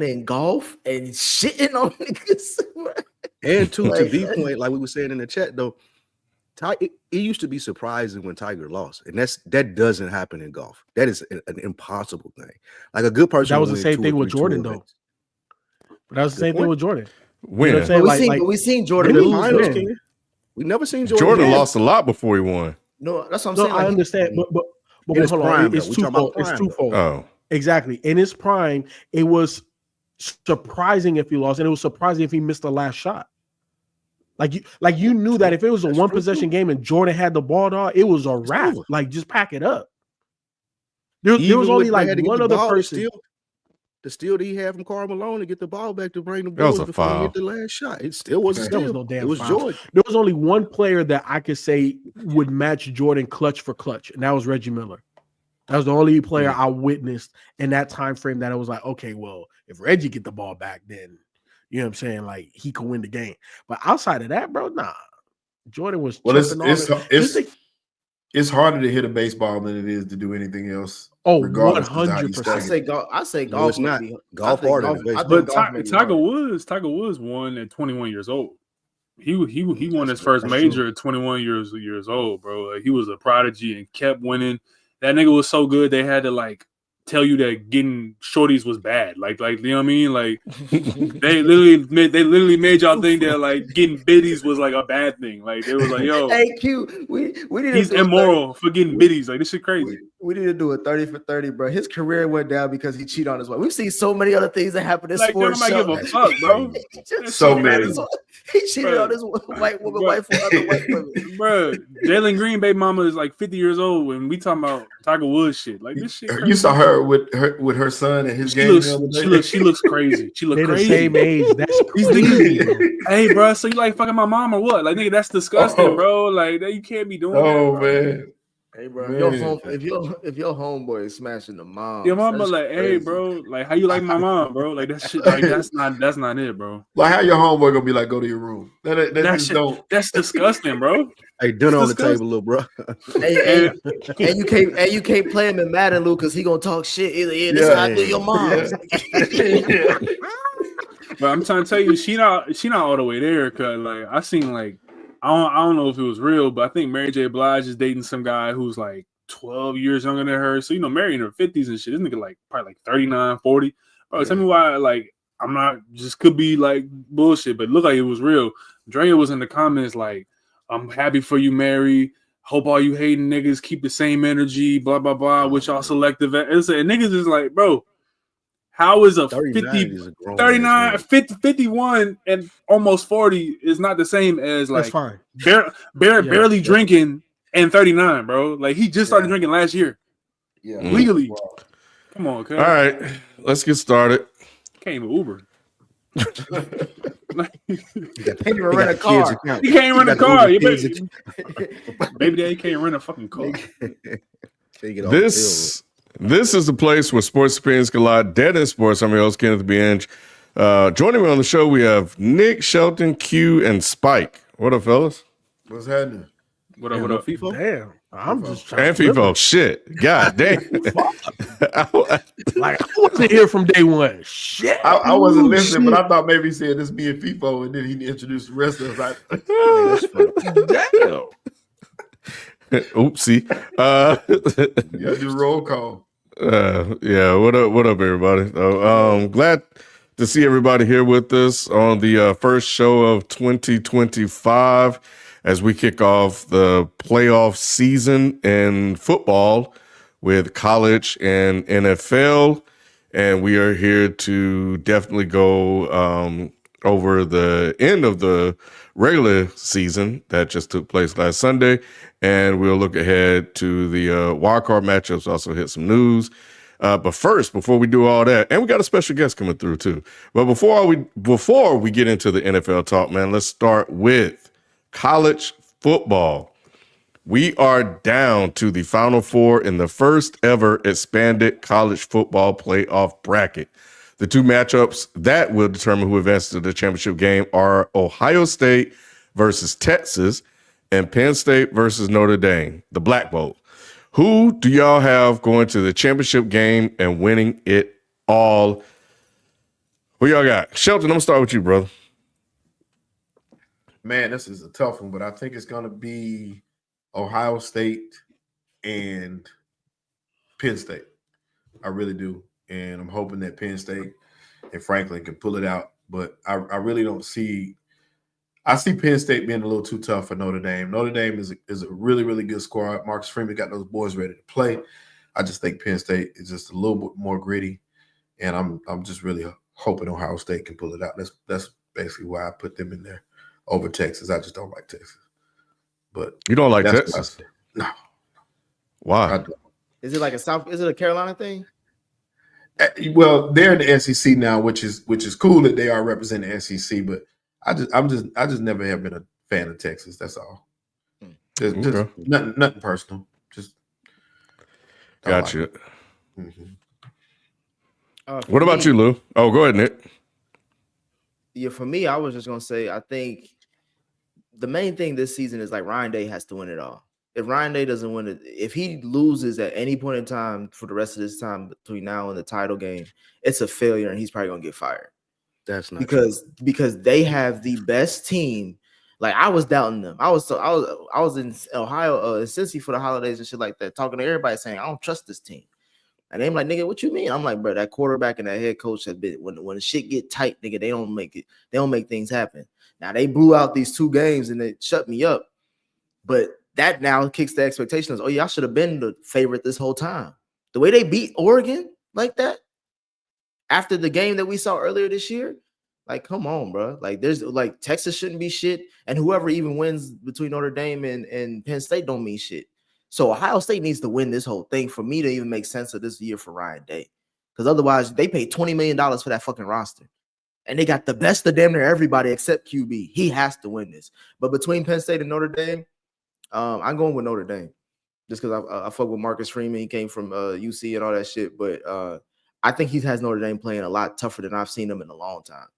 in golf and shitting on niggas. And to B point, like we were saying in the chat though, it used to be surprising when Tiger lost, and that doesn't happen in golf. That is an impossible thing. Like a good person. That was the same thing with Jordan though. But that was the same thing with Jordan. When? You know what I'm saying? We seen Jordan lose. We never seen Jordan. Jordan lost a lot before he won. No, that's what I'm saying. I understand, but hold on. It's twofold. It's twofold. Oh, exactly. In his prime, it was surprising if he lost, and it was surprising if he missed the last shot. Like you knew that if it was a one possession game and Jordan had the ball, dog, it was a wrap. Like just pack it up. There was only like one other person. The steal that he had from Karl Malone to get the ball back to bring the ball before he hit the last shot. It still wasn't steal. There was no damn it was foul. Jordan. There was only one player that I could say would match Jordan clutch for clutch, and that was Reggie Miller. That was the only player I witnessed in that time frame that I was like, okay, well, if Reggie get the ball back, then you know what I'm saying, like he could win the game. But outside of that, bro, nah. Jordan was it's harder to hit a baseball than it is to do anything else. Oh, 100%. I say golf. It's not golf harder than baseball. But Tiger Woods won at 21 years old. He won his first major at 21 years old, bro. Like, he was a prodigy and kept winning. That nigga was so good they had to like tell you that getting shorties was bad. Like you know what I mean? Like they literally made y'all think that like getting biddies was like a bad thing. Like they was like, yo, hey Q, we need he's immoral for getting biddies. Like this shit crazy. We need to do a 30 for 30, bro. His career went down because he cheated on his wife. We've seen so many other things that happen in sports. Nobody give a fuck, bro. So many. He cheated on his white woman, wife with other white women. Bro, Jalen Green baby mama is like 50 years old when we talking about Tiger Woods shit. Like this shit. You saw her with her son and his game. She looks crazy. She looks crazy. The same age. That's crazy. Hey, bro, so you like fucking my mom or what? Like, nigga, that's disgusting, bro. Like, you can't be doing that. Oh man. Hey, bro, if your homeboy is smashing the mom, your mama like, crazy. Hey, bro, like, how you like my mom, bro? Like that shit, like that's not it, bro. Like, how your homeboy gonna be like, go to your room? That's disgusting, bro. Hey, dinner on the table, little bro. and you can't play him in Madden, Luke, because he gonna talk shit. This is how I do your mom. But I'm trying to tell you, she not all the way there. Cause like I seen like. I don't know if it was real, but I think Mary J. Blige is dating some guy who's like 12 years younger than her. So, Mary in her 50s and shit. This nigga like probably like 39, 40. Bro, tell me why, like, I'm not, just could be like bullshit, but it looked like it was real. Drea was in the comments like, I'm happy for you, Mary. Hope all you hating niggas keep the same energy, blah, blah, blah, which y'all selective. And niggas is like, bro, how is a 39, 51 and almost 40 is not the same as like barely drinking and 39, bro. Like he just started drinking last year. Yeah. Legally. Wow. Come on, cuz. All right, let's get started. Can't even Uber. He can't even rent a car. You can't rent a car. Baby daddy can't rent a fucking car. This is the place where sports opinions collide. Dead in Sports. I'm your host, Kenneth Binge. Joining me on the show, we have Nick, Shelton, Q, and Spike. What up, fellas? What's happening? What up, FIFO? Damn. I'm just trying and FIFO. Shit. God damn. I wasn't here from day one. Shit. I wasn't listening, but I thought maybe he said this me and FIFO, and then he introduced the rest of us. Damn. Oopsie. Yeah, do roll call. Yeah, what up, everybody? Glad to see everybody here with us on the first show of 2025 as we kick off the playoff season in football with college and NFL. And we are here to definitely go over the end of the regular season that just took place last Sunday. And we'll look ahead to the wildcard matchups, also hit some news. But first, before we do all that, and we got a special guest coming through too. But before we get into the NFL talk, man, let's start with college football. We are down to the Final Four in the first ever expanded college football playoff bracket. The two matchups that will determine who advances to the championship game are Ohio State versus Texas and Penn State versus Notre Dame, the Black Bowl. Who do y'all have going to the championship game and winning it all? Who y'all got? Shelton, I'm gonna start with you, brother. Man, this is a tough one, but I think it's gonna be Ohio State and Penn State. I really do. And I'm hoping that Penn State and Franklin can pull it out. But I really don't see – I see Penn State being a little too tough for Notre Dame. Notre Dame is a really, really good squad. Marcus Freeman got those boys ready to play. I just think Penn State is just a little bit more gritty. And I'm just really hoping Ohio State can pull it out. That's basically why I put them in there over Texas. I just don't like Texas. But you don't like Texas? No. Why? Is it like is it a Carolina thing? Well, they're in the SEC now, which is cool that they are representing the SEC. But I just never have been a fan of Texas. That's all. Just nothing personal. Just gotcha. Like What about you, Lou? Oh, go ahead, Nick. Yeah, for me, I was just gonna say I think the main thing this season is like Ryan Day has to win it all. If Ryan Day doesn't win it, if he loses at any point in time for the rest of this time between now and the title game, it's a failure, and he's probably gonna get fired. That's not because they have the best team. Like I was doubting them. I was in Ohio, in Cincy for the holidays and shit like that, talking to everybody saying I don't trust this team. And they're like, nigga, what you mean? I'm like, bro, that quarterback and that head coach has been when the shit get tight, nigga, they don't make things happen. Now they blew out these 2 games and they shut me up, but that now kicks the expectations. Oh, y'all should have been the favorite this whole time. The way they beat Oregon like that after the game that we saw earlier this year, like, come on, bro. Like, there's like Texas shouldn't be shit, and whoever even wins between Notre Dame and Penn State don't mean shit. So Ohio State needs to win this whole thing for me to even make sense of this year for Ryan Day, because otherwise they paid $20 million for that fucking roster, and they got the best of damn near everybody except QB. He has to win this. But between Penn State and Notre Dame, I'm going with Notre Dame just because I fuck with Marcus Freeman. He came from UC and all that shit. But I think he has Notre Dame playing a lot tougher than I've seen them in a long time.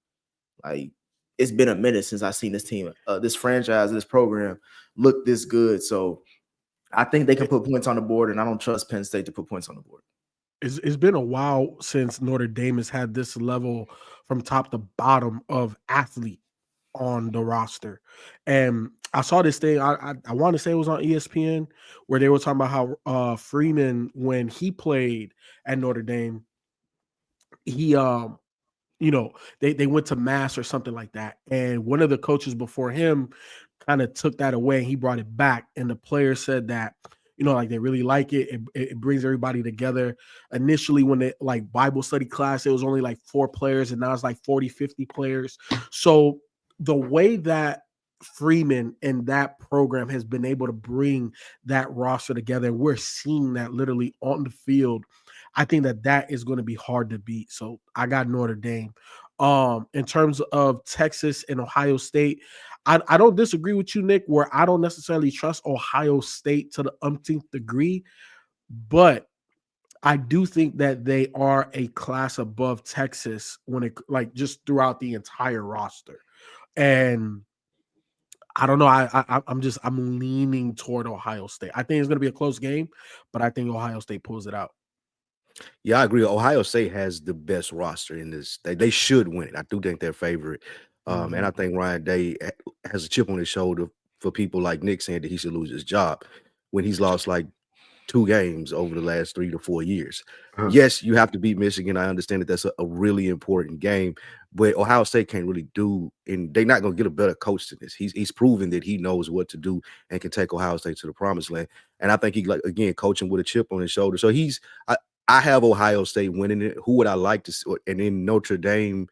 Like, it's been a minute since I've seen this team, this franchise, this program look this good. So I think they can put points on the board, and I don't trust Penn State to put points on the board. It's been a while since Notre Dame has had this level from top to bottom of athlete on the roster. And I saw this thing, I want to say it was on ESPN, where they were talking about how Freeman, when he played at Notre Dame, he they went to Mass or something like that, and one of the coaches before him kind of took that away and he brought it back, and the players said that like they really like it. It brings everybody together. Initially, when they like Bible study class, it was only like 4 players, and now it's like 40-50 players. So the way that Freeman and that program has been able to bring that roster together, we're seeing that literally on the field. I think that is going to be hard to beat. So I got Notre Dame. In terms of Texas and Ohio State, I don't disagree with you, Nick, where I don't necessarily trust Ohio State to the umpteenth degree, but I do think that they are a class above Texas when it like just throughout the entire roster. And I don't know. I'm leaning toward Ohio State. I think it's going to be a close game, but I think Ohio State pulls it out. Yeah, I agree. Ohio State has the best roster in this. They should win it. I do think they're favorite. And I think Ryan Day has a chip on his shoulder for people like Nick saying that he should lose his job when he's lost like 2 games over the last 3 to 4 years. Yes, you have to beat Michigan. I understand that that's a really important game, but Ohio State can't really do, and they're not going to get a better coach than this. He's proven that he knows what to do and can take Ohio State to the promised land. And I think he, like, again, coaching with a chip on his shoulder. So I have Ohio State winning it. Who would I like to see? And in Notre Dame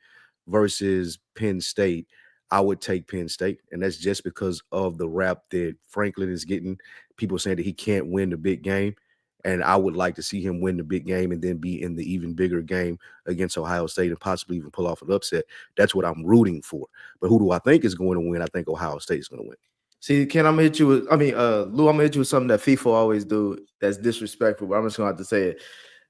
versus Penn State, I would take Penn State. And that's just because of the rap that Franklin is getting. People saying that he can't win the big game. And I would like to see him win the big game and then be in the even bigger game against Ohio State and possibly even pull off an upset. That's what I'm rooting for. But who do I think is going to win? I think Ohio State is going to win. See, Ken, I'm gonna hit you with, Lou, I'm gonna hit you with something that FIFA always do that's disrespectful, but I'm just gonna have to say it.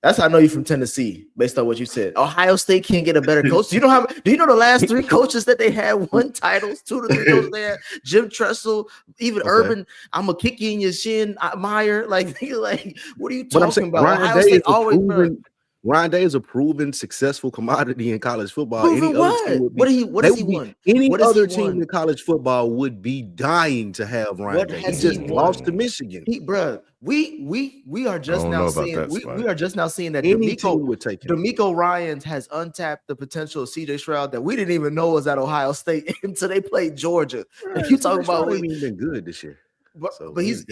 That's how I know you from Tennessee, based on what you said. Ohio State can't get a better coach. Do you know the last 3 coaches that they had won titles? 2 to 3 coaches they had. Jim Tressel, even Urban. I'm gonna kick you in your shin, Meyer. Like, what are you talking about? Ohio State always. Ryan Day is a proven successful commodity in college football. Proven Any other team would be, what has he won? Any What has other he team won? in college football would be dying to have Ryan What Day. He has just he lost won? to Michigan. Bro, we are just don't now know about seeing that we spot. are just now seeing that Any team would take him. D'Amico Ryans has untapped the potential of CJ Stroud that we didn't even know was at Ohio State until they played Georgia. If you talk about ain't even been good this year. But So, he's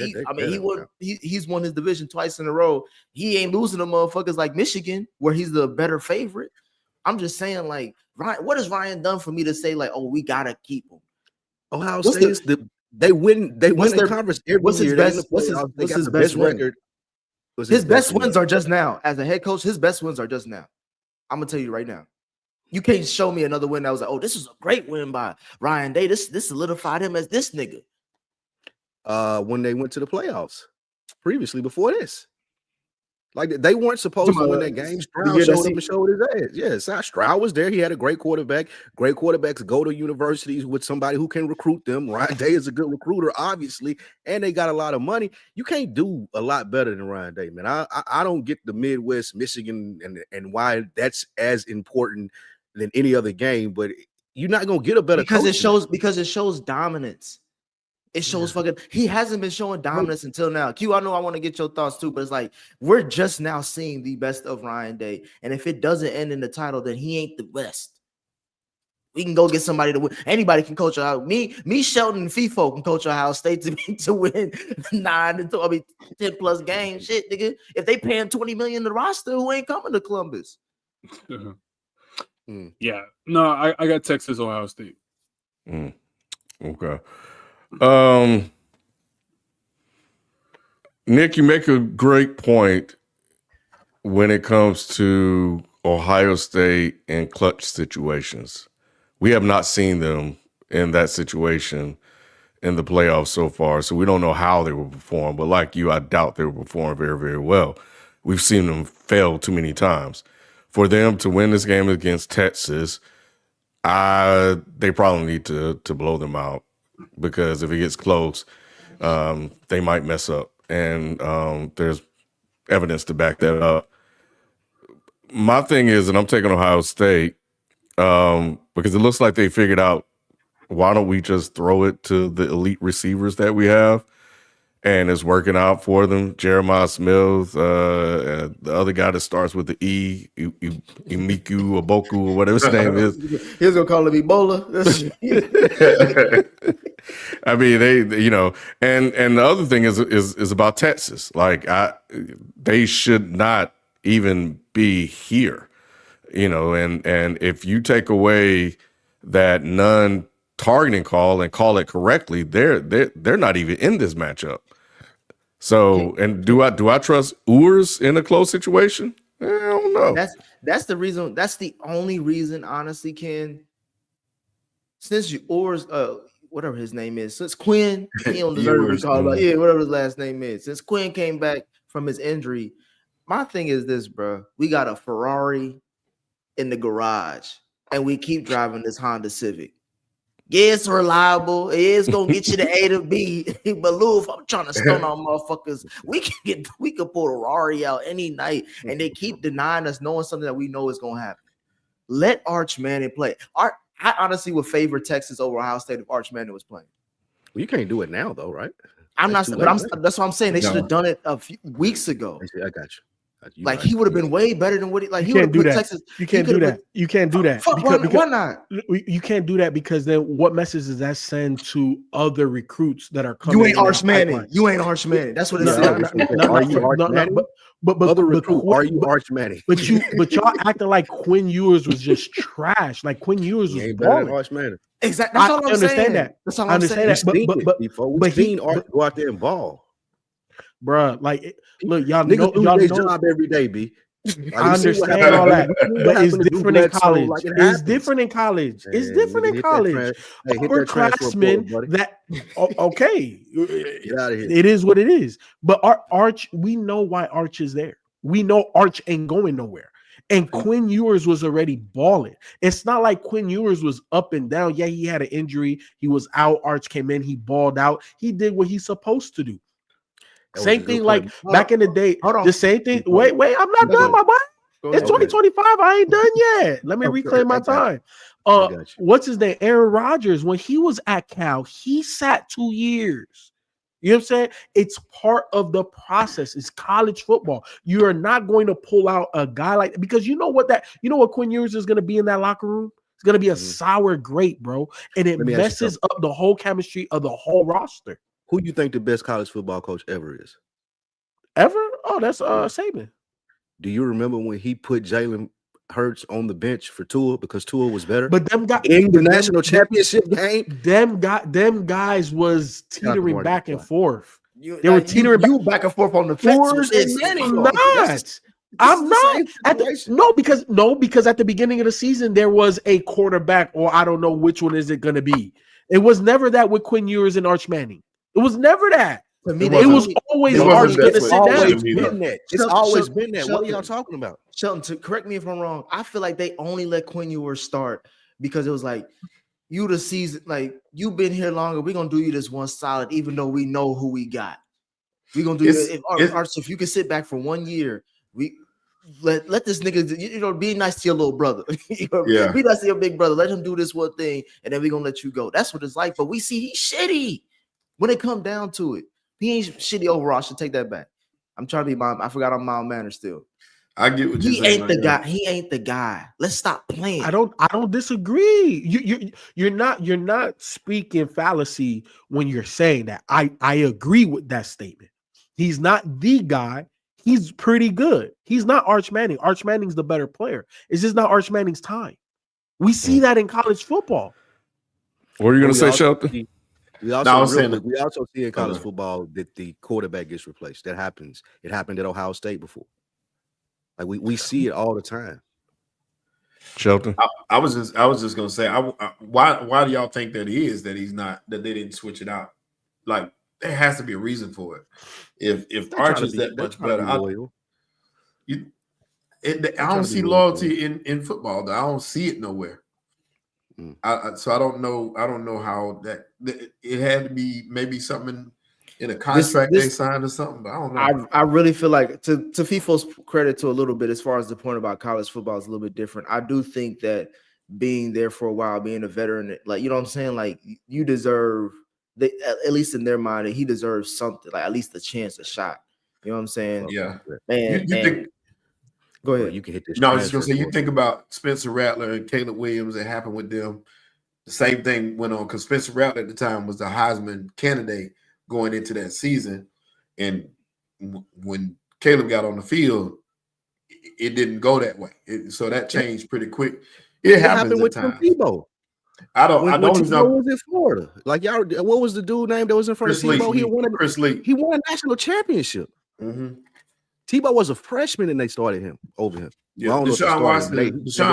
won his division twice in a row. He ain't losing to motherfuckers like Michigan, where he's the better favorite. I'm just saying, like, Ryan, what has Ryan done for me to say, like, oh, we gotta keep him? Ohio State is they win their conference every year. What's his best record? His best wins are just now. As a head coach, his best wins are just now. I'm gonna tell you right now. You can't show me another win that was like, oh, this is a great win by Ryan Day. This solidified him as this nigga. When they went to the playoffs previously before this. Like they weren't supposed to win that game. Stroud showed up and showed his ass. Yeah, Stroud was there. He had a great quarterback. Great quarterbacks go to universities with somebody who can recruit them. Ryan Day is a good recruiter, obviously, and they got a lot of money. You can't do a lot better than Ryan Day, man. I don't get the Midwest, Michigan, and why that's as important than any other game, but you're not gonna get a better because it shows dominance. It shows fucking he hasn't been showing dominance until now. Q, I know I want to get your thoughts too, but it's like we're just now seeing the best of Ryan Day. And if it doesn't end in the title, then he ain't the best. We can go get somebody to win. Anybody can coach out. Me, Shelton, and FIFO can coach Ohio State to win 10 plus games. Shit, nigga. If they paying $20 million to the roster, who ain't coming to Columbus? Yeah. No, I got Texas, Ohio State. Okay. Nick, you make a great point when it comes to Ohio State in clutch situations. We have not seen them in that situation in the playoffs so far, so we don't know how they will perform. But like you, I doubt they will perform very, very well. We've seen them fail too many times. For them to win this game against Texas, they probably need to blow them out. Because if it gets close, they might mess up. And there's evidence to back that up. My thing is, and I'm taking Ohio State, because it looks like they figured out, why don't we just throw it to the elite receivers that we have? And it's working out for them. Jeremiah Smith, the other guy that starts with the E, Imiku Aboku, or whatever his name is. He's gonna call him Ebola. I mean, they and the other thing is about Texas. Like, they should not even be here, and if you take away that non-targeting call and call it correctly, they're not even in this matchup. So, and do I trust Urs in a close situation? I don't know. That's the reason. That's the only reason, honestly, Ken. Since Urs, whatever his name is, since Quinn, he don't deserve to be called like, whatever his last name is. Since Quinn came back from his injury, my thing is this, bro. We got a Ferrari in the garage, and we keep driving this Honda Civic. Yeah, it's reliable. It's gonna get you to A to B. But Lou, if I'm trying to stun on motherfuckers, we could pull a Rari out any night, and they keep denying us knowing something that we know is gonna happen. Let Arch Manning play. I honestly would favor Texas over Ohio State if Arch Manning was playing. Well, you can't do it now, though, right? That's what I'm saying. They should have done it a few weeks ago. I got you. Like, he would have been way better than what he like. You he would have put that. Texas. You can't do that. You can't do that. Why not? You can't do that because then what message does that send to other recruits that are coming? You ain't Arch Manning. You ain't Arch Manning. That's what it says. Are you Arch Manning? But other recruit, are you Arch Manning? But y'all acting like Quinn Ewers was just trash. Like Quinn Ewers was balling. Arch Manning. Exactly. That's all I'm understand saying. that. That's all I'm saying. But he go out there and ball, bruh. Like, look, y'all niggas do y'all their know job every day, B. I understand all that, but it's different in college. It's different in college. It's different in college. Upperclassmen that okay, get out of here. It is what it is. But Arch, we know why Arch is there. We know Arch ain't going nowhere. And Quinn Ewers was already balling. It's not like Quinn Ewers was up and down. Yeah, he had an injury. He was out. Arch came in. He balled out. He did what he's supposed to do. Same thing like back in the day. The same thing. Wait, I'm not done, my boy. It's 2025. I ain't done yet. Let me reclaim my time. What's his name? Aaron Rodgers. When he was at Cal, he sat 2 years. You know what I'm saying? It's part of the process. It's college football. You are not going to pull out a guy like that because you know what Quinn Ewers is going to be in that locker room? It's going to be a sour grape, bro. And it messes up the whole chemistry of the whole roster. Who do you think the best college football coach ever is? Ever? Oh, that's Saban. Do you remember when he put Jalen Hurts on the bench for Tua because Tua was better? But them guys in the national championship game, them guys was teetering back and forth. They were teetering back and forth on the fence. I'm not. Because at the beginning of the season there was a quarterback, or I don't know which one is it going to be. It was never that with Quinn Ewers and Arch Manning. It was never that. To me, it was always Arch going to sit down. It's always been that. What are y'all talking about? Shelton, to correct me if I'm wrong, I feel like they only let Quinn Ewers start because it was like, you the season, like you've been here longer. We're gonna do you this one solid, even though we know who we got. We're gonna do this. If you can sit back for 1 year, we let this nigga, be nice to your little brother. Be nice to your big brother. Let him do this one thing, and then we're gonna let you go. That's what it's like. But we see he's shitty when it come down to it. He ain't shitty overall. I should take that back. I'm trying to be I forgot I'm mild mannered still. I get what you're saying. He ain't the guy. He ain't the guy. Let's stop playing. I don't disagree. You're not speaking fallacy when you're saying that. I agree with that statement. He's not the guy. He's pretty good. He's not Arch Manning. Arch Manning's the better player. It's just not Arch Manning's time. We see that in college football. What are you going to say, Shelton? We also see in college football that the quarterback gets replaced. That happens. It happened at Ohio State before. Like we see it all the time. Shelton, I was just gonna say, why do y'all think that he's not, that they didn't switch it out? Like there has to be a reason for it. If Arch is that much better, I don't see loyalty in football. Though. I don't see it nowhere. So I don't know how that it had to be maybe something in a contract they signed or something, but I don't know. I really feel like to FIFO's credit to a little bit, as far as the point about college football is a little bit different. I do think that being there for a while, being a veteran, like, you know what I'm saying? Like you deserve, at least in their mind, that he deserves something, like at least a chance, a shot. You know what I'm saying? Yeah. Man, you think, go ahead. You can hit this. No, I was just gonna say, you think about Spencer Rattler and Caleb Williams, that happened with them. The same thing went on because Spencer Rattler at the time was the Heisman candidate going into that season, and when Caleb got on the field, it didn't go that way. So that changed pretty quick. It happens with Tebow. I don't know. Tebow was in Florida. Like y'all, what was the dude name that was in front of Tebow? Chris Lee. He won a national championship. Mm-hmm. Tebow was a freshman, and they started him over him. Yeah, Deshaun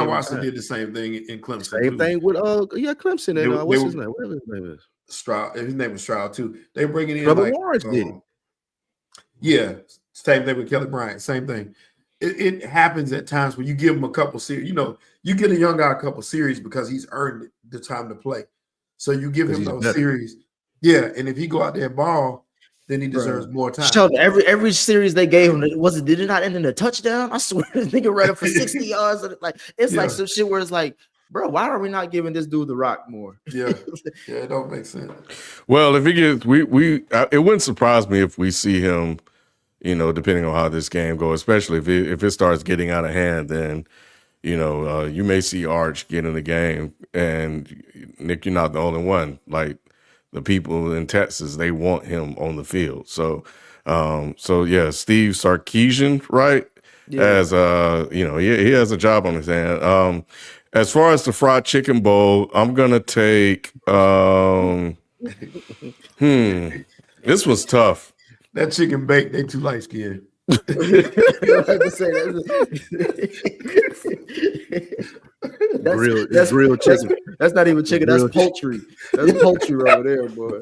Watson did the same thing in Clemson. Same thing with Clemson and what's his name? Whatever his name is. Stroud. His name was Stroud too. They bring it in. Brother Lawrence did it. Yeah, same thing with Kelly Bryant. Same thing. It happens at times when you give him a couple series. You know, you get a young guy a couple series because he's earned the time to play. So you give him those series. Yeah, and if he go out there and ball, then he deserves more time. Sheldon, every series they gave him, did it not end in a touchdown? I swear, this nigga ran up for 60 yards. Like like some shit where it's like, bro, why are we not giving this dude the rock more? Yeah, it don't make sense. Well, if he gets, it wouldn't surprise me if we see him, you know, depending on how this game goes, especially if it starts getting out of hand, then, you know, you may see Arch get in the game. And Nick, you're not the only one. Like the people in Texas, they want him on the field. So yeah, Steve Sarkisian, right? Yeah. As you know, he has a job on his hand. As far as the fried chicken bowl, I'm gonna take. This was tough. That chicken bake, they too light skinned. That's real chicken. That's not even chicken. That's poultry. That's poultry over there, boy.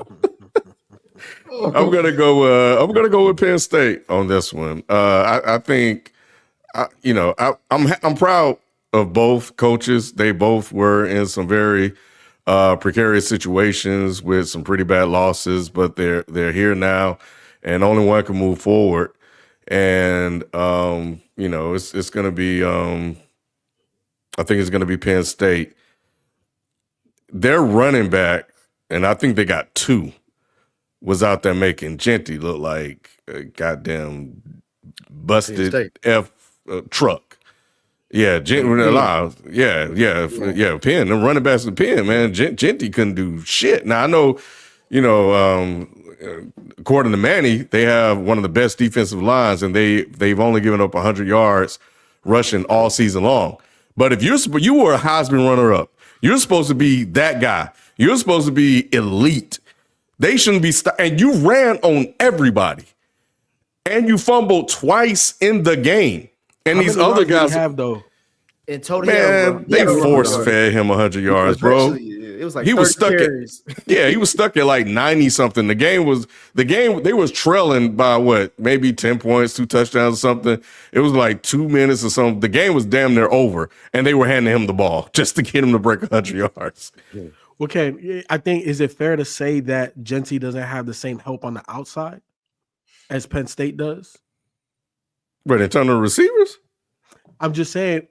I'm gonna go with Penn State on this one. I think, I'm proud of both coaches. They both were in some very precarious situations with some pretty bad losses, but they're here now, and only one can move forward. and it's going to be. I think it's going to be Penn State. Their running back, and I think they got two, was out there making Genty look like a goddamn busted truck. Yeah, Penn. The running backs of Penn, man. Genty couldn't do shit. Now I know, according to Manny, they have one of the best defensive lines, and they've only given up 100 yards rushing all season long. But if you were a Heisman runner-up, you're supposed to be that guy. You're supposed to be elite. They shouldn't be and you ran on everybody, and you fumbled twice in the game. And these other guys have though. And Tony, man, they force-fed him 100 yards, bro. It was like he was stuck carries. He was stuck at like 90 something. The game they was trailing by what, maybe 10 points, 2 touchdowns or something. It was like 2 minutes or something. The game was damn near over, and they were handing him the ball just to get him to break 100 yards. Okay, I think, is it fair to say that Genty doesn't have the same help on the outside as Penn State does? But in terms of receivers? I'm just saying,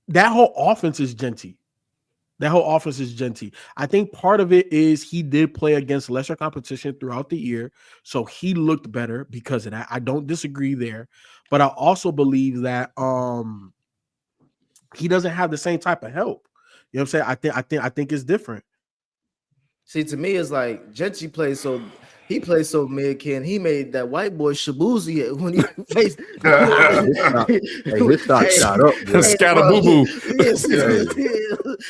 that whole offense is Genty. I think part of it is he did play against lesser competition throughout the year, so he looked better because of that. I don't disagree there, but I also believe that he doesn't have the same type of help. You know what I'm saying? I think it's different. See, to me, it's like Genty plays so mid-can. He made that white boy Shabuzi when he faced. His stock shot up. Scatterboo.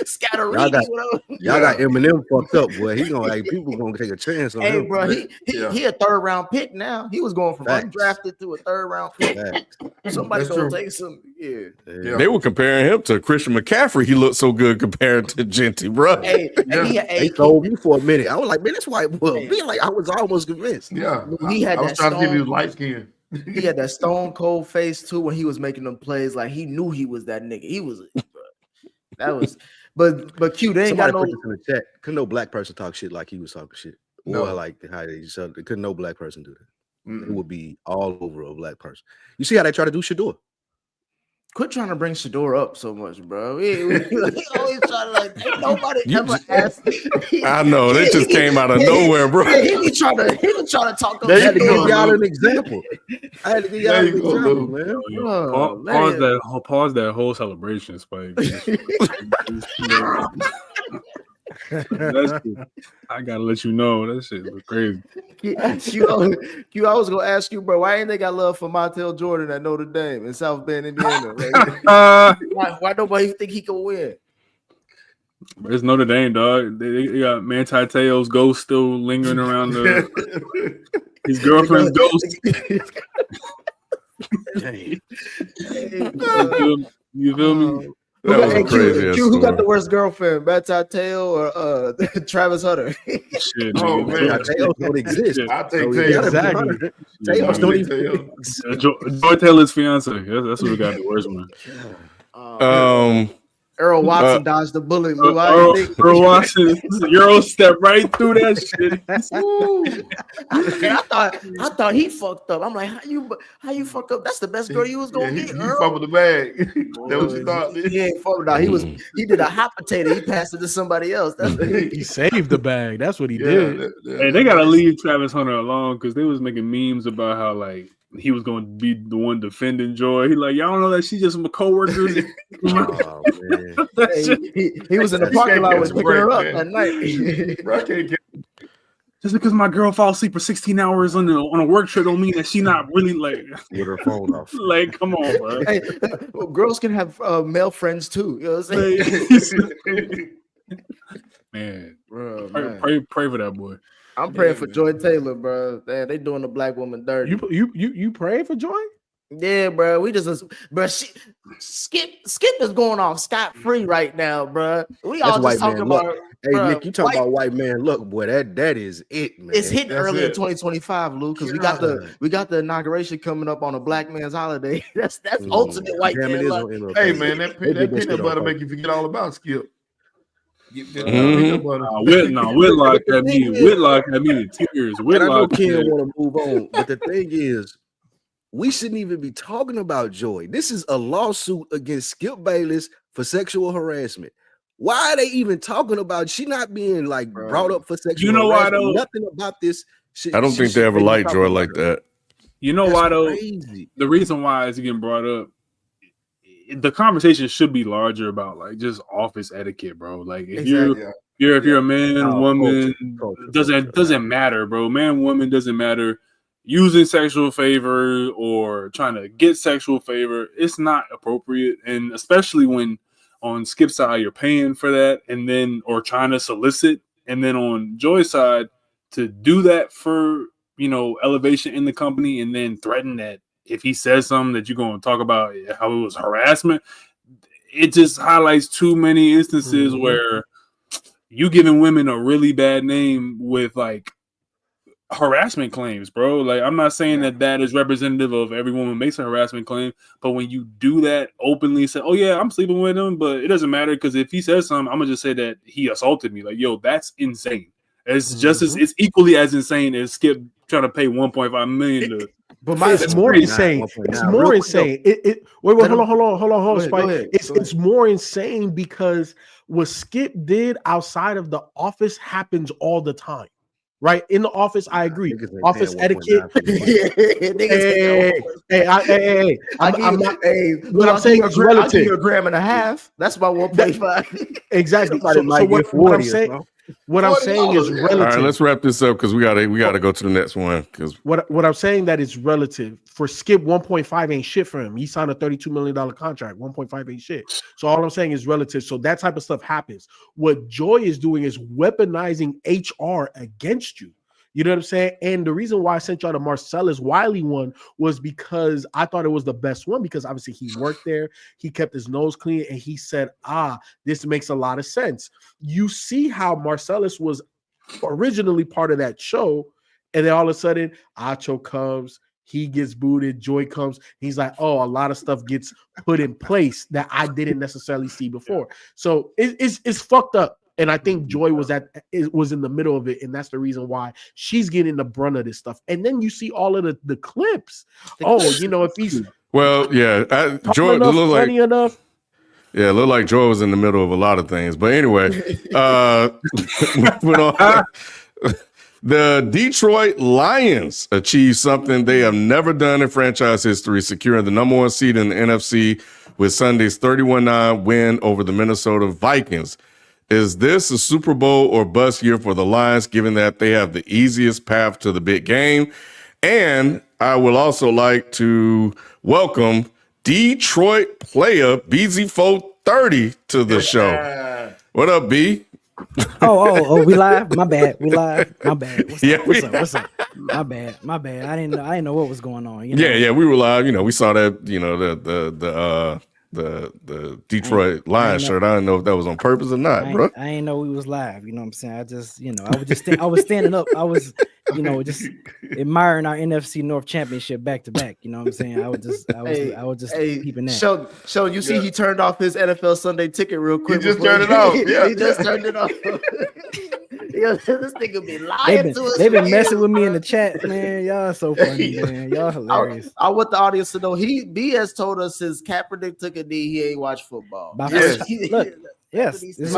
Scatterini. Y'all got Eminem fucked up, boy. He gonna people gonna take a chance on him. Bro, he a third round pick now. He was going from undrafted to a third round pick. Somebody's gonna take some. Yeah. They were comparing him to Christian McCaffrey. He looked so good compared to Genty, bro. They told me for a minute. I was like, man, this white boy. I was almost convinced. Yeah, he had I was trying to give you light skin. He had that stone cold face too when he was making them plays. Like he knew he was that nigga. He was. That was. But Q, they ain't got no. In the chat. Couldn't no black person talk shit like he was talking shit, or like how they said. Couldn't no black person do that. It would be all over a black person. You see how they try to do Shador? Quit trying to bring Shador up so much, bro. He always try to nobody ever asked. I know they just came out of nowhere, bro. He was trying to talk. I had to give y'all an example. Man. Pause that whole celebration, Spike. I gotta let you know that shit was crazy. Q, I was gonna ask you, bro, why ain't they got love for Montel Jordan at Notre Dame in South Bend, Indiana? Why nobody think he can win? It's Notre Dame, dog. They got Manti Te'o's ghost still lingering around his girlfriend's ghost. You feel me? Who got the worst girlfriend, Manti Te'o or Travis Hunter? Shit, Te'o don't exist. I take Te'o. Exactly. Te'o don't even exist. Joy Taylor's fiance. That's what we got the worst one. Earl Watson dodged the bullet. Earl Watson, Euro stepped right through that shit. I thought he fucked up. I'm like, how you fucked up? That's the best girl you was gonna get. He fumbled the bag. That what you thought? He ain't fumbled out. He did a hot potato. He passed it to somebody else. He saved the bag. That's what he did. Hey, they gotta leave Travis Hunter alone because they was making memes about how like he was going to be the one defending Joy. He like, y'all don't know that she's just my coworker. Oh, man. He was in the parking lot with picking her up at night. Just because my girl falls asleep for 16 hours on a work trip don't mean that she not really like with her phone off. Like, come on, bro. Hey, well, girls can have male friends too. You know what I'm saying? Man, bro, pray for that boy. I'm praying for Joy Taylor, bro. Man, they doing the black woman dirty. You praying for Joy? Yeah, bro. Skip is going off scot free right now, bro. We all just talking about. Hey, bro, Nick, you talking about white man? Look, boy, that is it, man. It's hitting early in 2025, Lou, because we got the inauguration coming up on a black man's holiday. That's ultimate white man. Hey, man, that peanut butter make you forget all about Skip. Whitlock had me in tears. Whitlock. I know Ken want to move on, but the thing is, we shouldn't even be talking about Joy. This is a lawsuit against Skip Bayless for sexual harassment. Why are they even talking about she not being like brought up for sexual harassment? Why, nothing about this. I don't think they ever liked Joy like that. You know why though? Crazy. The reason why it's getting brought up, the conversation should be larger about like just office etiquette, bro. Like if you're a man, woman, doesn't matter, bro. Man, woman doesn't matter. Using sexual favor or trying to get sexual favor, it's not appropriate, and especially when on Skip's side you're paying for that, and then or trying to solicit, and then on Joy's side to do that for elevation in the company, and then threaten that if he says something that you're going to talk about how it was harassment. It just highlights too many instances where you giving women a really bad name with like harassment claims, bro. Like, I'm not saying that is representative of every woman who makes a harassment claim, but when you do that openly, say, oh yeah, I'm sleeping with him, but it doesn't matter because if he says something, I'm gonna just say that he assaulted me. Like, yo, that's insane. It's just as it's equally as insane as Skip trying to pay 1.5 million to. But it's more insane. It's more insane. Wait, hold on, Spike. It's more insane because what Skip did outside of the office happens all the time. Right in the office, I agree. Office etiquette. What I'm saying is relative. I'll give you $1.50. That's about 1.5. Exactly. What I'm saying is relative. All right, let's wrap this up because we gotta go to the next one. Because what I'm saying that is relative. For Skip, 1.5 ain't shit for him. He signed a $32 million contract. 1.5 ain't shit. So all I'm saying is relative. So that type of stuff happens. What Joy is doing is weaponizing HR against you. You know what I'm saying? And the reason why I sent y'all the Marcellus Wiley one was because I thought it was the best one because obviously he worked there. He kept his nose clean and he said, this makes a lot of sense. You see how Marcellus was originally part of that show. And then all of a sudden, Acho comes, he gets booted, Joy comes. He's like, oh, a lot of stuff gets put in place that I didn't necessarily see before. So it's fucked up. And I think Joy was in the middle of it, and that's the reason why she's getting the brunt of this stuff. And then you see all of the clips. If he's Joy looked like enough. Yeah, it looked like Joy was in the middle of a lot of things. But anyway, the Detroit Lions achieved something they have never done in franchise history, securing the number 1 seed in the NFC with Sunday's 31-9 win over the Minnesota Vikings. Is this a Super Bowl or bust year for the Lions, given that they have the easiest path to the big game? And I would also like to welcome Detroit player BZ430 to the show. What up, B? Oh, we live? My bad. We live. My bad. What's up? My bad. I didn't know what was going on. Yeah, we were live. We saw that, the Detroit Lions shirt. I didn't know if that was on purpose or not, bro. I didn't know we was live. You know what I'm saying? I just, I was standing up. I was, just admiring our NFC North Championship back to back. You know what I'm saying? I was just peeping that. So you see, he turned off his NFL Sunday ticket real quick. He just turned it off. Yeah, he just turned it off. This nigga be lying to us. They've been messing with me in the chat, man. Y'all so funny, man. Y'all hilarious. I want the audience to know B has told us since Kaepernick took a knee, he ain't watched football. This is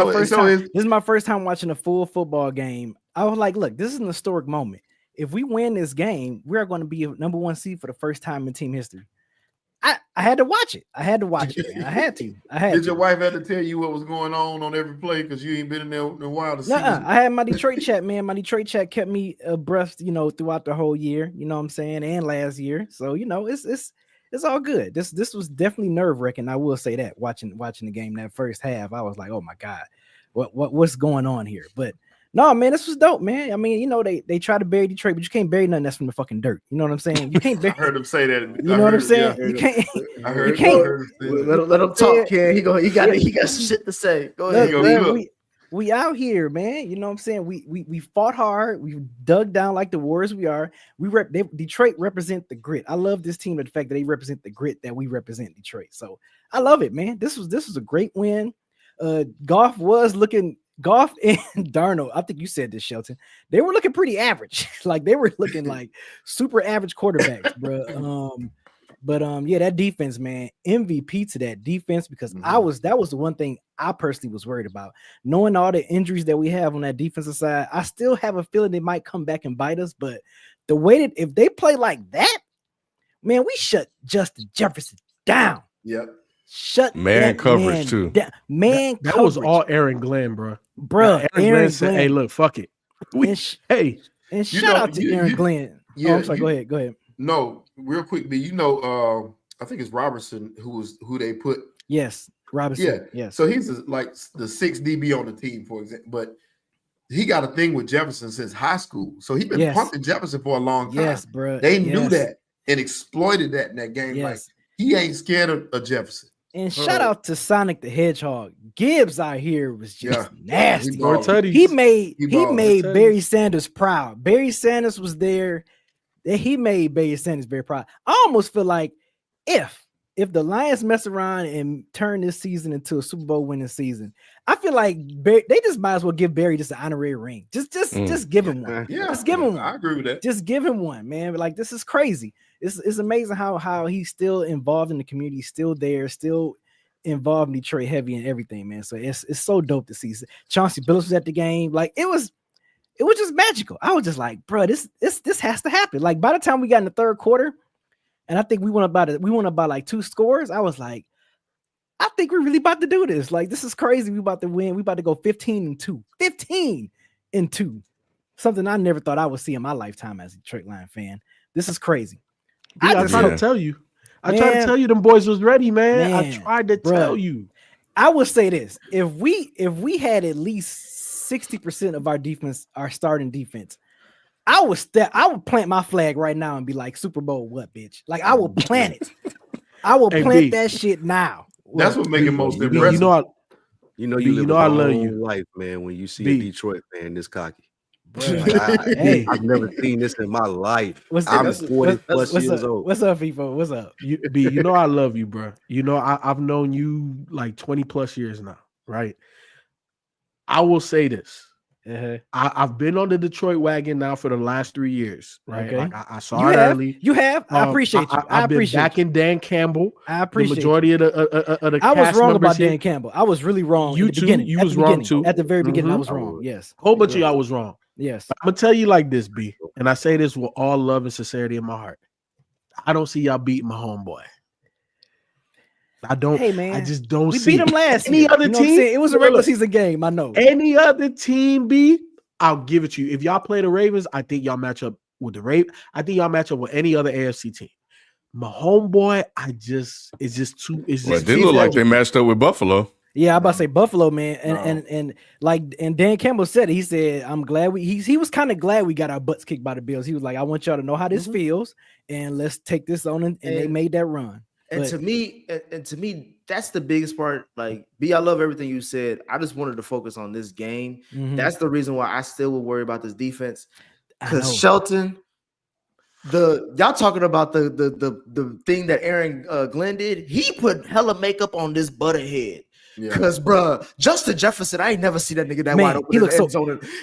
my first time watching a full football game. I was like, look, this is an historic moment. If we win this game, we are going to be a number 1 seed for the first time in team history. I had to watch it. Man. I had to. Did your wife have to tell you what was going on every play because you ain't been in there in a while to see? I had my Detroit chat, man. My Detroit chat kept me abreast, throughout the whole year. You know what I'm saying, and last year. So it's all good. This was definitely nerve-wracking. I will say that watching the game that first half, I was like, oh my god, what's going on here? But no, man, this was dope, man. I mean, they try to bury Detroit, but you can't bury nothing that's from the fucking dirt. You know what I'm saying? You can't bury. I heard him say that. You know what I'm saying? You can't. I heard. Let him talk, Ken. He got some shit to say. Go ahead. Man, we out here, man. You know what I'm saying? We fought hard. We dug down like the warriors we are. Detroit represent the grit. I love this team and the fact that they represent the grit that we represent Detroit. So I love it, man. This was a great win. Goff and Darnold, I think you said this, Shelton. They were looking pretty average. Like they were looking like super average quarterbacks, bro. But yeah, that defense, man, MVP to that defense, because that was the one thing I personally was worried about. Knowing all the injuries that we have on that defensive side, I still have a feeling they might come back and bite us. But the way that if they play like that, man, we shut Justin Jefferson down. Yep. Shut man coverage too. That coverage. Was all Aaron Glenn, bro. Aaron Glenn said, "Hey, look, fuck it." And shout out to Aaron Glenn. Yeah, I'm sorry. Go ahead. No, real quick, I think it's Robertson who they put. Yes, Robinson. Yeah. So he's like the 6th DB on the team, for example. But he got a thing with Jefferson since high school. So he's been pumping Jefferson for a long time. Yes, bro. They knew that and exploited that in that game. Like he ain't scared of Jefferson. And shout out to Sonic the Hedgehog. Gibbs out here was just nasty. He made Barry Sanders proud. Barry Sanders was there. He made Barry Sanders very proud. I almost feel like if the Lions mess around and turn this season into a Super Bowl winning season, I feel like they just might as well give Barry just an honorary ring. Just give him one. Yeah, just give him one. I agree with that. Just give him one, man. Like, this is crazy. It's amazing how he's still involved in the community, still there, still involved in Detroit heavy and everything, man. So it's so dope to see. Chauncey Billups was at the game. Like, it was just magical. I was just like, bro, this has to happen. Like, by the time we got in the third quarter, and I think we went about like 2 scores, I was like, I think we're really about to do this. Like, this is crazy. We about to win. We about to go 15-2. 15-2. Something I never thought I would see in my lifetime as a Detroit Lion fan. This is crazy. I tried to tell you. I tried to tell you them boys was ready, man. I tried to tell you. I would say this. If we had at least 60% of our defense, our starting defense, I would plant my flag right now and be like, Super Bowl what, bitch? Like, I will plant it. I will plant that shit now. That's what makes it most impressive. You live a long life, man, when you see a Detroit fan this cocky. I've never seen this in my life. I'm 40 plus years old. What's up, FIFO? What's up? You know I love you, bro. You know I've known you like 20 plus years now, right? I will say this. I've been on the Detroit wagon now for the last 3 years, right? Okay. Like I saw it early. You have. I appreciate you. I've been backing Dan Campbell. I appreciate the majority of the. I was wrong about Dan Campbell. I was really wrong. You too. You was wrong too. At the very beginning, I was wrong. Yes. A whole bunch of y'all was wrong. Yes. I'm gonna tell you like this, B, and I say this with all love and sincerity in my heart. I don't see y'all beating my homeboy. I don't. Hey, man, I just don't see. We beat him last any year. other team. It was a regular season game. I know. Any other team, B, I'll give it to you. If y'all play the Ravens, I think y'all match up with the Ravens. I think y'all match up with any other AFC team. My homeboy, it's just too. It didn't look like they matched up with Buffalo. Yeah, I'm about to say Buffalo, man, and Dan Campbell said it. He said, "I'm glad he was kind of glad we got our butts kicked by the Bills." He was like, "I want y'all to know how this feels, and let's take this on." And they made that run. And to me, that's the biggest part. Like, B, I love everything you said. I just wanted to focus on this game. That's the reason why I still would worry about this defense. Because Shelton, y'all talking about the thing that Aaron Glenn did. He put hella makeup on this butterhead. Because, bro, Justin Jefferson, I ain't never seen that nigga that wide open. He looks so.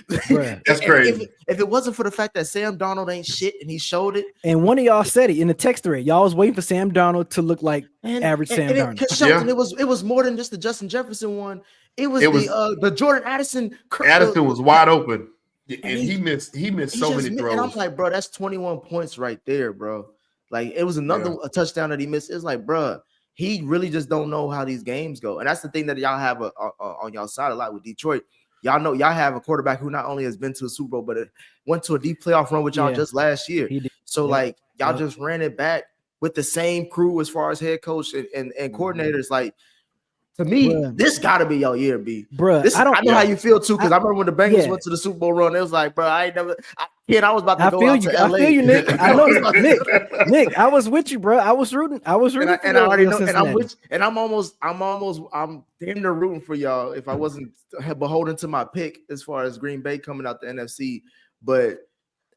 That's crazy. If it wasn't for the fact that Sam Darnold ain't shit and he showed it, and one of y'all said it in the text thread, y'all was waiting for Sam Darnold to look like average Sam Darnold. Shelton, it was more than just the Justin Jefferson one. It was the Jordan Addison. Addison was wide open, and he missed so many throws. And I'm like, bro, that's 21 points right there, bro. Like, it was another touchdown that he missed. It's like, bro. He really just don't know how these games go. And that's the thing that y'all have on y'all side a lot with Detroit. Y'all know y'all have a quarterback who not only has been to a Super Bowl, but it went to a deep playoff run with y'all just last year. So, like, y'all just ran it back with the same crew as far as head coach and coordinators. Like, to me, this got to be your year, B. Bro, I know how you feel, too, because I remember when the Bengals went to the Super Bowl run, it was like, bro, I was about to go out to LA. I feel you, Nick. I know, Nick, I was with you, bro. I was rooting. And I already know, and I'm damn near rooting for y'all if I wasn't beholden to my pick as far as Green Bay coming out the NFC. But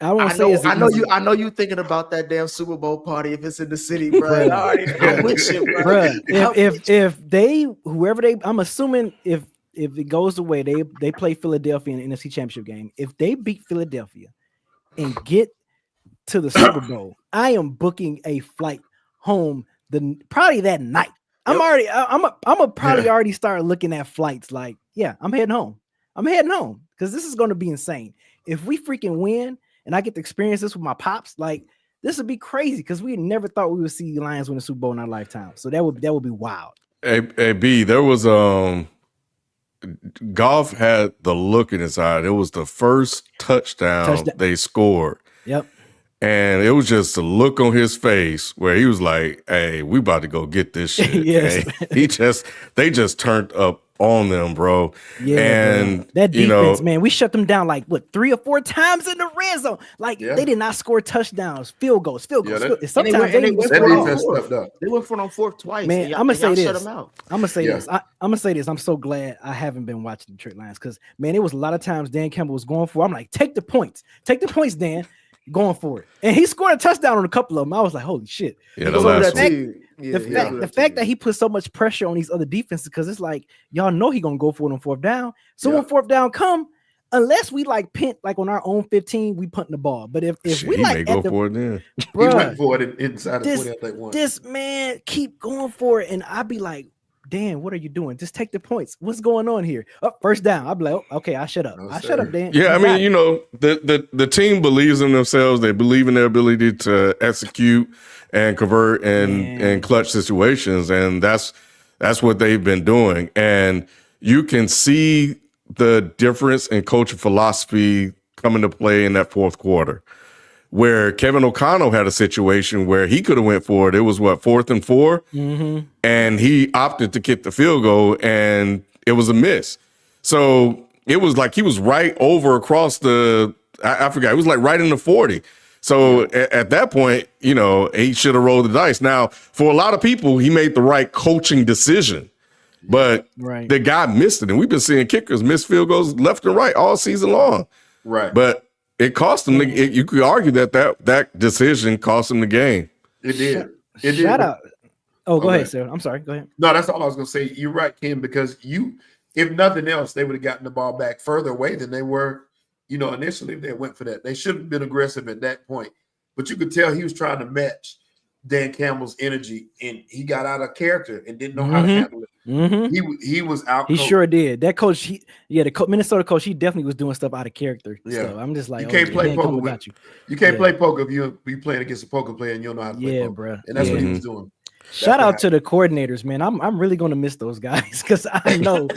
I know you thinking about that damn Super Bowl party if it's in the city, bro. I'm with you, bro. I'm assuming if it goes away, they play Philadelphia in the NFC Championship game. If they beat Philadelphia and get to the Super Bowl, I am booking a flight home probably that night. I'm probably already start looking at flights like, yeah, I'm heading home because this is going to be insane. If we freaking win and I get to experience this with my pops, like this would be crazy because we never thought we would see the Lions win the Super Bowl in our lifetime. So that would be wild. Hey, B, there was Goff had the look in his eye. It was the first touchdown they scored. Yep. And it was just a look on his face where he was like, "Hey, we about to go get this shit." Yes. They just turned up on them, bro. Yeah, and bro. That defense, man, we shut them down like 3 or 4 times in the red zone. Like they did not score touchdowns, field goals. Sometimes they went for it on fourth twice. Man, I'm gonna say this. I'm gonna say this. I'm gonna say this. I'm so glad I haven't been watching the Detroit Lions because man, it was a lot of times Dan Campbell was going for. I'm like, take the points, Dan. Going for it, and he scored a touchdown on a couple of them. I was like, "Holy shit!" Yeah, the fact that he put so much pressure on these other defenses because it's like y'all know he gonna go for it on fourth down. So when fourth down come, unless we like pint like on our own 15, we punting the ball. But if we he like may go for it then, he went for it inside of 20 at one. This man keep going for it, and I'd be like, Dan, what are you doing? Just take the points. What's going on here? First down. I'll be like, okay, I shut up. Shut up, Dan. Yeah, I mean, the team believes in themselves. They believe in their ability to execute and convert in clutch situations, and that's what they've been doing. And you can see the difference in coaching philosophy come into play in that fourth quarter, where Kevin O'Connell had a situation where he could have went for it. It was 4th and 4, and he opted to kick the field goal, and it was a miss. So it was like he was right over across I forgot. It was like right in the 40. So at that point, he should have rolled the dice. Now, for a lot of people, he made the right coaching decision, but the guy missed it, and we've been seeing kickers miss field goals left and right all season long. Right, but it cost him. You could argue that decision cost him the game. It did. Shout out. Oh, go ahead, sir. I'm sorry. Go ahead. No, that's all I was going to say. You're right, Ken, because if nothing else, they would have gotten the ball back further away than they were, initially if they went for that. They should have been aggressive at that point. But you could tell he was trying to match Dan Campbell's energy, and he got out of character and didn't know how to handle it. He was out. He sure did. That coach, the Minnesota coach, he definitely was doing stuff out of character. Yeah, so I'm just like, you can't play poker. You can't play poker if you playing against a poker player and you don't know how to play poker. Bro. And that's what he was doing. Shout out to the coordinators, man. I'm really going to miss those guys because I know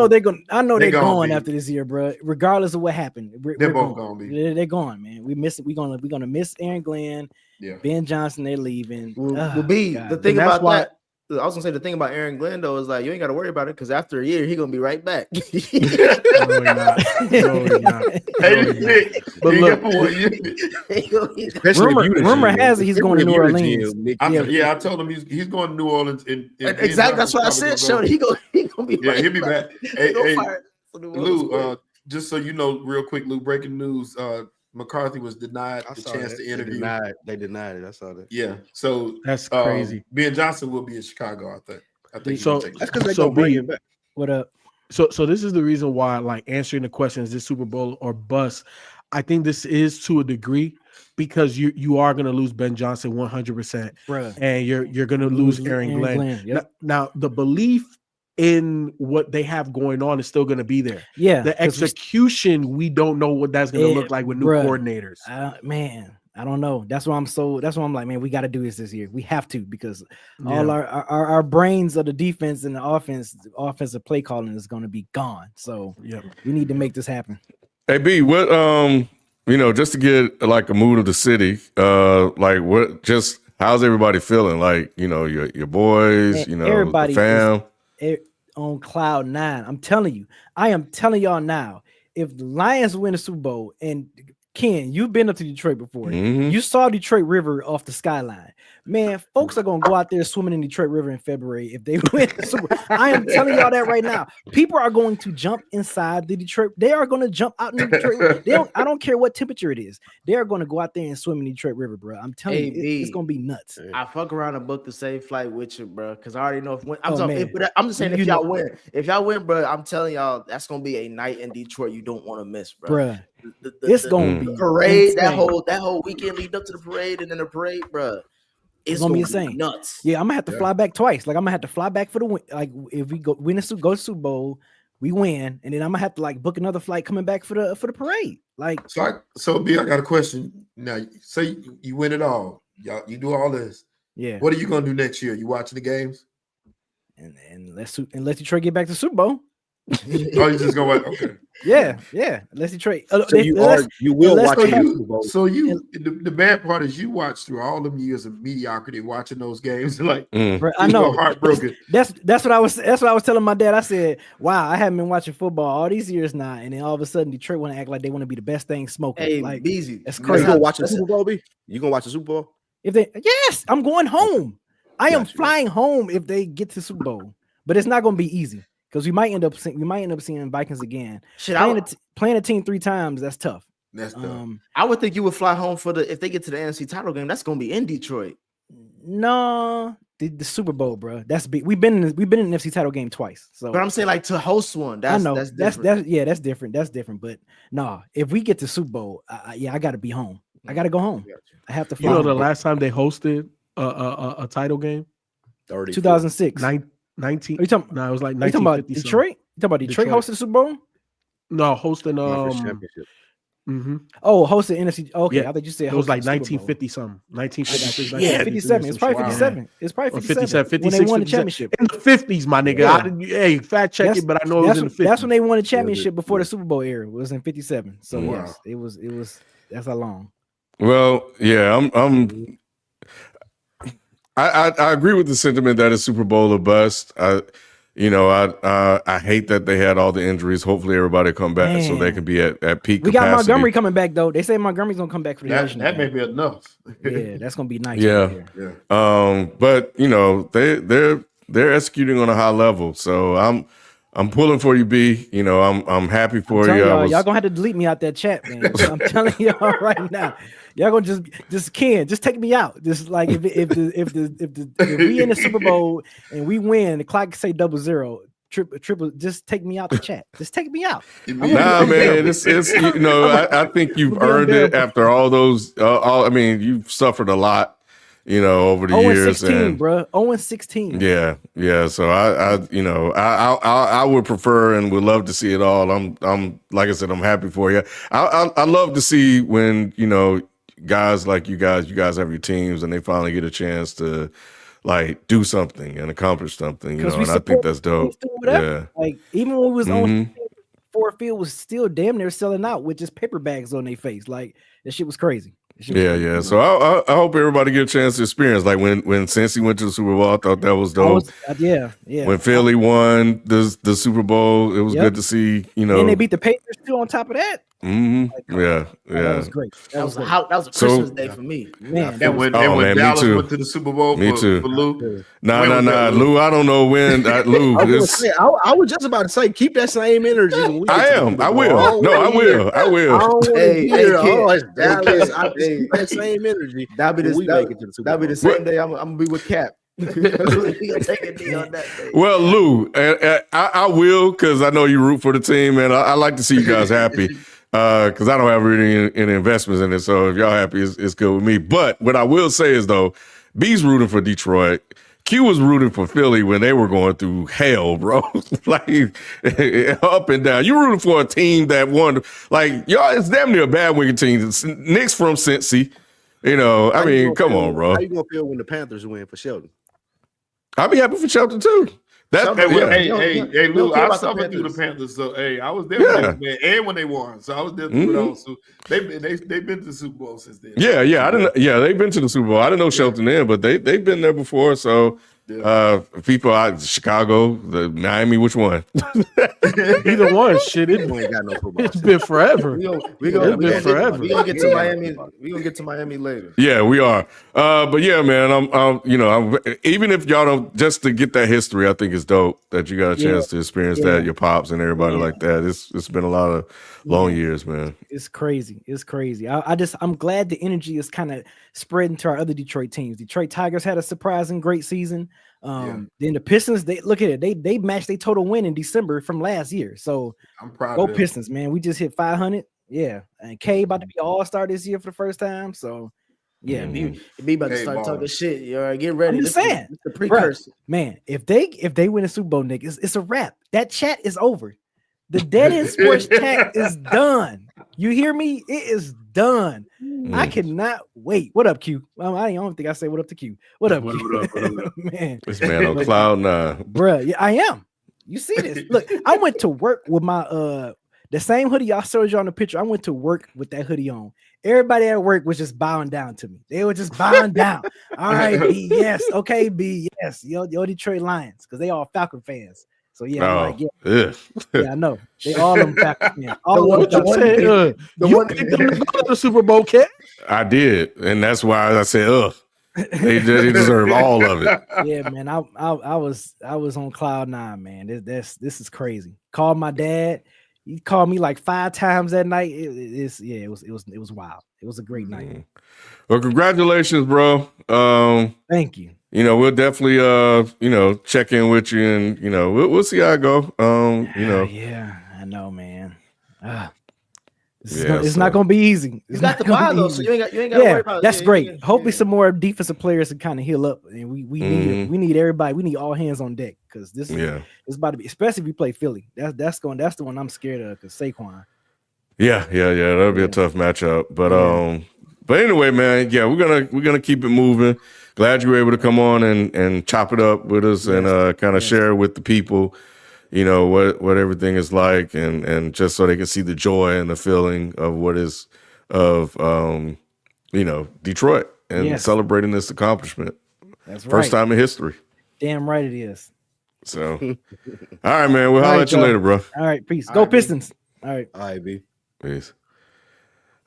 they're going after this year, bro. Regardless of what happened, they're both going to be. They're going, man. We miss it. We're gonna miss Aaron Glenn. Yeah. Ben Johnson, they're leaving. The thing about that. I was gonna say the thing about Aaron Glenn though is like you ain't got to worry about it because after a year he's gonna be right back. No, he's not. But look, rumor has it he's going to New Orleans. I told him he's going to New Orleans. Exactly, that's what I said. Showed he gonna be. Yeah, he'll be back. Hey, Lou, just so you know, real quick, Lou. Breaking news: McCarthy was denied the chance to interview. They denied it. I saw that. Yeah, so that's crazy. Ben Johnson will be in Chicago, I think. So that's because they don't bring him back. What up? So this is the reason why, like, answering the question, is this Super Bowl or bust? I think this is to a degree because you are going to lose Ben Johnson 100%, and you're going to lose Aaron Glenn. Yep. Now the belief in what they have going on is still going to be there. Yeah, the execution, we don't know what that's going to look like with new coordinators. Man, I don't know. That's why I'm like, man, we got to do this year. We have to because all our brains of the defense and the offensive play calling is going to be gone. So we need to make this happen. Hey B, what just to get like a mood of the city, how's everybody feeling? Like, your boys, everybody, the fam. On cloud 9. I am telling y'all now, if the Lions win the Super Bowl, and Ken, you've been up to Detroit before. You saw Detroit River off the skyline. Man, folks are gonna go out there swimming in Detroit River in February if they win the Super Bowl. I am telling y'all that right now. People are going to jump inside the Detroit. They are going to jump out in the Detroit River. I don't care what temperature it is. They are going to go out there and swim in the Detroit River, bro. I'm telling you, it's gonna be nuts. I fuck around and book the same flight with you, bro, because I already know I'm just saying if y'all win, bro, I'm telling y'all that's gonna be a night in Detroit you don't want to miss, bro. It's gonna be parade, insane. that whole weekend lead up to the parade, and then the parade, bro. It's gonna be insane. Nuts. Yeah, I'm gonna have to fly back twice. Like I'm gonna have to fly back for the win. Like if we go to Super Bowl, we win, and then I'm gonna have to like book another flight coming back for the parade. Like so B, I got a question. Now, say you win it all. Y'all, you do all this. Yeah. What are you gonna do next year? You watching the games? And unless Detroit get back to Super Bowl. Oh, you just go like, okay. Yeah. Unless Detroit. So you will watch Super Bowl. So the bad part is you watch through all them years of mediocrity watching those games. Like I know, heartbroken. That's what I was telling my dad. I said, wow, I haven't been watching football all these years now, and then all of a sudden Detroit want to act like they want to be the best thing smoking. Hey, like easy. That's crazy. You gonna watch the Super Bowl, B? You gonna watch the Super Bowl? Yes, I'm going home. I am flying home if they get to Super Bowl, but it's not going to be easy because we might end up seeing Vikings again. Playing a team 3 times, that's tough. That's tough. I would think you would fly home if they get to the NFC title game. That's going to be in Detroit. No, the Super Bowl, bro. That's big. We've been in the NFC title game twice. So, but I'm saying like to host one. I know that's different. That's different. That's different. But nah, if we get to Super Bowl, I got to be home. I got to go home. I have to fly. You know, the last time they hosted a title game, 2006. 19. Are you talking? No, it was like 1950. You talking about Detroit? You talking about Detroit hosting the Super Bowl? No, hosting championship. Oh, hosted NFC. Okay, yeah. I thought you said it was like 1950 something. 1956. Yeah, 57. It's probably 57. It's probably 57. 56, when they won the championship in the 50s, my nigga. Yeah. Hey, fact check it, but I know it was in the 50s. That's when they won the championship before the Super Bowl era. It was in 57. So yes, it was. That's how long. Well, yeah, I agree with the sentiment that it's Super Bowl or bust. I hate that they had all the injuries. Hopefully, everybody come back so they can be at peak capacity. We got Montgomery coming back though. They say Montgomery's gonna come back for the that may be enough. Yeah, that's gonna be nice. Yeah, right but they're executing on a high level. So I'm pulling for you, B. I'm happy for you. Y'all gonna have to delete me out that chat, man. I'm telling y'all right now. Y'all gonna just take me out. Just like if we in the Super Bowl and we win, the clock say 00, triple, just take me out the chat. Just take me out. Nah, man, it's I think you've earned it after all those. You've suffered a lot. Over the years, 16, bro. 0-16. Yeah. So I would prefer and would love to see it all. I'm like I said, I'm happy for you. I love to see when guys like you guys have your teams and they finally get a chance to like do something and accomplish something. And I think that's dope. Yeah. Like even when we was on Ford Field was still damn near selling out with just paper bags on their face. Like that shit was crazy. Yeah. So I hope everybody get a chance to experience. Like when Cincy went to the Super Bowl, I thought that was dope. Yeah. When Philly won the Super Bowl, it was good to see. And they beat the Patriots too. On top of that. Yeah. That was great. That was a Christmas day for me. Man, when Dallas went to the Super Bowl for Lou. Nah, Lou. I don't know when. Lou, I was just about to say, keep that same energy. I am. I will. No, I will. I will. It's Dallas. That same energy. That'll be the same day. I'm gonna be with Cap. Well, Lou, I will because I know you root for the team, and I like to see you guys happy because I don't have really any investments in it. So if y'all happy, it's good with me. But what I will say is though, B's rooting for Detroit. Q was rooting for Philly when they were going through hell, bro. Like up and down. You rooting for a team that won. Like y'all, it's damn near a bad winning team. Nick's from Cincy. Come on, bro. How you gonna feel when the Panthers win for Sheldon? I'll be happy for Shelton too. Hey, Lou, I suffered through the Panthers, so I was there when they, and when they won, so I was there through it all. So they've been to the Super Bowl since then. Yeah, I didn't. Yeah, they've been to the Super Bowl. I didn't know Shelton then, but they've been there before. So people out Chicago, the Miami, which one? Either one. Shit, it's been forever. We gonna get to Miami. We gonna get to Miami later. Yeah, we are. But yeah, man, I'm even if y'all don't, just to get that history, I think it's dope that you got a chance to experience that, your pops and everybody like that. It's been a lot of long years, man. It's crazy. I'm glad the energy is kind of spreading to our other Detroit teams. Detroit Tigers had a surprising great season. Then the Pistons, they look at it. They matched their total win in December from last year. So I'm proud. Go Pistons, man. We just hit 500. Yeah, and K about to be All-Star this year for the first time. So Yeah, if he about to start talking shit, you all right, get ready. I'm just saying, this the precursor. Bruh, man, if they win a Super Bowl, Nick, it's a wrap. That chat is over. The Dead End Sports chat is done. You hear me? It is done. I cannot wait. What up, Q? Well, I don't think I say what up to Q. What up, Q? What up? Man, This man on cloud nine, bruh. Yeah, I am. You see this? Look, I went to work with my the same hoodie y'all showed you on the picture. I went to work with that hoodie on. Everybody at work was just bowing down to me. They were just bowing down. All right, B, yes. Okay, B, yes. Yo, Detroit Lions, because they all Falcon fans. So yeah, I'm like, yeah, I know. They all them Falcon fans. All what you said? You picked them to go to the Super Bowl, kid. I did, and that's why I said, ugh. They deserve all of it. Yeah, man. I was on cloud nine, man. This is crazy. Called my dad. He called me like 5 times that night. It was wild. It was a great night. Well, congratulations, bro. Thank you. You know, we'll definitely check in with you, and we'll see how it go. Yeah, I know, man. It's not gonna be easy. You got the bye though, so you ain't got to worry about it. That's great. Hopefully some more defensive players can kind of heal up, and we need everybody. We need all hands on deck, because this is it's about to be, especially if we play Philly. That's the one I'm scared of, because Saquon. Yeah, that'll be a tough matchup. But anyway, man, we're gonna keep it moving. Glad you were able to come on and chop it up with us and kind of share with the people, what everything is like, and just so they can see the joy and the feeling of what is of Detroit and celebrating this accomplishment. That's right. First time in history. Damn right it is. So, all right, man. We'll holler at you later, bro. All right, peace. Go Pistons. All right, B. Peace.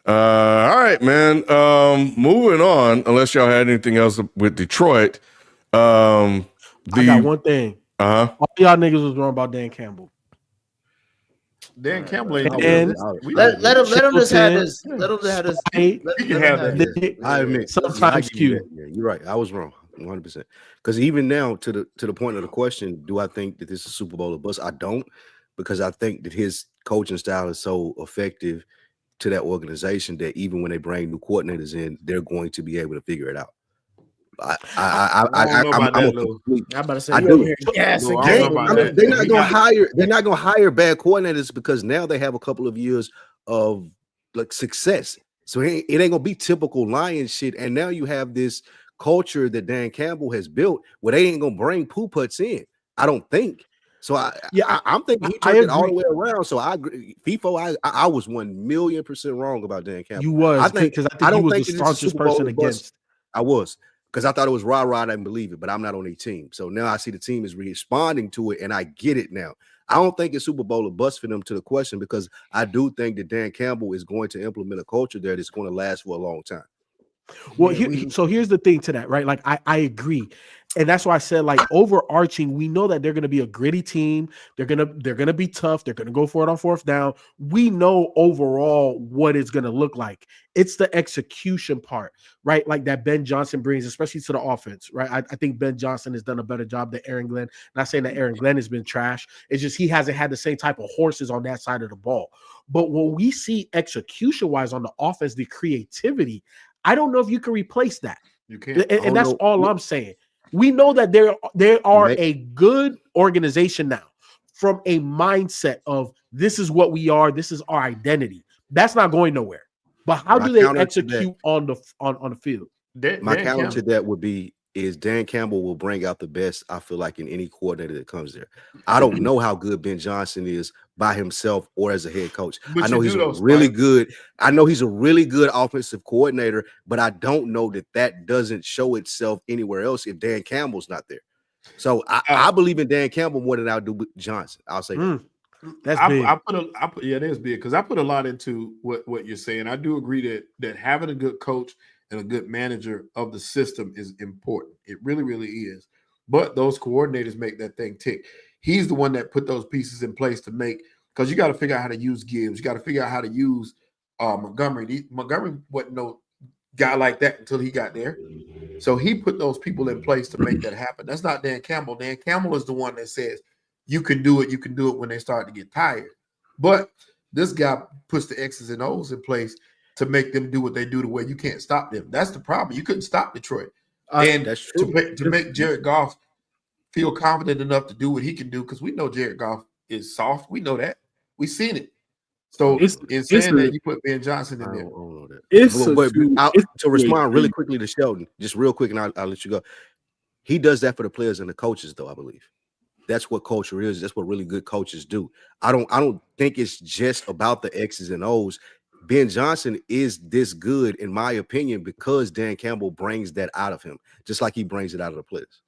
All right, man. Moving on, unless y'all had anything else with Detroit. I got one thing. All y'all niggas was wrong about Dan Campbell. Dan Campbell ain't let him just have this. Let him have this. He can have that. I admit. Sometimes Q. Yeah, you're right. I was wrong. 100%. Because even now, to the point of the question, do I think that this is Super Bowl or bust? I don't, because I think that his coaching style is so effective to that organization that even when they bring new coordinators in, they're going to be able to figure it out. I'm about to say, I do. They're not gonna hire bad coordinators, because now they have a couple of years of like success. So it ain't gonna be typical Lions shit. And now you have this culture that Dan Campbell has built where they ain't gonna bring poo putts in. I don't think. So I'm thinking he turned it all the way around. So I agree. FIFO, I was 1,000,000% wrong about Dan Campbell. You was, I think I don't think he was the strongest person against. I was, because I thought it was rah-rah. I didn't believe it, but I'm not on a team. So now I see the team is responding to it, and I get it now. I don't think it's Super Bowl or bust for them, to the question, because I do think that Dan Campbell is going to implement a culture there that's going to last for a long time. Well, so here's the thing to that, right? Like I agree. And that's why I said, like, overarching, we know that they're going to be a gritty team. They're going to be tough. They're going to go for it on 4th down. We know overall what it's going to look like. It's the execution part, right? Like that Ben Johnson brings, especially to the offense, right? I think Ben Johnson has done a better job than Aaron Glenn. Not saying that Aaron Glenn has been trash. It's just he hasn't had the same type of horses on that side of the ball. But when we see execution-wise on the offense, the creativity, I don't know if you can replace that. You can't. And that's all I'm saying. We know that there are a good organization now, from a mindset of this is what we are, this is our identity. That's not going nowhere. But how do they execute on the field? My counter to that would be is Dan Campbell will bring out the best, I feel like, in any coordinator that comes there. I don't know how good Ben Johnson is by himself or as a head coach. I know he's really good. I know he's a really good offensive coordinator, but I don't know that doesn't show itself anywhere else if Dan Campbell's not there. So I believe in Dan Campbell more than I do with Johnson. I'll say that. That's big. It is big, because I put a lot into what you're saying. I do agree that having a good coach and a good manager of the system is important. It really, really is. But those coordinators make that thing tick. He's the one that put those pieces in place to make, because you got to figure out how to use Gibbs. You got to figure out how to use Montgomery. Montgomery wasn't no guy like that until he got there. So he put those people in place to make that happen. That's not Dan Campbell. Dan Campbell is the one that says, you can do it. You can do it when they start to get tired. But this guy puts the X's and O's in place. to make them do what they do to where you can't stop them. That's the problem. You couldn't stop Detroit. And that's true. To make Jared Goff feel confident enough to do what he can do, because we know Jared Goff is soft. We know that. We've seen it. So in saying that, you put Ben Johnson in there. To respond really quickly to Sheldon, just real quick, and I'll let you go. He does that for the players and the coaches, though, I believe. That's what culture is. That's what really good coaches do. I don't think it's just about the X's and O's. Ben Johnson is this good, in my opinion, because Dan Campbell brings that out of him, just like he brings it out of the players.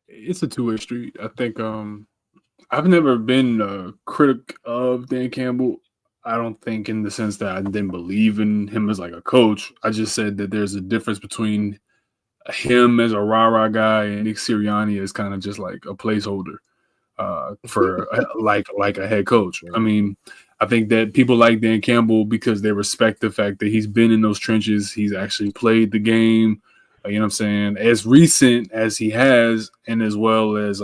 It's a two-way street. I think I've never been a critic of Dan Campbell. I don't think in the sense that I didn't believe in him as like a coach. I just said that there's a difference between him as a rah-rah guy and Nick Sirianni as kind of just like a placeholder for like a head coach. I mean, I think that people like Dan Campbell because they respect the fact that he's been in those trenches. He's actually played the game, you know what I'm saying, as recent as he has, and as well as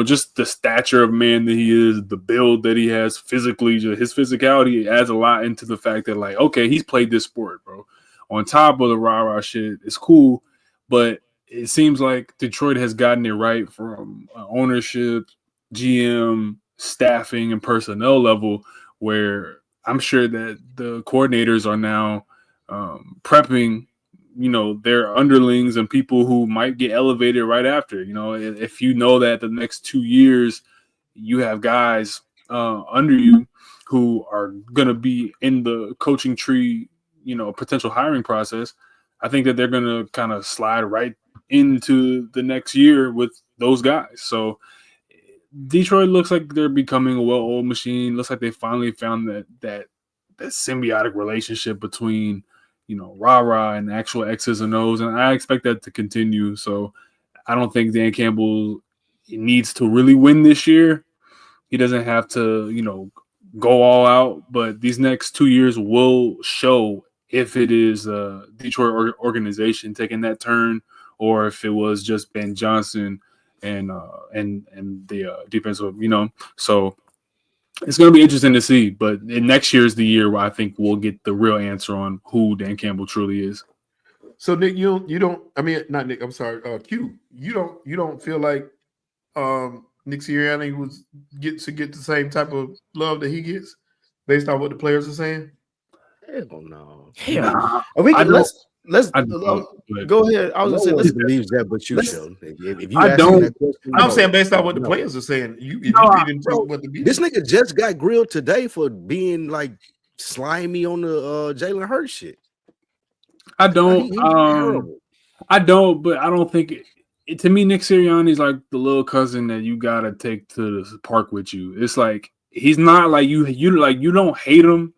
just the stature of man that he is, the build that he has physically, his physicality adds a lot into the fact that, like, okay, he's played this sport, bro. On top of the rah-rah shit, it's cool, but it seems like Detroit has gotten it right from ownership, GM, staffing, and personnel level, where I'm sure that the coordinators are now prepping their underlings and people who might get elevated right after. If you know that the next 2 years you have guys under you who are going to be in the coaching tree, potential hiring process, I think that they're going to kind of slide right into the next year with those guys. So Detroit looks like they're becoming a well-oiled machine. Looks like they finally found that symbiotic relationship between rah-rah and actual X's and O's, and I expect that to continue. So I don't think Dan Campbell needs to really win this year. He doesn't have to, go all out, but these next 2 years will show if it is a Detroit organization taking that turn, or if it was just Ben Johnson and the defensive, So it's going to be interesting to see, but next year is the year where I think we'll get the real answer on who Dan Campbell truly is. So Nick, you don't. I mean, not Nick. I'm sorry, Q. You don't feel like Nick Sirianni get the same type of love that he gets based on what the players are saying? Hell no. Hell, let's go ahead. I was gonna say, let's believe that, but you Sheldon. If you I don't. That question, I'm saying based on what the players are saying. This nigga just got grilled today for being like slimy on the Jalen Hurts shit. I don't. I don't, but I don't think to me, Nick Sirianni is like the little cousin that you gotta take to the park with you. It's like he's not like you don't hate him.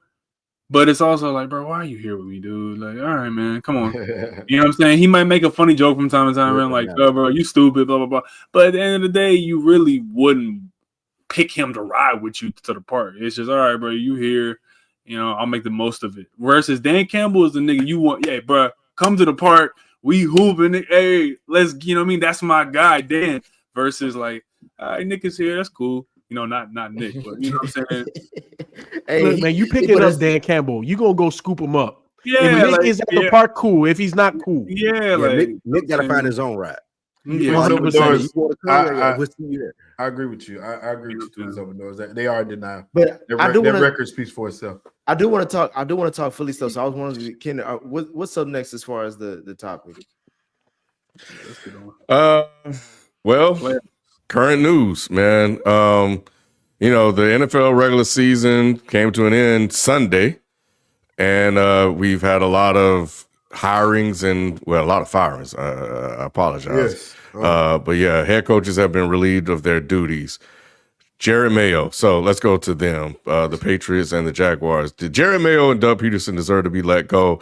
But it's also like, bro, why are you here with me, dude? Like, all right, man, come on. You know what I'm saying? He might make a funny joke from time to time, and like, oh, bro, you stupid, blah, blah, blah. But at the end of the day, you really wouldn't pick him to ride with you to the park. It's just, all right, bro, you here. I'll make the most of it. Versus Dan Campbell is the nigga you want. Yeah, bro, come to the park. We hooping. Hey, let's, that's my guy, Dan. Versus like, all right, Nick is here. That's cool. Not Nick, but you know what I'm saying? Hey, look, man, you picking up Dan Campbell. You gonna go scoop him up. Yeah, if Nick is at the park, cool. If he's not, cool. Yeah, Nick gotta find his own ride. Yeah, I agree with you. I agree with you. Open doors. They are in denial. But their record speaks for itself. I do want to talk Philly stuff. So I was wondering, Ken, what's up next as far as the topic? Well, current news, man. The NFL regular season came to an end Sunday, and we've had a lot of hirings and a lot of firings. I apologize. Yes. But yeah, head coaches have been relieved of their duties. Jared Mayo. So let's go to them, the Patriots and the Jaguars. Did Jared Mayo and Doug Peterson deserve to be let go?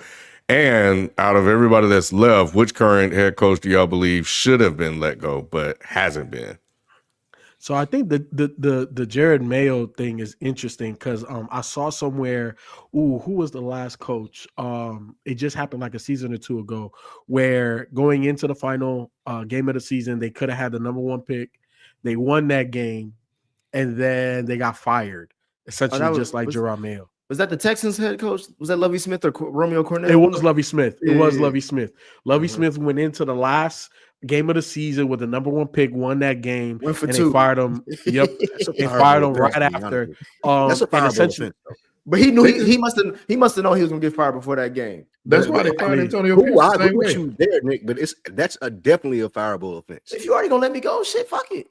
And out of everybody that's left, which current head coach do y'all believe should have been let go but hasn't been? So I think the Jared Mayo thing is interesting because I saw somewhere, who was the last coach? It just happened like a season or two ago, where going into the final game of the season, they could have had the number one pick. They won that game, and then they got fired, essentially just like Jerome Mayo. Was that the Texans head coach? Was that Lovie Smith or Romeo Cornell? It was Lovie Smith. It was Lovie Smith. Lovie Mhm. Smith went into the last game of the season with the number 1 pick, won that game, Went for and 2. they fired him. Yep, That's a they fireable fired him offense, right to be honest after. with you. That's a And fireable essentially, offense, though. But he knew he must have known he was gonna get fired before that game. That's why they fired Antonio Pierce Ooh, I the agree same with way. you there, Nick. But that's definitely a fireable offense. If you already gonna let me go, shit, fuck it.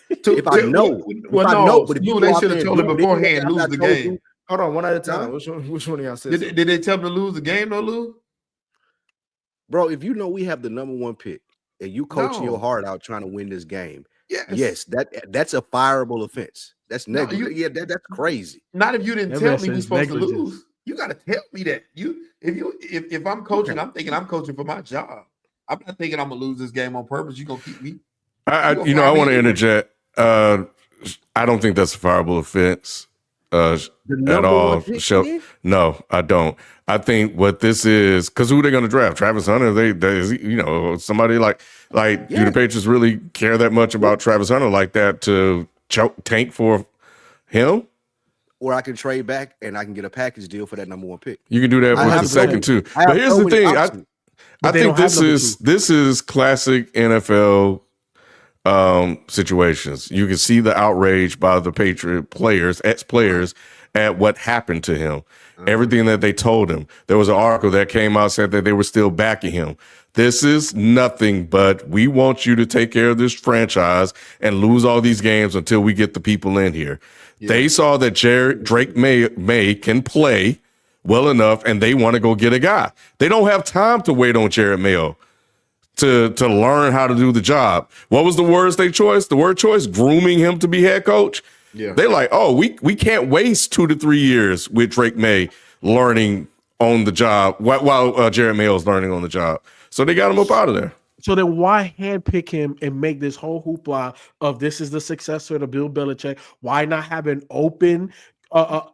If I know, Well, if I no, know, but if you they go out should have there told him and do beforehand, anything lose I the told game. you, Hold on, one at a time. Huh? Which one of y'all said? Did they tell him to lose the game? No, Lou. bro, if you know we have the number 1 pick and you coaching your No. heart out trying to win this game, Yes. that's a fireable offense. That's No, negligent. That's crazy. Not if you didn't That tell man me we says supposed to negligence. lose. You got to tell me that. If I'm coaching, I'm thinking I'm coaching for my job. I'm not thinking I'm gonna lose this game on purpose. You gonna keep me? I want to interject. I don't think that's a fireable offense at all. No, I don't. I think what this is, because who are they going to draft? Travis Hunter? They somebody like do the Patriots really care that much about Travis Hunter like that to tank for him? Or I can trade back and I can get a package deal for that number 1 pick. You can do that with the second too. But here's the thing. I think this is classic NFL situations. You can see the outrage by the Patriot players, ex-players, at what happened to him. Everything that they told him. There was an article that came out said that they were still backing him. This is nothing but we want you to take care of this franchise and lose all these games until we get the people in here. Yeah. They saw that Drake May can play well enough, and they want to go get a guy. They don't have time to wait on Jared Mayo to learn how to do the job. What was the word choice? Grooming him to be head coach. Yeah. They're like, oh, we can't waste 2 to 3 years with Drake May learning on the job while Jared Mayo's learning on the job. So they got him up out of there. So then why handpick him and make this whole hoopla of this is the successor to Bill Belichick? Why not have an open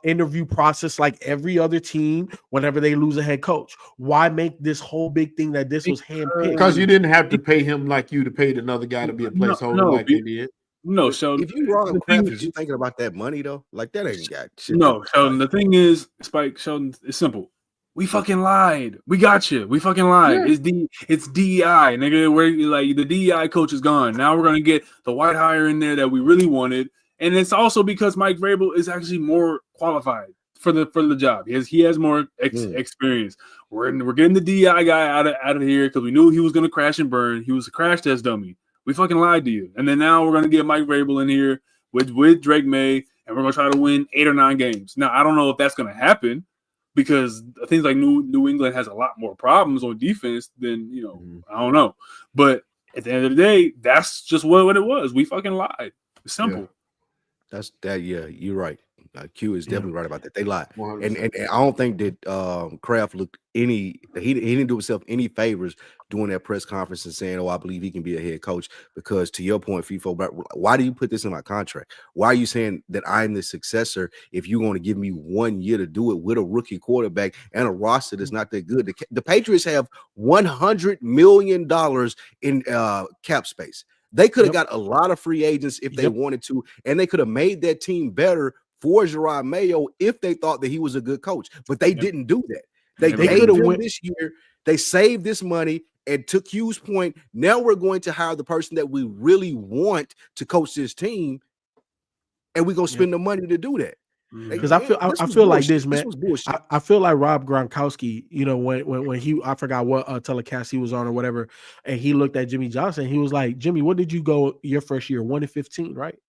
interview process like every other team whenever they lose a head coach? Why make this whole big thing that this was handpicked? Because you didn't have to pay him like you paid another guy to be a placeholder like they did. No, Sheldon. If you wrong Kraft, is you thinking about that money though? Like that ain't got shit. No, Sheldon. The thing is, Spike, Sheldon, it's simple. We fucking lied. We got you. We fucking lied. Yeah. It's DEI, nigga. Where like the DEI coach is gone. Now we're gonna get the white hire in there that we really wanted, and it's also because Mike Vrabel is actually more qualified for the job. He has more experience. We're getting the DEI guy out of here because we knew he was gonna crash and burn. He was a crash test dummy. We fucking lied to you, and then now we're gonna get Mike Vrabel in here with Drake May, and we're gonna try to win 8 or 9 games. Now I don't know if that's gonna happen, because things like New England has a lot more problems on defense than, I don't know. But at the end of the day, that's just what it was. We fucking lied. It's simple. Yeah. That's that. Yeah, you're right. Q is definitely right about that. They lied, and I don't think that Kraft looked he didn't do himself any favors doing that press conference and saying, "Oh, I believe he can be a head coach." Because to your point, FIFO, why do you put this in my contract? Why are you saying that I'm the successor if you're going to give me 1 year to do it with a rookie quarterback and a roster that's not that good? The Patriots have $100 million in cap space. They could have got a lot of free agents if they wanted to, and they could have made that team better for Gerard Mayo if they thought that he was a good coach. But they didn't do that. They gave him this year. They saved this money, and to Q's point, now we're going to hire the person that we really want to coach this team, and we're gonna spend the money to do that. Because I feel like this, man. I feel like Rob Gronkowski, when he, I forgot what telecast he was on or whatever, and he looked at Jimmy Johnson. He was like, "Jimmy, what did you go your first year? 1-15, right?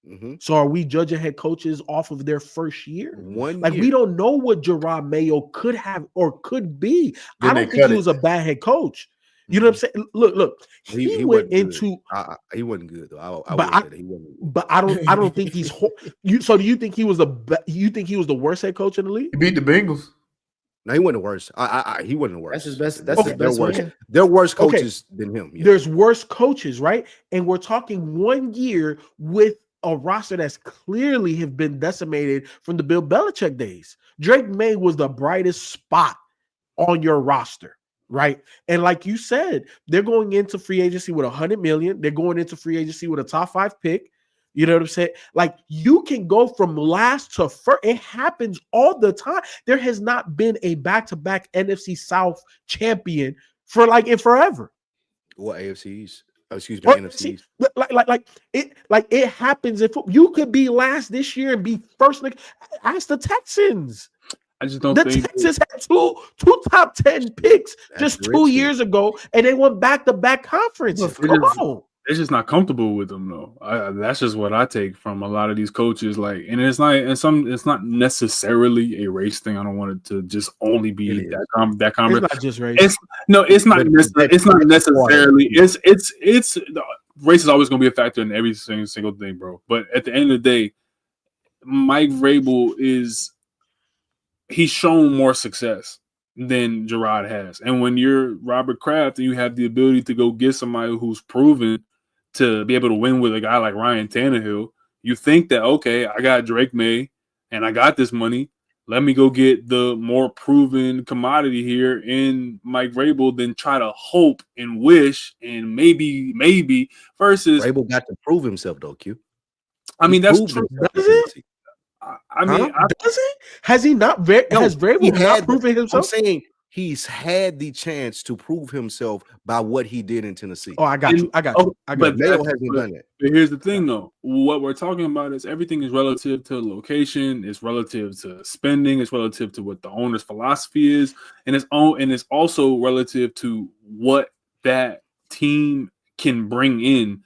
Mm-hmm. So are we judging head coaches off of their first year? 1 year. We don't know what Gerard Mayo could have or could be. I don't think he was a bad head coach. You know what I'm saying? Look. He went into. He wasn't good though. But I don't think he's. So do you think he was you think he was the worst head coach in the league? He beat the Bengals. No, he wasn't the worst. He wasn't the worst. That's his best. That's his best win. There are worse coaches than him. Yeah. There's worse coaches, right? And we're talking 1 year with a roster that's clearly have been decimated from the Bill Belichick days. Drake May was the brightest spot on your roster, right? And like you said, they're going into free agency with $100 million. They're going into free agency with a top 5 pick. You know what I'm saying? Like you can go from last to first. It happens all the time. There has not been a back-to-back NFC South champion for like in forever. What AFCs? Oh, excuse me, Or, NFCs. Like it happens. If you could be last this year and be first, ask the Texans. I just don't the think Texans had two top 10 picks just 2 years ago, and they went back-to-back conferences. Come on. They're just not comfortable with them, though. That's just what I take from a lot of these coaches. Like, and it's not necessarily a race thing. I don't want it to just only be that conference. It's not just race. It's not necessarily. It's race is always going to be a factor in every single thing, bro. But at the end of the day, Mike Vrabel he's shown more success than Gerard has. And when you're Robert Kraft and you have the ability to go get somebody who's proven to be able to win with a guy like Ryan Tannehill, you think that, okay, I got Drake May and I got this money. Let me go get the more proven commodity here in Mike Vrabel than try to hope and wish and maybe versus Vrabel got to prove himself though, Q. I mean, that's true. I mean, does he? Has he not? Has Vrabel not proven himself? I'm saying he's had the chance to prove himself by what he did in Tennessee. Oh, I got you. But Mayo hasn't done that. But here's the thing, though. What we're talking about is everything is relative to location, it's relative to spending, it's relative to what the owner's philosophy is, and it's also relative to what that team can bring in.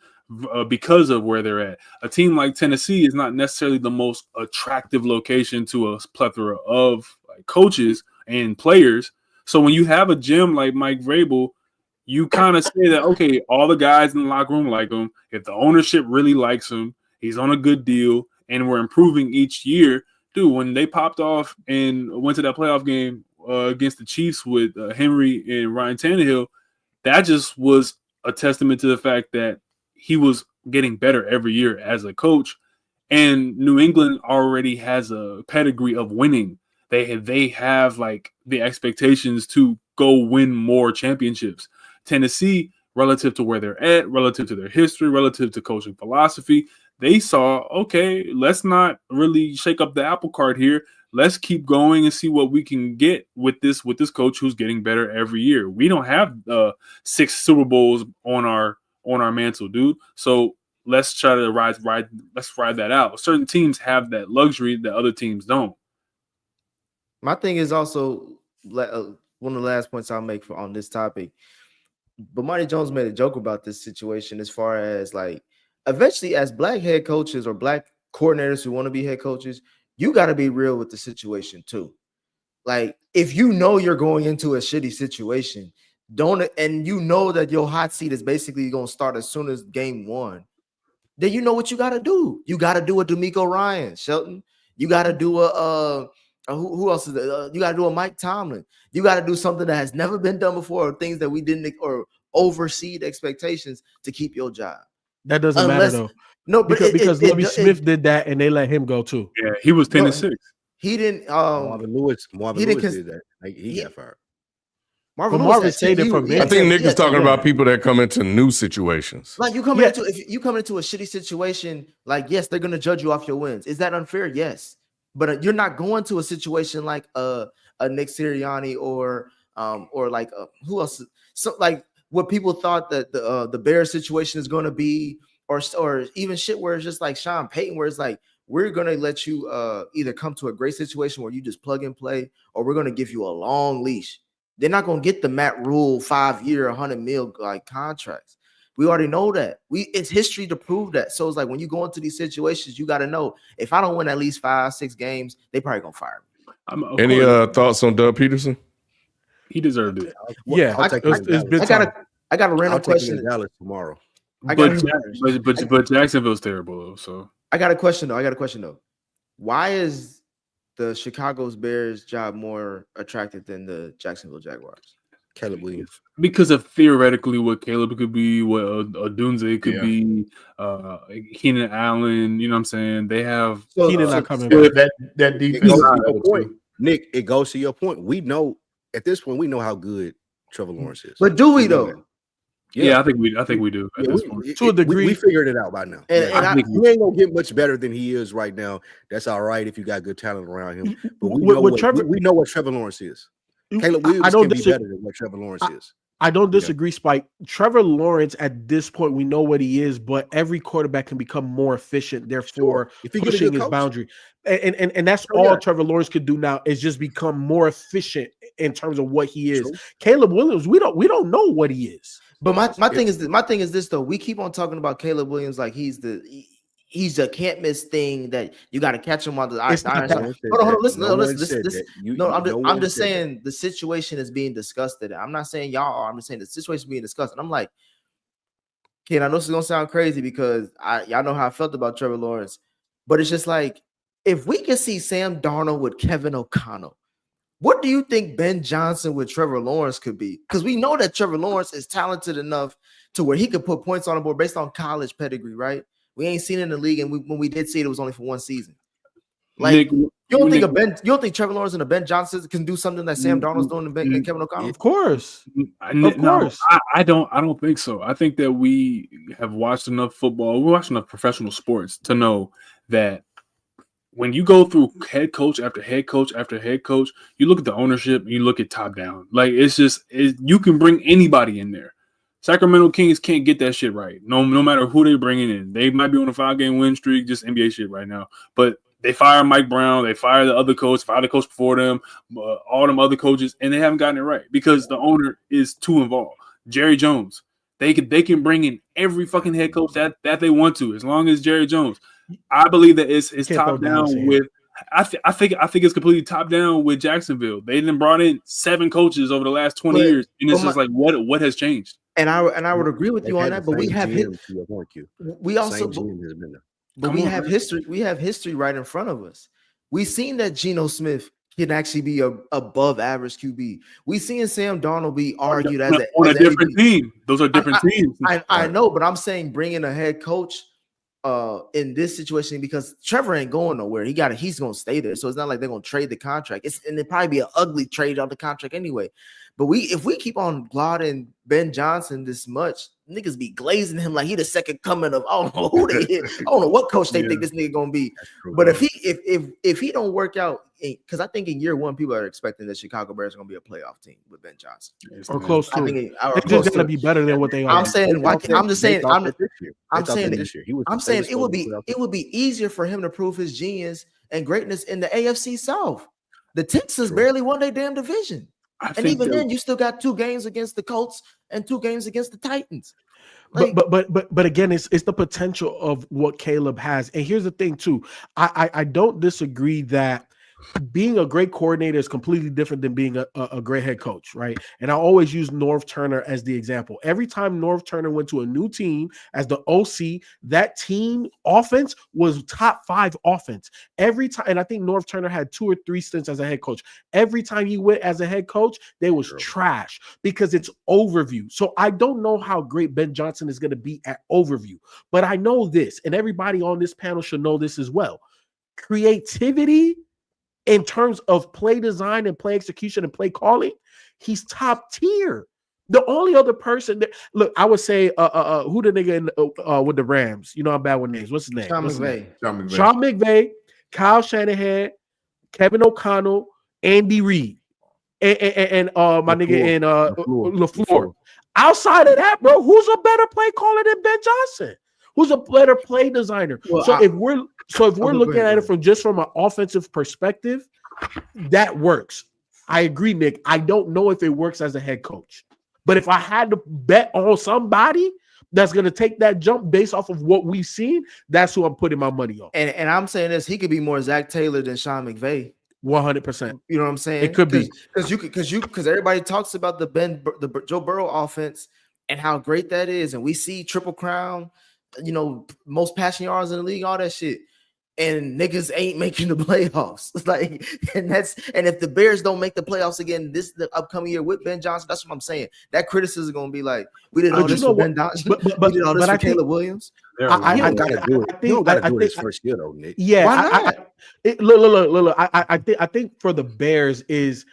Because of where they're at. A team like Tennessee is not necessarily the most attractive location to a plethora of coaches and players. So when you have a gym like Mike Vrabel, you kind of say that, okay, all the guys in the locker room like him. If the ownership really likes him, he's on a good deal, and we're improving each year. Dude, when they popped off and went to that playoff game against the Chiefs with Henry and Ryan Tannehill, that just was a testament to the fact that he was getting better every year as a coach, and New England already has a pedigree of winning. They have like the expectations to go win more championships. Tennessee, relative to where they're at, relative to their history, relative to coaching philosophy, they saw, okay, let's not really shake up the apple cart here. Let's keep going and see what we can get with this coach who's getting better every year. We don't have 6 Super Bowls on our mantle, dude. So let's try to ride that out. Certain teams have that luxury that other teams don't. My thing is also one of the last points I'll make on this topic. But Marty Jones made a joke about this situation as far as like eventually as black head coaches or black coordinators who want to be head coaches, you got to be real with the situation too. Like if you know you're going into a shitty situation, and you know that your hot seat is basically going to start as soon as game 1, then you know what you got to do. You got to do a D'Amico Ryan, Shelton. You got to do who else is there? You got to do a Mike Tomlin. You got to do something that has never been done before, or things that we didn't or overseed expectations to keep your job. That doesn't matter though. No, but because Lovie Smith did that and they let him go too. Yeah, he was 10-6. He didn't. Marvin Lewis did that. He got fired. Marvin stayed there for me. I think Nick is talking about people that come into new situations. Like if you come into a shitty situation, like yes, they're gonna judge you off your wins. Is that unfair? Yes, but you're not going to a situation like a Nick Sirianni or like who else? So like what people thought that the Bears situation is going to be, or even shit where it's just like Sean Payton, where it's like we're going to let you either come to a great situation where you just plug and play, or we're going to give you a long leash. They're not going to get the Matt Rule 5-year, $100 million like contracts. We already know that. It's history to prove that. So it's like when you go into these situations, you got to know if I don't win at least 5-6 games, they probably gonna fire me. Any thoughts on Doug Peterson? He deserved it. Yeah, I got a random question. Dallas tomorrow. But Jacksonville's terrible though. So I got a question though. Why is the Chicago's Bears job more attractive than the Jacksonville Jaguars? Caleb Williams. Because of theoretically what Caleb could be, what Odunze could be, Keenan Allen, you know what I'm saying? They have Keenan not coming back. That defense. Nick, it goes to your point. We know at this point, we know how good Trevor Lawrence is. But do we though? Yeah, I think we do at this point. To a degree, we figured it out by now. And he ain't gonna get much better than he is right now. That's all right if you got good talent around him. But we know what Trevor Lawrence is. Caleb Williams can be better than what Trevor Lawrence is. I don't disagree, Spike. Trevor Lawrence, at this point, we know what he is, but every quarterback can become more efficient, therefore pushing his boundary. And that's all Trevor Lawrence could do now is just become more efficient in terms of what he is. Caleb Williams, we don't know what he is. But my thing is this though. We keep on talking about Caleb Williams like he's a can't miss thing that you got to catch him on the iron. Hold on, listen. I'm just saying the situation is being discussed today. I'm not saying y'all are. I'm just saying the situation is being discussed. And I'm like, Ken, I know this is gonna sound crazy because y'all know how I felt about Trevor Lawrence, but it's just like if we can see Sam Darnold with Kevin O'Connell, what do you think Ben Johnson with Trevor Lawrence could be? Because we know that Trevor Lawrence is talented enough to where he could put points on the board based on college pedigree, right? We ain't seen it in the league, and when we did see it, it was only for one season. Like you don't think Trevor Lawrence and a Ben Johnson can do something that Sam Darnold's doing and Kevin O'Connell? Of course. I don't think so. I think that we have watched enough football, we watched enough professional sports to know that when you go through head coach after head coach after head coach, you look at the ownership, you look at top down. Like you can bring anybody in there. Sacramento Kings can't get that shit right. No matter who they're bringing in. They might be on a 5-game win streak, just NBA shit right now. But they fire Mike Brown. They fire the other coach, fire the coach before them, all them other coaches, and they haven't gotten it right because the owner is too involved. Jerry Jones. They can bring in every fucking head coach that they want to, as long as Jerry Jones. I believe that it's top down with. I think it's completely top down with Jacksonville. They then brought in 7 coaches over the last 20 years, and it's just like what has changed. And I would agree with you on that, but we have we have history. We have history right in front of us. We've seen that Geno Smith can actually be a above average QB. We've seen Sam Darnold be argued as a different team. Those are different teams. I know, but I'm saying bringing a head coach in this situation because Trevor ain't going nowhere. He's gonna stay there. So it's not like they're gonna trade the contract. And it'd probably be an ugly trade on the contract anyway. But if we keep on lauding Ben Johnson this much, niggas be glazing him like he the second coming of I don't know who they hit. I don't know what coach they think this nigga gonna be. But if he don't work out, because I think in year 1 people are expecting that Chicago Bears are gonna be a playoff team with Ben Johnson or close to. They're just gonna be better than what they are. I'm saying it would be easier for him to prove his genius and greatness in the AFC South. The Texans barely won their damn division. And even then, you still got 2 games against the Colts and 2 games against the Titans. Like, but again, it's the potential of what Caleb has. And here's the thing, too. I don't disagree that being a great coordinator is completely different than being a great head coach, right? And I always use Norv Turner as the example. Every time Norv Turner went to a new team as the OC, that team offense was top 5 offense. Every time, and I think Norv Turner had 2 or 3 stints as a head coach. Every time he went as a head coach, they was trash because it's overview. So I don't know how great Ben Johnson is going to be at overview, but I know this, and everybody on this panel should know this as well. Creativity in terms of play design and play execution and play calling, he's top tier. The only other person that I would say, who the nigga with the Rams? You know I'm bad with names. What's his name? Sean McVay. Sean McVay, Kyle Shanahan, Kevin O'Connell, Andy Reid, and my nigga in LaFleur. Outside of that, bro, who's a better play caller than Ben Johnson? Who's a better play designer? Well, if we're looking at it from an offensive perspective, that works. I agree, Nick. I don't know if it works as a head coach, but if I had to bet on somebody that's going to take that jump based off of what we've seen, that's who I'm putting my money on. And I'm saying this: he could be more Zach Taylor than Sean McVay. 100%. You know what I'm saying? It could be because everybody talks about the Joe Burrow offense and how great that is, and we see Triple Crown. Most passing yards in the league, all that shit, and niggas ain't making the playoffs. And if the Bears don't make the playoffs again the upcoming year with Ben Johnson, that's what I'm saying. That criticism is gonna be like, we did all this for Ben Johnson, we did all this for Caleb Williams. I gotta do it. You don't gotta do it his first year though, Nick. Yeah, why not? Look. I think for the Bears is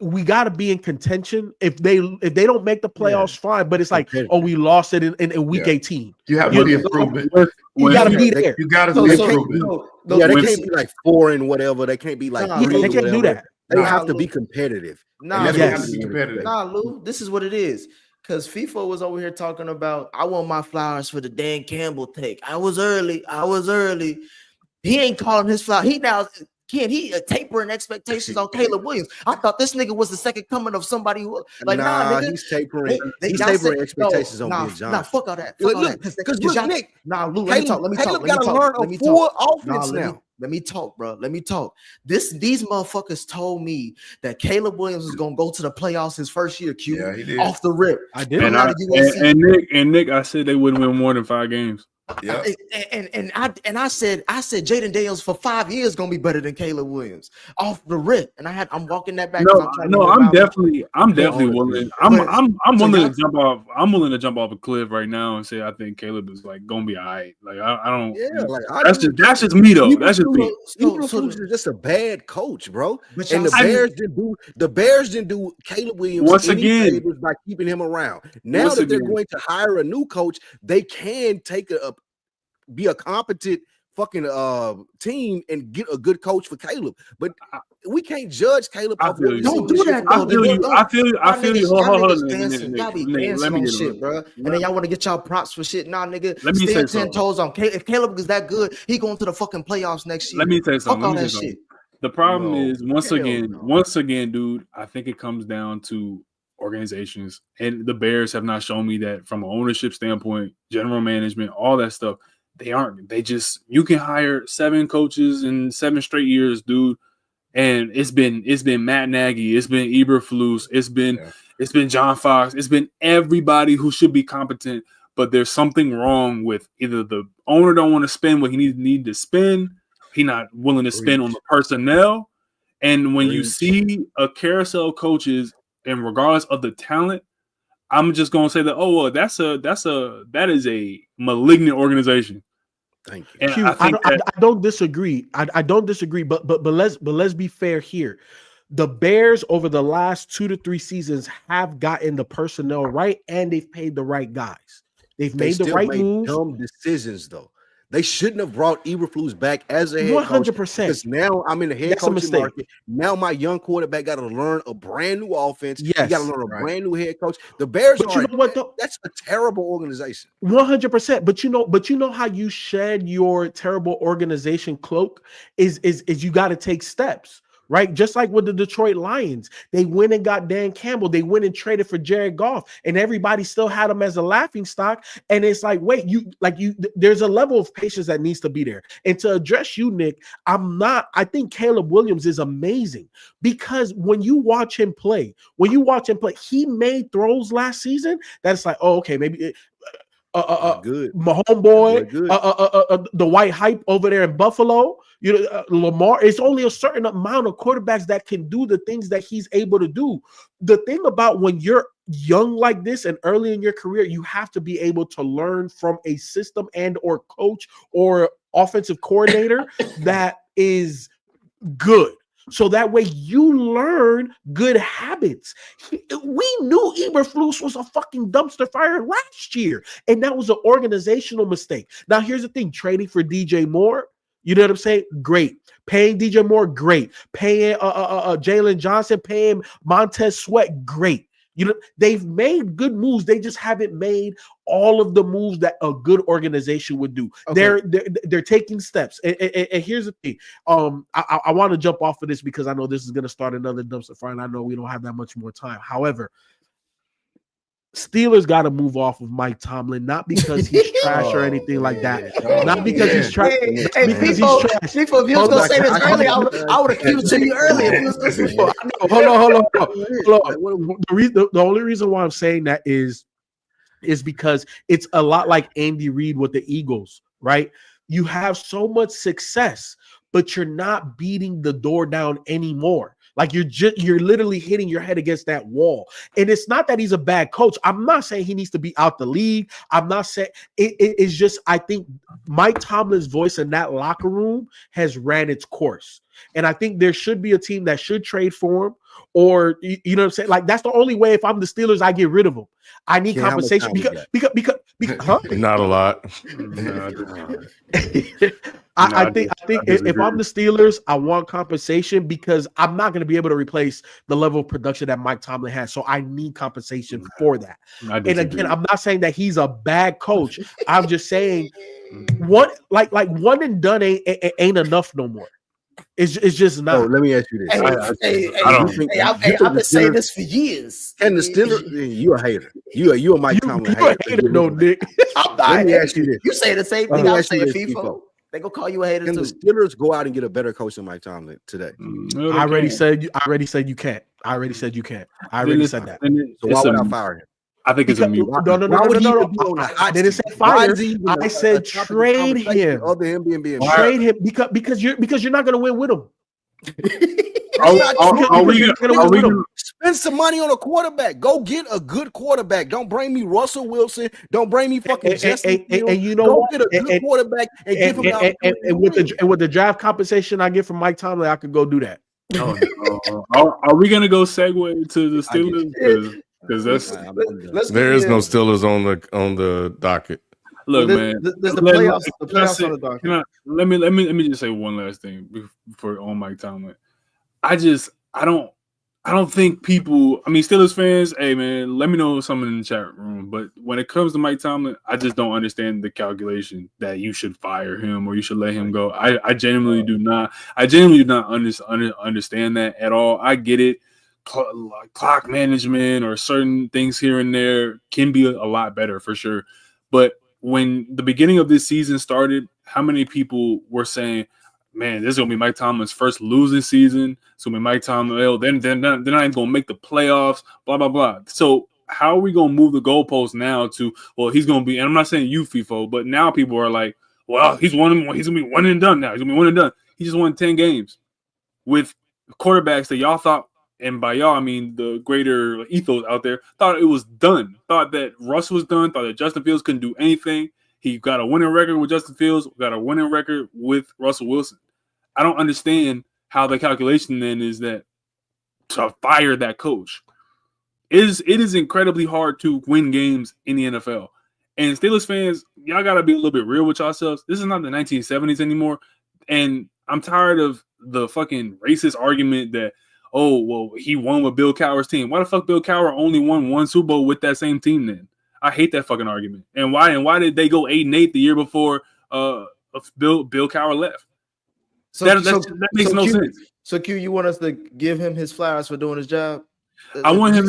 we got to be in contention. If they don't make the playoffs, fine. But it's like, we lost it in week 18. You have to be improvement. You got to be there. You got to be improvement. They can't be like 4 and whatever. They can't be like 3 they can't do that. They have to be competitive. Nah, they have to be competitive. Nah, Lou, this is what it is. Because FIFA was over here talking about, I want my flowers for the Dan Campbell take. I was early. He ain't calling his flowers. He tapering expectations on Caleb Williams. I thought this nigga was the second coming of somebody who nigga. He's tapering. He's tapering expectations on Ben Johnson. Nah, fuck all that. Because Nick, Lou, let me talk. Caleb got to learn a full offense now. Let me talk, bro. Let me talk. These motherfuckers told me that Caleb Williams was gonna go to the playoffs his first year. Yeah, he did. Off the rip. I did. And Nick, I said they wouldn't win more than 5 games. Yeah, and I said Jaden Daniels for 5 years gonna be better than Caleb Williams off the rip, and I'm walking that back. I'm definitely willing. I'm willing to jump off. I'm willing to jump off a cliff right now and say I think Caleb is like gonna be all right. Like I don't. Yeah, like that's just me though. That's just me. He's just a bad coach, bro. And the Bears didn't do Caleb Williams once again by keeping him around. Now that they're going to hire a new coach, they can be a competent fucking team and get a good coach for Caleb. But we can't judge Caleb. Don't do that. I feel you. Hold on. Y'all be dancing on shit, bro. And then y'all want to get y'all props for shit. Nah, nigga. Let me say 10 toes on. If Caleb is that good, he going to the fucking playoffs next year. Let me tell you something. Fuck all that shit. The problem is once again, dude. I think it comes down to organizations, and the Bears have not shown me that from an ownership standpoint, general management, all that stuff. They aren't. They just you can hire 7 coaches in 7 straight years, dude. And it's been Matt Nagy, it's been Eberflus, it's been John Fox, it's been everybody who should be competent, but there's something wrong with either the owner don't want to spend what he need to spend, he not willing to spend on the personnel. And when you see a carousel coaches, and regardless of the talent, I'm just gonna say that that is a malignant organization. Thank you. And I don't disagree. I don't disagree, but let's be fair here. The Bears over the last 2 to 3 seasons have gotten the personnel right, and they've paid the right guys. They've made the right moves. Dumb decisions though. They shouldn't have brought Eberflus back as a head 100%. coach. Because now I'm in the head coaching market. Now my young quarterback got to learn a brand new offense. Yes, he got to learn a brand new head coach. The Bears but you know what, though? That's a terrible organization. 100%. But you know how you shed your terrible organization cloak is you got to take steps. Right, just like with the Detroit Lions, they went and got Dan Campbell. They went and traded for Jared Goff, and everybody still had him as a laughing stock. And it's like, wait, there's a level of patience that needs to be there. And to address you, Nick, I think Caleb Williams is amazing because when you watch him play, he made throws last season that's like, oh, okay, maybe. Good. My homeboy, the white hype over there in Buffalo. Lamar. It's only a certain amount of quarterbacks that can do the things that he's able to do. The thing about when you're young like this and early in your career, you have to be able to learn from a system and or coach or offensive coordinator that is good. So that way you learn good habits. We knew Eberflus was a fucking dumpster fire last year, and that was an organizational mistake. Now, here's the thing. Trading for DJ Moore, you know what I'm saying? Great. Paying DJ Moore, great. Paying Jalen Johnson, paying Montez Sweat, great. They've made good moves. They just haven't made all of the moves that a good organization would do. Okay. They're taking steps. And here's the thing. I want to jump off of this because I know this is going to start another dumpster fire, and I know we don't have that much more time. However, Steelers got to move off of Mike Tomlin, not because he's trash or anything like that. Not because he's trash. If he was going to say this earlier, I would have given it to you earlier. Hold on. The only reason why I'm saying that is because it's a lot like Andy Reid with the Eagles, right? You have so much success, but you're not beating the door down anymore. Like you're literally hitting your head against that wall. And it's not that he's a bad coach. I'm not saying he needs to be out the league. I'm not saying it's just, I think Mike Tomlin's voice in that locker room has ran its course. And I think there should be a team that should trade for him, or you know what I'm saying? Like, that's the only way. If I'm the Steelers, I get rid of him. I need compensation because huh? Not a lot. I think if I'm the Steelers, I want compensation because I'm not going to be able to replace the level of production that Mike Tomlin has. So I need compensation for that. And again, I'm not saying that he's a bad coach. I'm just saying one and done ain't enough no more. It's just not. So let me ask you this. I've been saying this for years. And the Steelers, you a hater. You a Mike Tomlin hater. No, Nick. Let me ask you this. You say the same thing I'm saying, FIFO. They gonna call you a hater too. Can the Steelers go out and get a better coach than Mike Tomlin today? I already said you can't. I already said that. So why would I fire him? I think it's a mute. No. I didn't say fire. I said trade him. Trade him because you're not going to win with him. Are we gonna spend some money on a quarterback? Go get a good quarterback. Don't bring me Russell Wilson. Don't bring me fucking Justin Fields. And you know what? Get a good quarterback and give him out. And with the draft compensation I get from Mike Tomlin, I could go do that. Are we gonna go segue to the Steelers? Because there is no Steelers on the docket. Look, man, there's the playoffs on the docket. Let me just say one last thing before on Mike Tomlin. I don't think people. I mean, Steelers fans. Hey, man, let me know something in the chat room. But when it comes to Mike Tomlin, I just don't understand the calculation that you should fire him or you should let him go. I genuinely do not. I genuinely do not understand that at all. I get it. Clock management or certain things here and there can be a lot better for sure. But when the beginning of this season started, how many people were saying, man, this is going to be Mike Tomlin's first losing season. It's going to be Mike Tomlin. They're not even going to make the playoffs, blah, blah, blah. So how are we going to move the goalposts now to, well, he's going to be, and I'm not saying you, FIFO, but now people are like, well, he's going to be one and done now. He's going to be one and done. He just won 10 games with quarterbacks that y'all thought, and by y'all, I mean the greater ethos out there, thought it was done. Thought that Russ was done. Thought that Justin Fields couldn't do anything. He got a winning record with Justin Fields. Got a winning record with Russell Wilson. I don't understand how the calculation then is that to fire that coach. It is incredibly hard to win games in the NFL. And Steelers fans, y'all got to be a little bit real with yourselves. This is not the 1970s anymore. And I'm tired of the fucking racist argument that, oh, well, he won with Bill Cowher's team. Why the fuck Bill Cowher only won one Super Bowl with that same team then? I hate that fucking argument. And why did they go 8-8 the year before Bill Cowher left? That makes no sense. So Q, you want us to give him his flowers for doing his job? I do.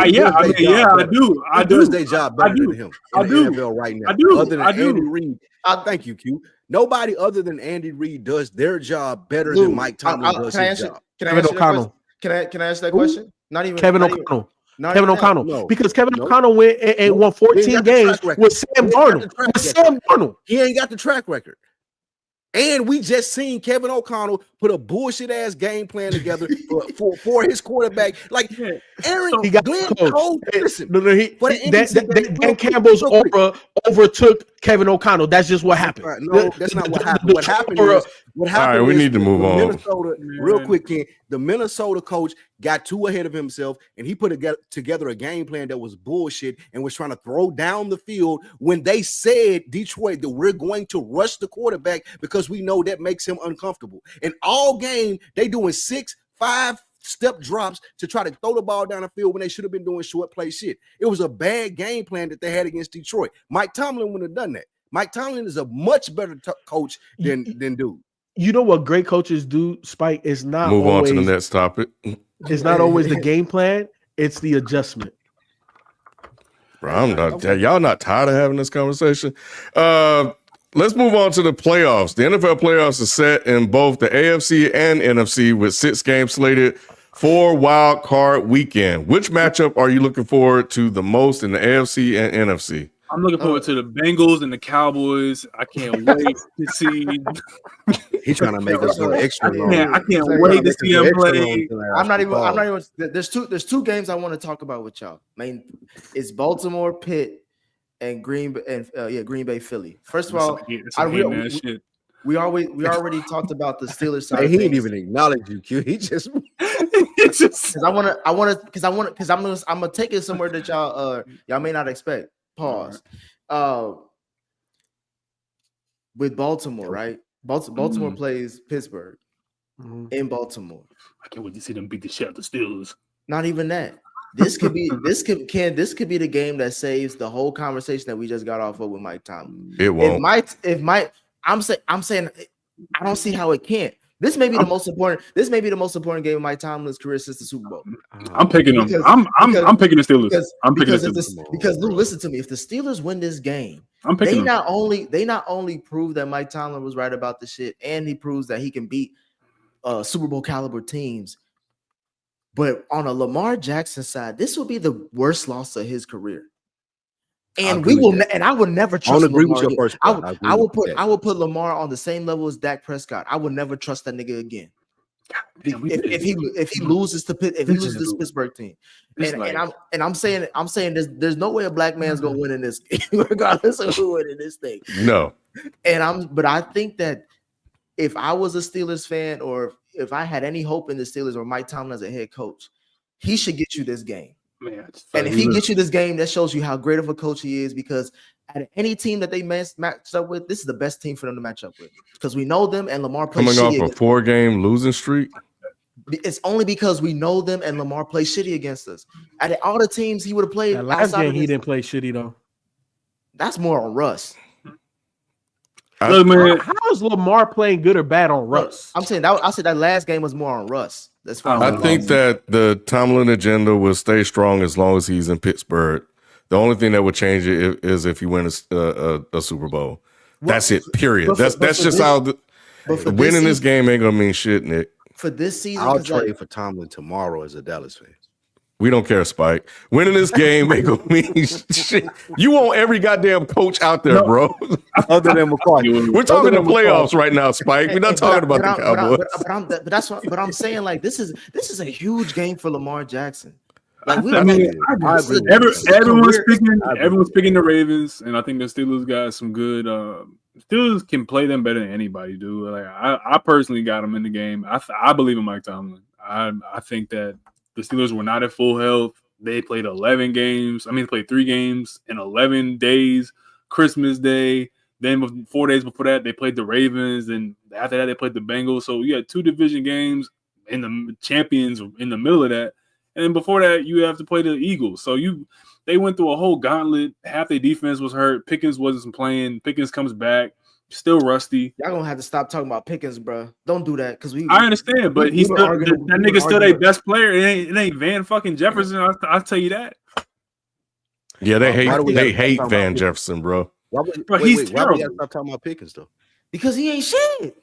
He does their job better than him in the NFL right now. Other than Andy Reid. Thank you, Q. Nobody other than Andy Reid does their job better than Mike Tomlin does his job. Can I ask that question? Not even Kevin O'Connell. Kevin O'Connell. No, because Kevin O'Connell went and won 14 games with Sam Darnold. He ain't got the track record. And we just seen Kevin O'Connell put a bullshit ass game plan together for his quarterback. Like Aaron, he got Glenn Cole. Listen, Dan Campbell's overtook Kevin O'Connell. That's just what happened. No, that's not what happened. What happened is all right, we need to move on. Minnesota, real quick, Ken. The Minnesota coach got too ahead of himself, and he put together a game plan that was bullshit and was trying to throw down the field when they said, Detroit, that we're going to rush the quarterback because we know that makes him uncomfortable. And all game, they doing 6, 5-step drops to try to throw the ball down the field when they should have been doing short play shit. It was a bad game plan that they had against Detroit. Mike Tomlin wouldn't have done that. Mike Tomlin is a much better coach than dude. You know what great coaches do, Spike? Is not move always, on to the next topic. It's not always the game plan, it's the adjustment. Bro, y'all not tired of having this conversation? Let's move on to the playoffs. The NFL playoffs are set in both the AFC and NFC with 6 games slated for Wildcard weekend. Which matchup are you looking forward to the most in the AFC and NFC? I'm looking forward to the Bengals and the Cowboys. I can't wait to see. He's trying to make us go extra long. I can't wait to see him play. I'm not even. There's two games I want to talk about with y'all. It's Baltimore, Pitt, and Green Bay, Philly. First of all, we already talked about the Steelers side. He didn't even acknowledge you, Q. He just because I'm gonna take it somewhere that y'all may not expect. Pause. With Baltimore, right? Baltimore plays Pittsburgh in Baltimore. I can't wait to see them beat the shit out of the Steelers. Not even that. This could be the game that saves the whole conversation that we just got off of with Mike Tomlin. It won't. I'm saying I don't see how it can't. This may be the most important game of Mike Tomlin's career since the Super Bowl. I'm picking them. I'm picking the Steelers. Because Lou, listen to me. If the Steelers win this game, they not only prove that Mike Tomlin was right about the shit, and he proves that he can beat Super Bowl caliber teams. But on a Lamar Jackson side, this will be the worst loss of his career. And I will never trust Lamar. With your first I will put Lamar on the same level as Dak Prescott. I will never trust that nigga again. If he loses to this Pittsburgh team. I'm saying there's no way a black man's gonna win in this game, regardless of who wins in this thing. No. But I think that if I was a Steelers fan, or if I had any hope in the Steelers or Mike Tomlin as a head coach, he should get you this game. Man, and if he gets you this game, that shows you how great of a coach he is, because at any team that they matched up with, this is the best team for them to match up with, because we know them and Lamar plays coming off a 4-game losing streak. It's only because we know them and Lamar plays shitty against us. At all the teams he would have played, that last game he didn't play shitty though. That's more on Russ. Look, man, how is Lamar playing good or bad on Russ? I'm saying that. I said that last game was more on Russ. That's fine. I think that the Tomlin agenda will stay strong as long as he's in Pittsburgh. The only thing that would change it is if he wins a Super Bowl. That's it. Period. That's just how winning this game ain't gonna mean shit, Nick. For this season, I'll trade for Tomlin tomorrow as a Dallas fan. We don't care, Spike. Winning this game ain't gonna mean shit. You want every goddamn coach out there, bro. Other than McCarthy. We're talking the playoffs right now, Spike. We're not talking about the Cowboys. But I'm saying, like, this is a huge game for Lamar Jackson. Like, everyone's picking the Ravens, and I think the Steelers got some good. Steelers can play them better than anybody do. Like, I personally got them in the game. I believe in Mike Tomlin. I think that the Steelers were not at full health. They played 11 games. They played 3 games in 11 days. Christmas Day. Then 4 days before that, they played the Ravens. And after that, they played the Bengals. So you had 2 division games and the champions in the middle of that. And then before that, you have to play the Eagles. So they went through a whole gauntlet. Half their defense was hurt. Pickens wasn't playing. Pickens comes back. Still rusty. Y'all gonna have to stop talking about Pickens, bro. Don't do that, because I understand, but he's still that nigga's still their best player. It ain't Van fucking Jefferson. I'll tell you that. Yeah, they hate Van Jefferson, bro. Why would you stop talking about Pickens though? Because he ain't shit.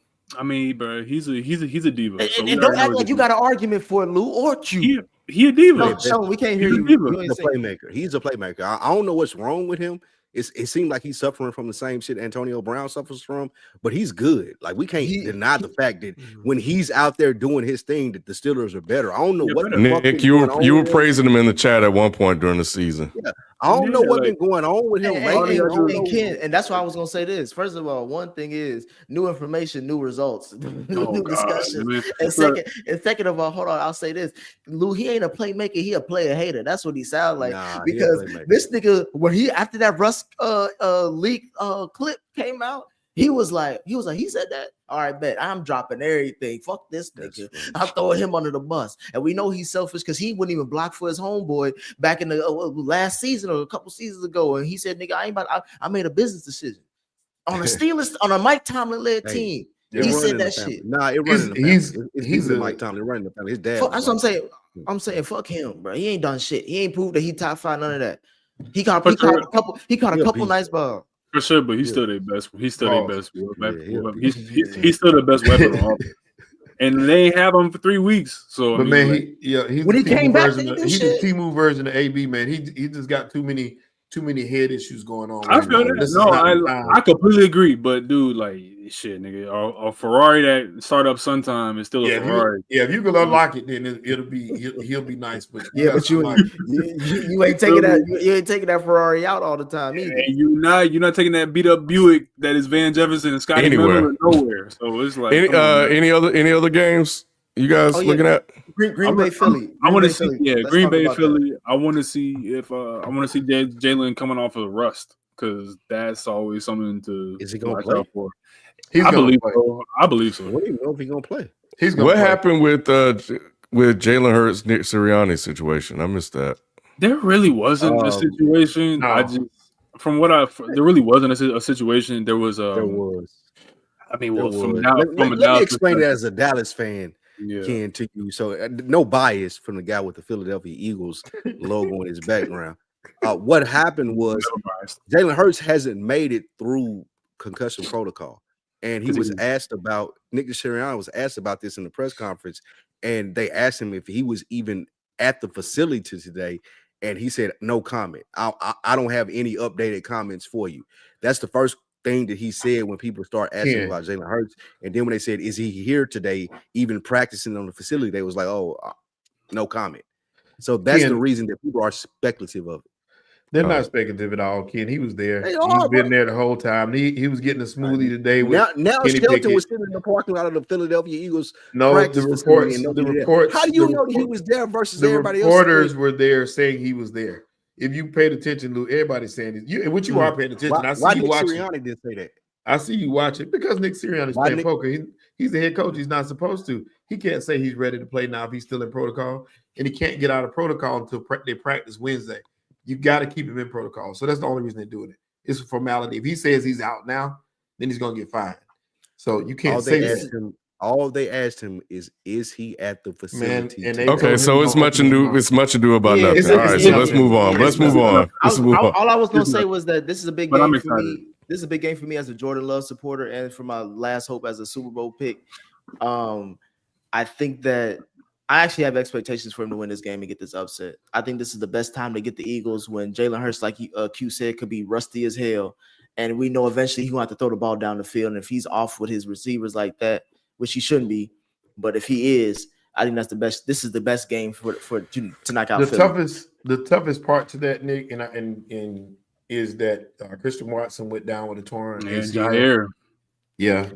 Bro, he's a diva. And don't act like you got an argument for Lou or Q. He a diva. No, Sean, we can't hear you. He's a playmaker. He's a playmaker. I don't know what's wrong with him. It seemed like he's suffering from the same shit Antonio Brown suffers from, but he's good. Like, we can't deny the fact that when he's out there doing his thing, that the Steelers are better. I don't know what the fuck Nick, you were praising him in the chat at one point during the season. Yeah. I don't know what's been going on with him. And that's why I was gonna say this. First of all, one thing is new information, new results, new discussion. And second of all, hold on, I'll say this. Lou, he ain't a playmaker, he a player hater. That's what he sounds like. Because this nigga, when he after that Russ leak clip came out, he said that. All right, bet I'm dropping everything. Fuck this nigga. I'm throwing him under the bus. And we know he's selfish because he wouldn't even block for his homeboy back in the last season or a couple seasons ago. And he said, nigga, I made a business decision on a Steelers, on a Mike Tomlin led team. He said that shit. Nah, it runs he's a Mike Tomlin running the family. His dad. That's what I'm saying. I'm saying fuck him, bro. He ain't done shit. He ain't proved that he top 5, none of that. He caught a couple nice balls. For sure, but he's still their best. He's still their best weapon. He's still the best weapon on offense. And they ain't have him for 3 weeks. So, he's when he came back, he's the T-move version of AB, man. He just got too many too many head issues going on. I Right feel now. that. I completely agree. But dude, like shit, nigga, a Ferrari that start up sometime is still a Ferrari. If you can unlock it, then it'll be he'll be nice. But you ain't taking that. You ain't taking that Ferrari out all the time either. And you're not taking that beat up Buick that is Van Jefferson and Scotty Miller nowhere. So it's like any other games you guys looking at? Green Bay, Philly. I want to see, Green Bay, Philly. I want to see if I want to see Jalen coming off of rust because that's always something to watch out for. I believe so. I believe so. I don't even know if he's gonna play. What happened with Jalen Hurts, Nick Sirianni situation? I missed that. There really wasn't a situation. No. There really wasn't a situation. There was. There was. I mean, let me explain it as a Dallas fan. Can to you. So no bias from the guy with the Philadelphia Eagles logo in his background. What happened was Jalen Hurts hasn't made it through concussion protocol, and he was asked about Nick Sirianni was asked about this in the press conference, and they asked him if he was even at the facility today, and he said no comment. I don't have any updated comments for you. That's the first thing that he said when people start asking about Jalen Hurts, and then when they said, "Is he here today, even practicing on the facility?" They was like, "Oh, no comment." So that's the reason that people are speculative of it. They're not speculative at all, Ken. He was there. He's been there the whole time. He was getting a smoothie today. Now Skelton was sitting in the parking lot of the Philadelphia Eagles. No, the reports. How do you know that he was there versus everybody else? The reporters were there saying he was there. If you paid attention, Lou, everybody's saying this. You are paying attention. Why Nick Sirianni didn't say that? I see you watching because Nick Sirianni's playing poker. He's the head coach. He's not supposed to. He can't say he's ready to play now if he's still in protocol, and he can't get out of protocol until they practice Wednesday. You got to keep him in protocol. So that's the only reason they're doing it. It's a formality. If he says he's out now, then he's going to get fined. So you can't say that. All they asked him is he at the facility? Okay, so it's much ado about nothing. All right, so let's move on. All I was gonna say was that this is a big game for me. This is a big game for me as a Jordan Love supporter, and for my last hope as a Super Bowl pick. I think that I actually have expectations for him to win this game and get this upset. I think this is the best time to get the Eagles when Jalen Hurts, like Q said, could be rusty as hell, and we know eventually he's gonna have to throw the ball down the field. And if he's off with his receivers like that, which he shouldn't be, but if he is, I think that's the best. This is the best game to knock out the toughest part to that, Nick, and is that Christian Watson went down with a torn ACL.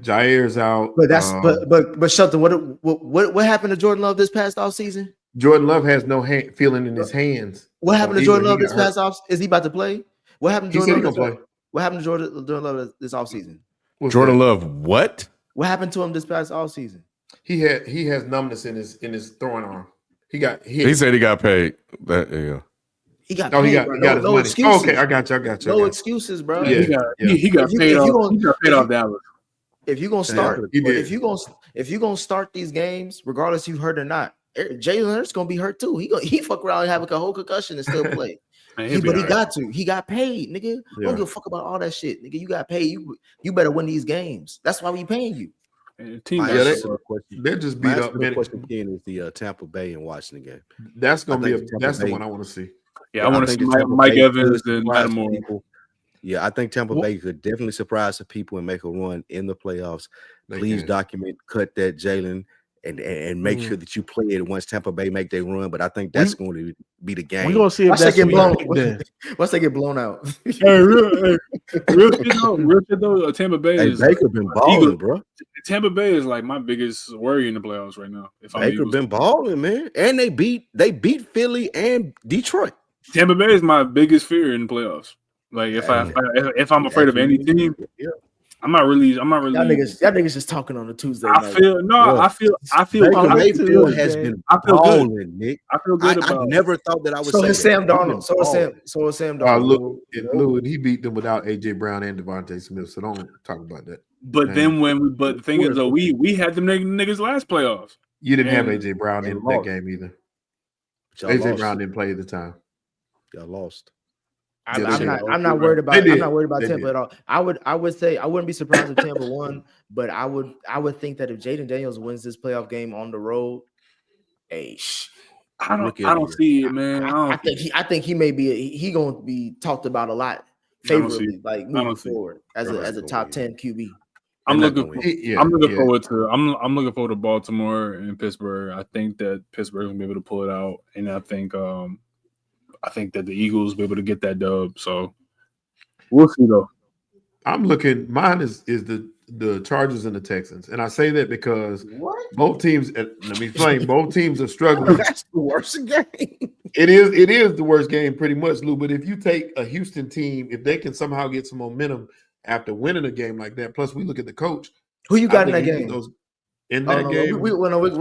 Jair's out. But that's but Shelton, what happened to Jordan Love this past offseason? Jordan Love has no feeling in his hands. What happened to Jordan Love this past off? Is he about to play? What happened to Jordan Love? What happened to Jordan Love this offseason? Jordan Love, what? What happened to him this past offseason? He has numbness in his throwing arm. He got hit. He said he got paid. He got paid. He got his money. Excuses. Okay, I got you. No excuses, bro. He got paid off Dallas. If you're gonna start, if you're gonna start these games, regardless if you hurt or not, Jalen Hurts gonna be hurt too. He fuck around and have a whole concussion and still play. But he got to. He got paid, nigga. Don't give a fuck about all that shit, nigga. You got paid. You better win these games. That's why we paying you. They're just beat up. The question again is the Tampa Bay and Washington game. That's gonna be that's the one I want to see. Yeah, I want to see Mike Evans and Lattimore. Yeah, I think Tampa Bay could definitely surprise the people and make a run in the playoffs. Please document, cut that Jalen, and make sure that you play it once Tampa Bay make their run. But I think that's going to be the game. We're gonna see if once that's they get blown. Once they get blown out. real shit though. Tampa Bay is Baker been balling, bro. Tampa Bay is like my biggest worry in the playoffs right now. Baker been balling, man, and they beat Philly and Detroit. Tampa Bay is my biggest fear in the playoffs. Like if I'm afraid of any team, I'm not really. Y'all niggas just talking on a Tuesday. I feel Baker Mayfield has been balling, Nick. I feel good about. I never thought that I was. So is Sam Darnold. So is Sam Darnold. Look, he beat them without AJ Brown and Devontae Smith. So don't talk about that. But then the thing is though, we had them niggas last playoffs. You didn't have AJ Brown in that game either. AJ Brown didn't play at the time. Y'all lost. I'm not worried about Tampa at all. I would say I wouldn't be surprised if Tampa won, but I would think that if Jaden Daniels wins this playoff game on the road, I don't see it, man. I think he may be he going to be talked about a lot favorably, like moving forward as a top 10 QB. I'm looking forward to Baltimore and Pittsburgh. I think that Pittsburgh will be able to pull it out, and I think that the Eagles will be able to get that dub. So we'll see though. I'm looking. Mine is the Chargers and the Texans, and I say that because both teams. Let me explain. Both teams are struggling. That's the worst game. It is the worst game, pretty much, Lou. But if you take a Houston team, if they can somehow get some momentum after winning a game like that, plus we look at the coach. Who you got in that game? Game, we'll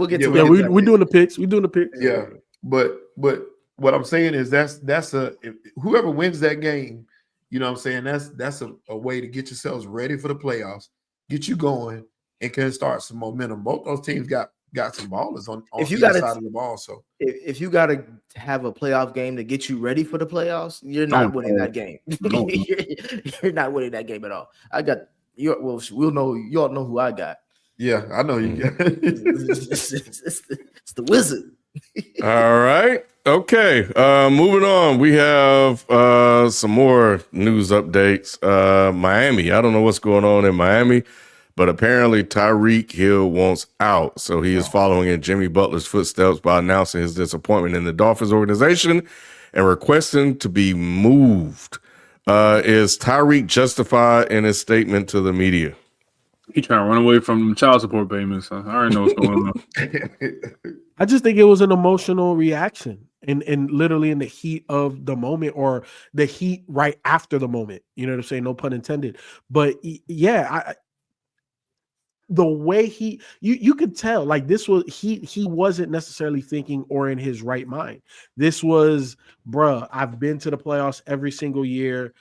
get to. Yeah, we're doing the picks. We're doing the picks. Yeah, but what I'm saying is that's whoever wins that game. You know what I'm saying? That's a way to get yourselves ready for the playoffs, get you going, and can start some momentum. Both those teams got some ballers on either side of the ball. So if you got to have a playoff game to get you ready for the playoffs, you're not winning that game. You're not winning that game at all. I got you. Well, we'll know. You all know who I got. Yeah, I know you. It's the Wizard. All right. Okay. Moving on. We have some more news updates. Miami. I don't know what's going on in Miami, but apparently Tyreek Hill wants out. So he is following in Jimmy Butler's footsteps by announcing his disappointment in the Dolphins organization and requesting to be moved. Is Tyreek justified in his statement to the media? He trying to run away from child support payments. I already know what's going on. I just think it was an emotional reaction and literally in the heat of the moment or the heat right after the moment. You know what I'm saying? No pun intended. But yeah, the way you could tell like this was he wasn't necessarily thinking or in his right mind. This was, bruh, I've been to the playoffs every single year.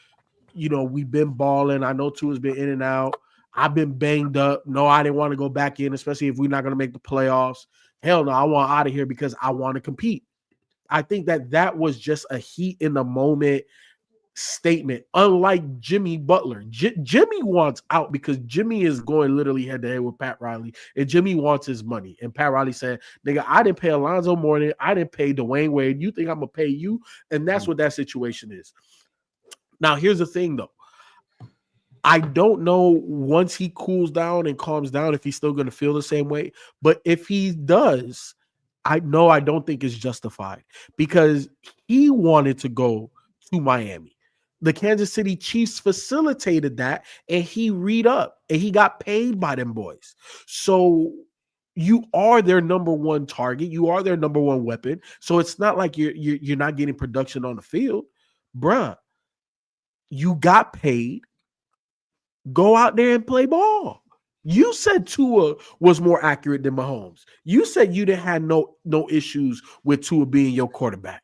You know, we've been balling. I know Tua's been in and out. I've been banged up. No, I didn't want to go back in, especially if we're not going to make the playoffs. Hell no, I want out of here because I want to compete. I think that was just a heat in the moment statement. Unlike Jimmy Butler, Jimmy wants out because Jimmy is going literally head to head with Pat Riley, and Jimmy wants his money. And Pat Riley said, "Nigga, I didn't pay Alonzo Mourning. I didn't pay Dwayne Wade. You think I'm gonna pay you?" And that's what that situation is. Now, here's the thing, though. I don't know once he cools down and calms down if he's still going to feel the same way. But if he does, I don't think it's justified because he wanted to go to Miami. The Kansas City Chiefs facilitated that, and he read up, and he got paid by them boys. So you are their number one target. You are their number one weapon. So it's not like you're not getting production on the field. Bruh, you got paid. Go out there and play ball. You said Tua was more accurate than Mahomes. You said you didn't have no issues with Tua being your quarterback.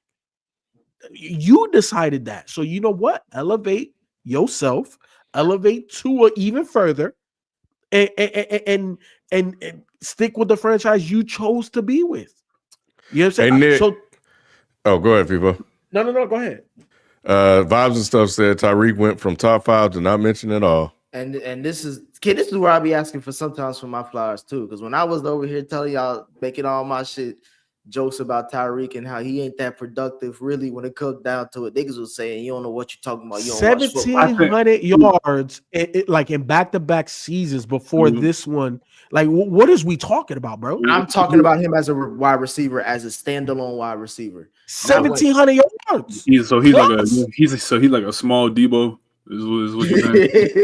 You decided that. So you know what? Elevate yourself. Elevate Tua even further, and stick with the franchise you chose to be with. You know what I'm saying? Hey, Nick. Go ahead, people. No. Go ahead. Vibes and stuff said Tyreek went from top 5 to not mention at all. And this is where I be asking for sometimes for my flowers too. Because when I was over here telling y'all, making all my shit jokes about Tyreek and how he ain't that productive, really, when it comes down to it, niggas was saying you don't know what you're talking about. You don't 1,700 yards, like in back-to-back seasons before this one. Like, what is we talking about, bro? I'm talking about him as a wide receiver, as a standalone wide receiver. 1,700 yards. He's like a small Debo. Is what you're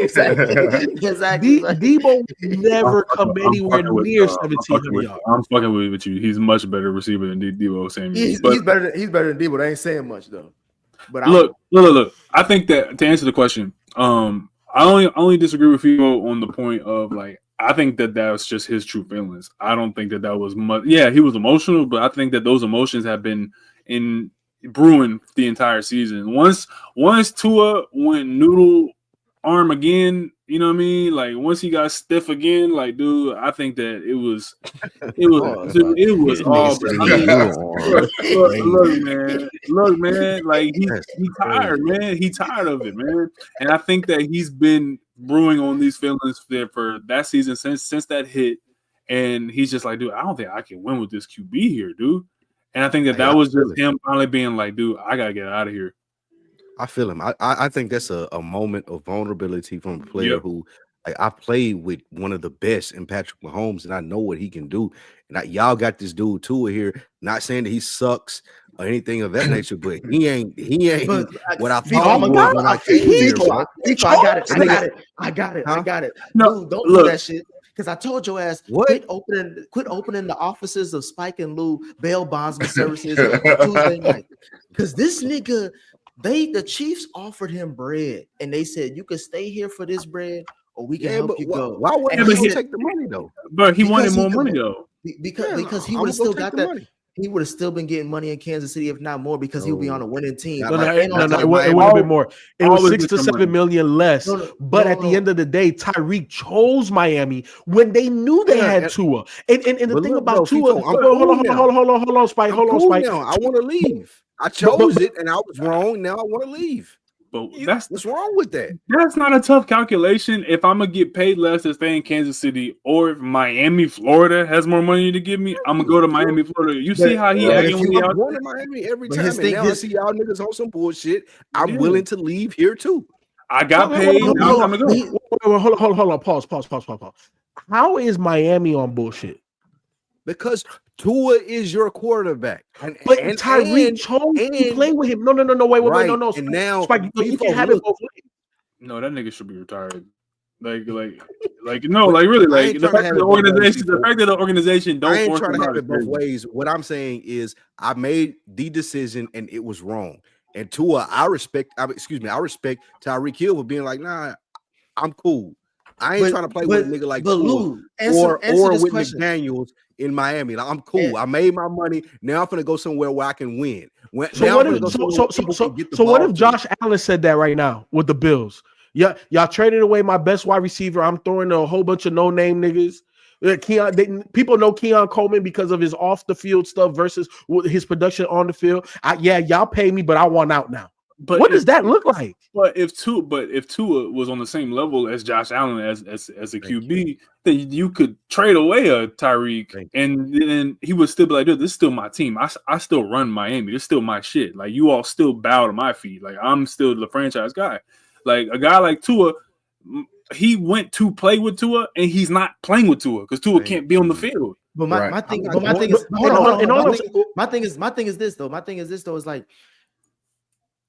saying. Exactly. Debo never come anywhere near 1,700 yards. I'm fucking with you. He's much better receiver than Debo Samuel. He's better than Debo. They ain't saying much though. But look. I think that to answer the question, I only disagree with you on the point of like I think that was just his true feelings. I don't think that was much. Yeah, he was emotional, but I think that those emotions have been in brewing the entire season. Once Tua went noodle arm again, you know what I mean? Like once he got stiff again, like dude, I think that it was all. Look, man, like he tired, man. He tired of it, man. And I think that he's been brewing on these feelings for that season since that hit, and he's just like, dude, I don't think I can win with this QB here, dude. And I think that was just him finally being like, dude, I gotta get out of here. I feel him. I think that's a moment of vulnerability from a player who I played with one of the best in Patrick Mahomes, and I know what he can do. And y'all got this dude Tua here. Not saying that he sucks or anything of that nature, but he ain't what I thought he was when I came here. I got it. No, Dude, don't do that shit. Because I told your ass, quit opening the offices of Spike and Lou bail bondsman services Tuesday night. Because this nigga, the Chiefs offered him bread, and they said you could stay here for this bread, or we can help you go. Why wouldn't he take the money though? But he wanted more money though. Because he would have still got that money. He would have still been getting money in Kansas City, if not more, because he would be on a winning team. It would have been more. It was 6 to 7 million less. But at the end of the day, Tyreek chose Miami when they knew they had Tua. And the thing about Tua, hold on, Spike. Hold on, Spike. I want to leave. I chose it, and I was wrong. Now I want to leave. But what's wrong with that? That's not a tough calculation. If I'm gonna get paid less to stay in Kansas City, or if Miami, Florida has more money to give me, I'm gonna go to Miami, Florida. You see how he acting when he out going to Miami every time. And now I see y'all niggas on some bullshit. I'm willing to leave here too. I got paid. I'm gonna go. Hold on. Pause. How is Miami on bullshit? Because Tua is your quarterback. But Tyreek chose to play with him. No. Wait, no. And now Spike, you can have it both ways. No, that nigga should be retired. Like, no, like really, like the fact that the organization don't. I ain't trying to have it both ways. What I'm saying is, I made the decision and it was wrong. And Tua, I respect Tyreek Hill for being like, nah, I'm cool. I ain't trying to play with a nigga like Tua or with McDaniels in Miami. Like, I'm cool. I made my money. Now I'm gonna go somewhere where I can win. So what if Josh Allen said that right now with the Bills? Yeah, y'all traded away my best wide receiver. I'm throwing a whole bunch of no-name niggas. People know Keon Coleman because of his off-the-field stuff versus his production on the field. Y'all pay me, but I want out now. But what does that look like? But if Tua was on the same level as Josh Allen as a QB, then you could trade away a Tyreek, and then he would still be like, dude, this is still my team. I still run Miami. This is still my shit. Like, you all still bow to my feet. Like, I'm still the franchise guy. Like, a guy like Tua, he went to play with Tua, and he's not playing with Tua because Tua can't be on the field. But my thing is this though. Is like,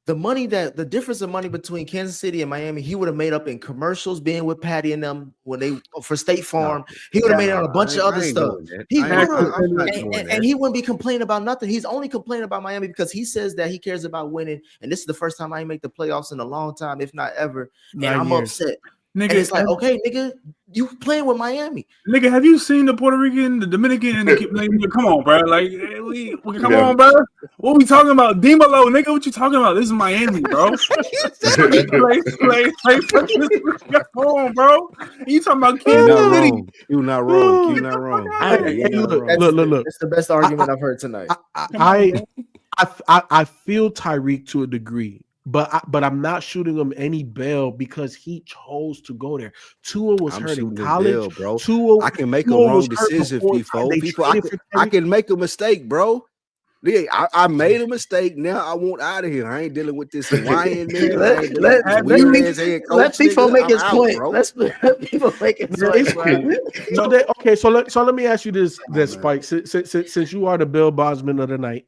the difference of money between Kansas City and Miami, he would have made up in commercials, being with Patty and them when they for State Farm. He would have made it on a bunch of other stuff. And he wouldn't be complaining about nothing. He's only complaining about Miami because he says that he cares about winning. And this is the first time I make the playoffs in a long time, if not ever. And I'm upset. Nigga, and it's like, okay, nigga, you playing with Miami. Nigga, have you seen the Puerto Rican, the Dominican, and come on, bro. Like, come on, bro. What we talking about? Dimalo, nigga, what you talking about? This is Miami, bro. Come on, bro. You talking about Kansas City. You're not wrong. Look. It's the best argument I've heard tonight. I feel Tyreek to a degree. But I'm not shooting him any bail because he chose to go there. Tua was hurt in college, bro. I can make a wrong decision, people. I can make a mistake, bro. Yeah, I made a mistake. Now I want out of here. I ain't dealing with this Hawaiian nigga. Let people make his point. Let people make his point. Okay, so let me ask you this, Spike. Since you are the Bill Bondsman of the night,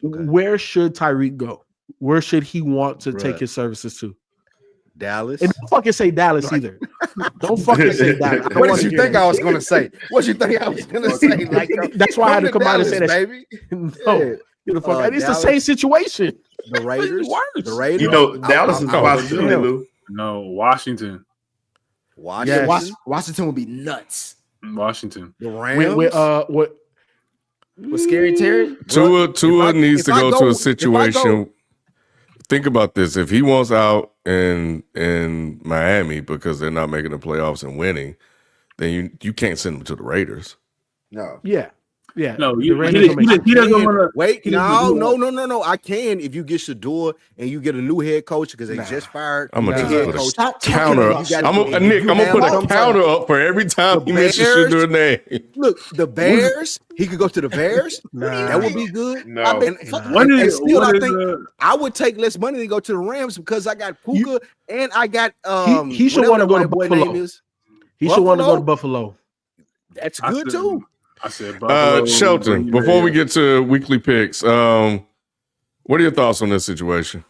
where should Tyreek go? Where should he want to take his services to? Dallas. And don't fucking say Dallas either. Don't fucking say Dallas. What did you think I was going to say? What did you think I was going to say? Like, that's why I had to come out and say that. Baby. No, it's the same situation. The Raiders. The Raiders. You know, Dallas is Washington, Lou. No, Washington. Yes. Washington would be nuts. Washington. The Rams. With Scary Terry? Tua needs to go to a situation. Think about this. If he wants out in Miami because they're not making the playoffs and winning, then you can't send him to the Raiders. No. Yeah. Yeah, No, the he Raiders doesn't want to. Wait, no. I can if you get Shador and you get a new head coach because they just fired. I'm gonna head just coach. put a counter. Nick, I'm gonna put a counter up for every time he mentions Shador's name. Look, the Bears. He could go to the Bears. That would be good. No. I would take less money to go to the Rams because I got Puka and I got he should want to go to Buffalo. He should want to go to Buffalo. That's good too. I said Buffalo. Shelton, before we get to weekly picks, what are your thoughts on this situation?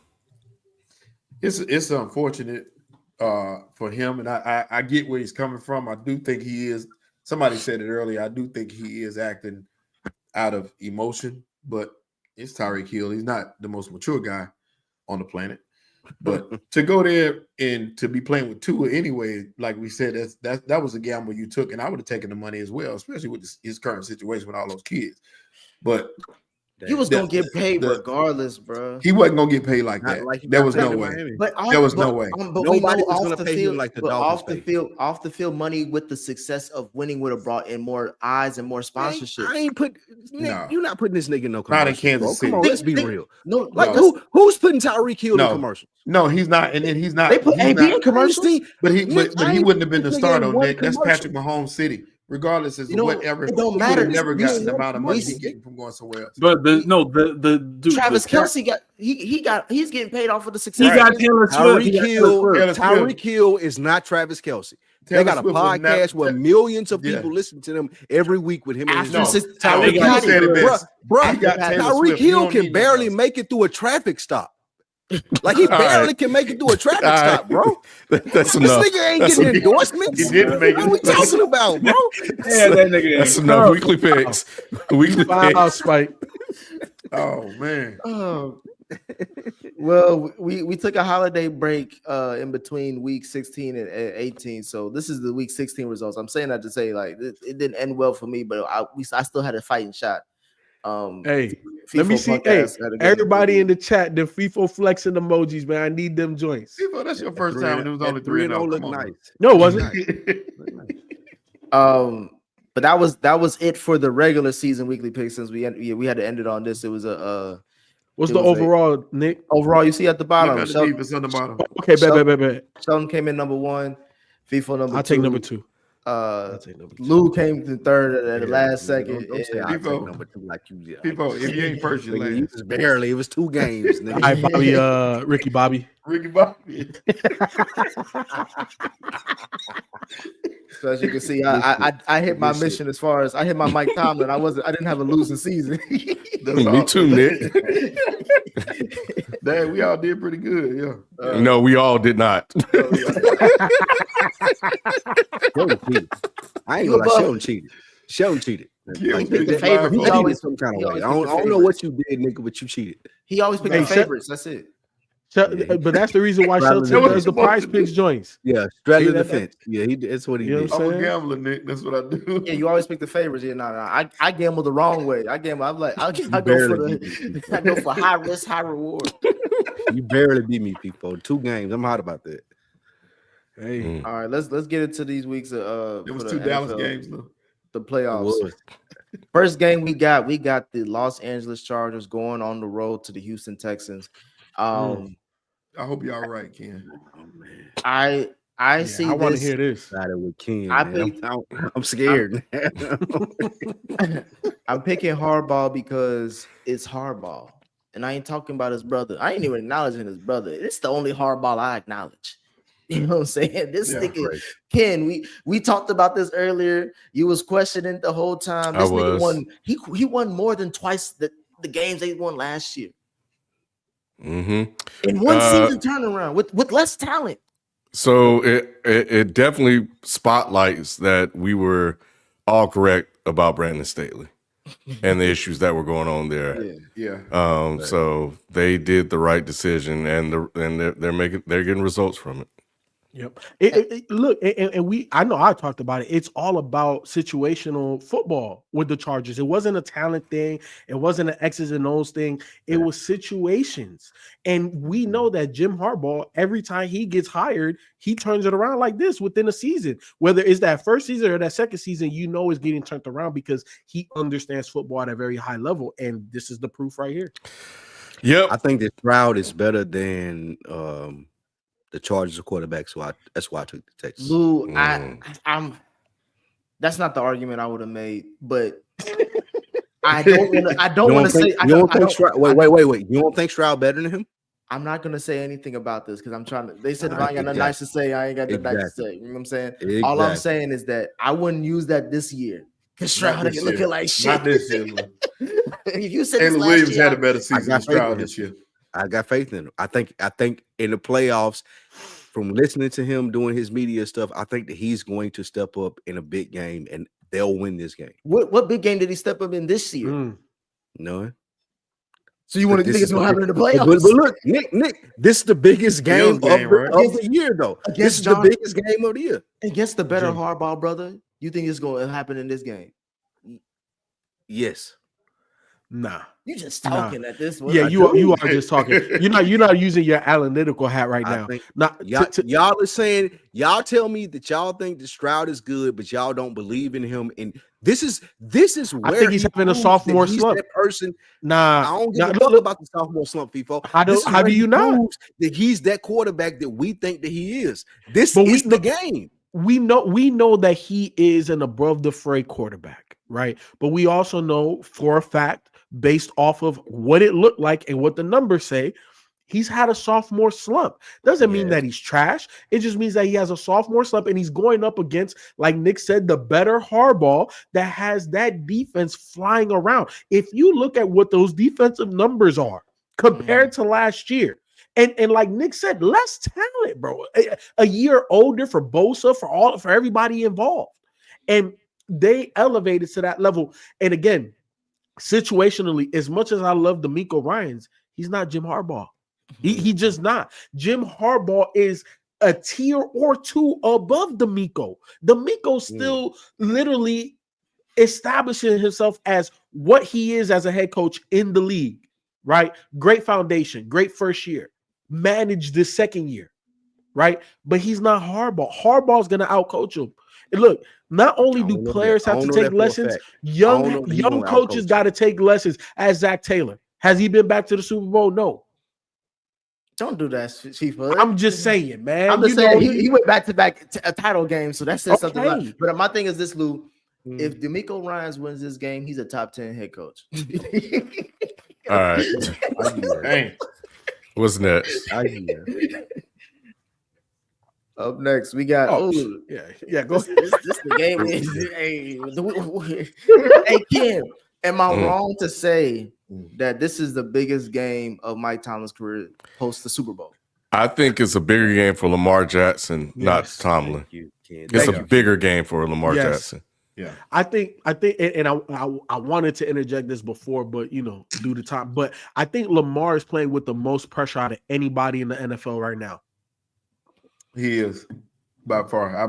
It's unfortunate for him, and I get where he's coming from. I do think he is. Somebody said it earlier. I do think he is acting out of emotion, but it's Tyreek Hill. He's not the most mature guy on the planet. But to go there and to be playing with Tua anyway, like we said, that was a gamble you took, and I would have taken the money as well, especially with his current situation with all those kids. But he was gonna get paid regardless, bro. He wasn't gonna get paid like that. There was no way. There was no way. But nobody was gonna pay him like the Dolphins. Off the field money with the success of winning would have brought in more eyes and more sponsorship. I ain't put. No. You're not putting this nigga in no commercial. Not in Kansas City. Come on, let's be real. No, like who's putting Tyreek Hill in commercials? No, he's not, and he's not. They put AB in commercials, but he wouldn't have been the starter. Nick, that's Patrick Mahomes' city. Regardless of whatever, it don't matter. Never gotten the amount of money he's getting from going somewhere else. But the dude, Travis Kelce he's getting paid off of the success. He got Taylor Swift. Tyreek Hill is not Travis Kelce. They got a podcast where millions of people listen to them every week with him. Tyreek Hill can barely make it through a traffic stop. Like he barely can make it through a traffic stop, bro. That's enough. This nigga ain't getting endorsements. He didn't make it. What are we talking about, bro? That's enough. Weekly picks. Weekly picks. Spike. Oh man. Well, we took a holiday break in between week 16 and 18. So this is the week 16 results. I'm saying that to say like it didn't end well for me, but I still had a fighting shot. Hey, let me see. Hey, everybody in the chat, the FIFO flexing emojis, man. I need them joints. FIFO, that's your first time. It was only 3-0. Look nice. No, it wasn't. But that was it for the regular season weekly picks. Since we had to end it on this. It was What's the overall, Nick? Overall, you see at the bottom. It's on the bottom. Okay, bet. Sheldon came in number 1. FIFO number 2. I'll take number 2. Lou came to third at the last second. People, number 2 like you. People, if you ain't first, you last. Just barely. It was 2 games. All right, Bobby. Ricky Bobby. So as you can see, I hit my mission as far as I hit my Mike Tomlin. I didn't have a losing season. Me too, Nick. Dang, we all did pretty good, yeah. No, we all did not. I ain't gonna lie, Sheldon cheated. He picked the favorite. He always some kind of way. I don't know what you did, nigga, but you cheated. He always picked the favorites. That's it. But that's the reason why Shelton does the prize picks joints. Yeah, straddling the fence. Yeah, that's what he did. I'm a gambler, Nick. That's what I do. Yeah, you always pick the favorites. Yeah, no. I gamble the wrong way. I gamble. I'm like, I go for high risk, high reward. You barely beat me, people. 2 games. I'm hot about that. Hey, all right. Let's get into these weeks. It was 2 Dallas games though. The playoffs. First game we got the Los Angeles Chargers going on the road to the Houston Texans. I hope you're all right, Ken. I see. I want to hear this. With Ken, I'm scared. I'm picking Harbaugh because it's Harbaugh, and I ain't talking about his brother. I ain't even acknowledging his brother. It's the only Harbaugh I acknowledge. You know what I'm saying? This nigga, right. Ken, we talked about this earlier. You was questioning the whole time. This nigga won. He won more than twice the games they won last year. Mm-hmm. In one season turnaround with less talent. So it definitely spotlights that we were all correct about Brandon Staley and the issues that were going on there. Yeah. So they did the right decision, and they're getting results from it. Yep. Look, I know I talked about it. It's all about situational football with the Chargers. It wasn't a talent thing. It wasn't an X's and O's thing. It was situations. And we know that Jim Harbaugh, every time he gets hired, he turns it around like this within a season. Whether it's that first season or that second season, it's getting turned around because he understands football at a very high level. And this is the proof right here. Yep. I think that Stroud is better than the Chargers quarterback, so that's why I took the Texans. Lou, I'm. That's not the argument I would have made, but I don't want to say. Wait. You don't think Stroud better than him? I'm not gonna say anything about this because I'm trying to. They said if I ain't got nothing nice to say, I ain't got nothing nice to say. You know what I'm saying? Exactly. All I'm saying is that I wouldn't use that this year because Stroud ain't looking like shit. Not this year. If you said Taylor Williams had a better season than Stroud this year. I got faith in him. I think in the playoffs, from listening to him doing his media stuff, I think that he's going to step up in a big game and they'll win this game. What big game did he step up in this year? No. So you want to think it's going to happen in the playoffs? But look, Nick, this is the biggest game of the year, though. This is the biggest game of the year. Against the better Harbaugh brother, you think it's going to happen in this game? Yes. Nah. You just talking at this one. Yeah, you are just talking. You're not using your analytical hat right now. Y'all are saying, y'all tell me that y'all think that Stroud is good, but y'all don't believe in him. And this is where I think he's having a sophomore slump. That person. Nah, I don't give a fuck about the sophomore slump, FIFO. How do you know that he's that quarterback that we think that he is? This is the game. We know that he is an above the fray quarterback, right? But we also know for a fact, based off of what it looked like and what the numbers say, he's had a sophomore slump. Doesn't mean that he's trash. It just means that he has a sophomore slump and he's going up against, like Nick said, the better Harbaugh that has that defense flying around. If you look at what those defensive numbers are compared to last year, and like Nick said, less talent, bro. A year older for Bosa, for everybody involved. And they elevated to that level. And again, situationally, as much as I love DeMeco Ryans, he's not Jim Harbaugh. He just not. Jim Harbaugh is a tier or two above DeMeco. DeMeco's still literally establishing himself as what he is as a head coach in the league, right? Great foundation, great first year, managed this second year, right? But he's not Harbaugh. Harbaugh's going to outcoach him. And look, not only do players have to take lessons, young coaches got to take lessons. As Zach Taylor, has he been back to the Super Bowl? No. Don't do that, Chief. I'm just saying, man. I'm just saying he went back-to-back title games, so that says something. About, but my thing is this, Lou. If DeMeco Ryans wins this game, he's a top 10 head coach. All right. What's next? Up next, we got. Go. This the game. Hey, Kim, am I wrong to say that this is the biggest game of Mike Tomlin's career post the Super Bowl? I think it's a bigger game for Lamar Jackson, not Tomlin. It's a bigger game for Lamar Jackson. Yeah, I think, and I wanted to interject this before, but due to time. But I think Lamar is playing with the most pressure out of anybody in the NFL right now. He is by far. I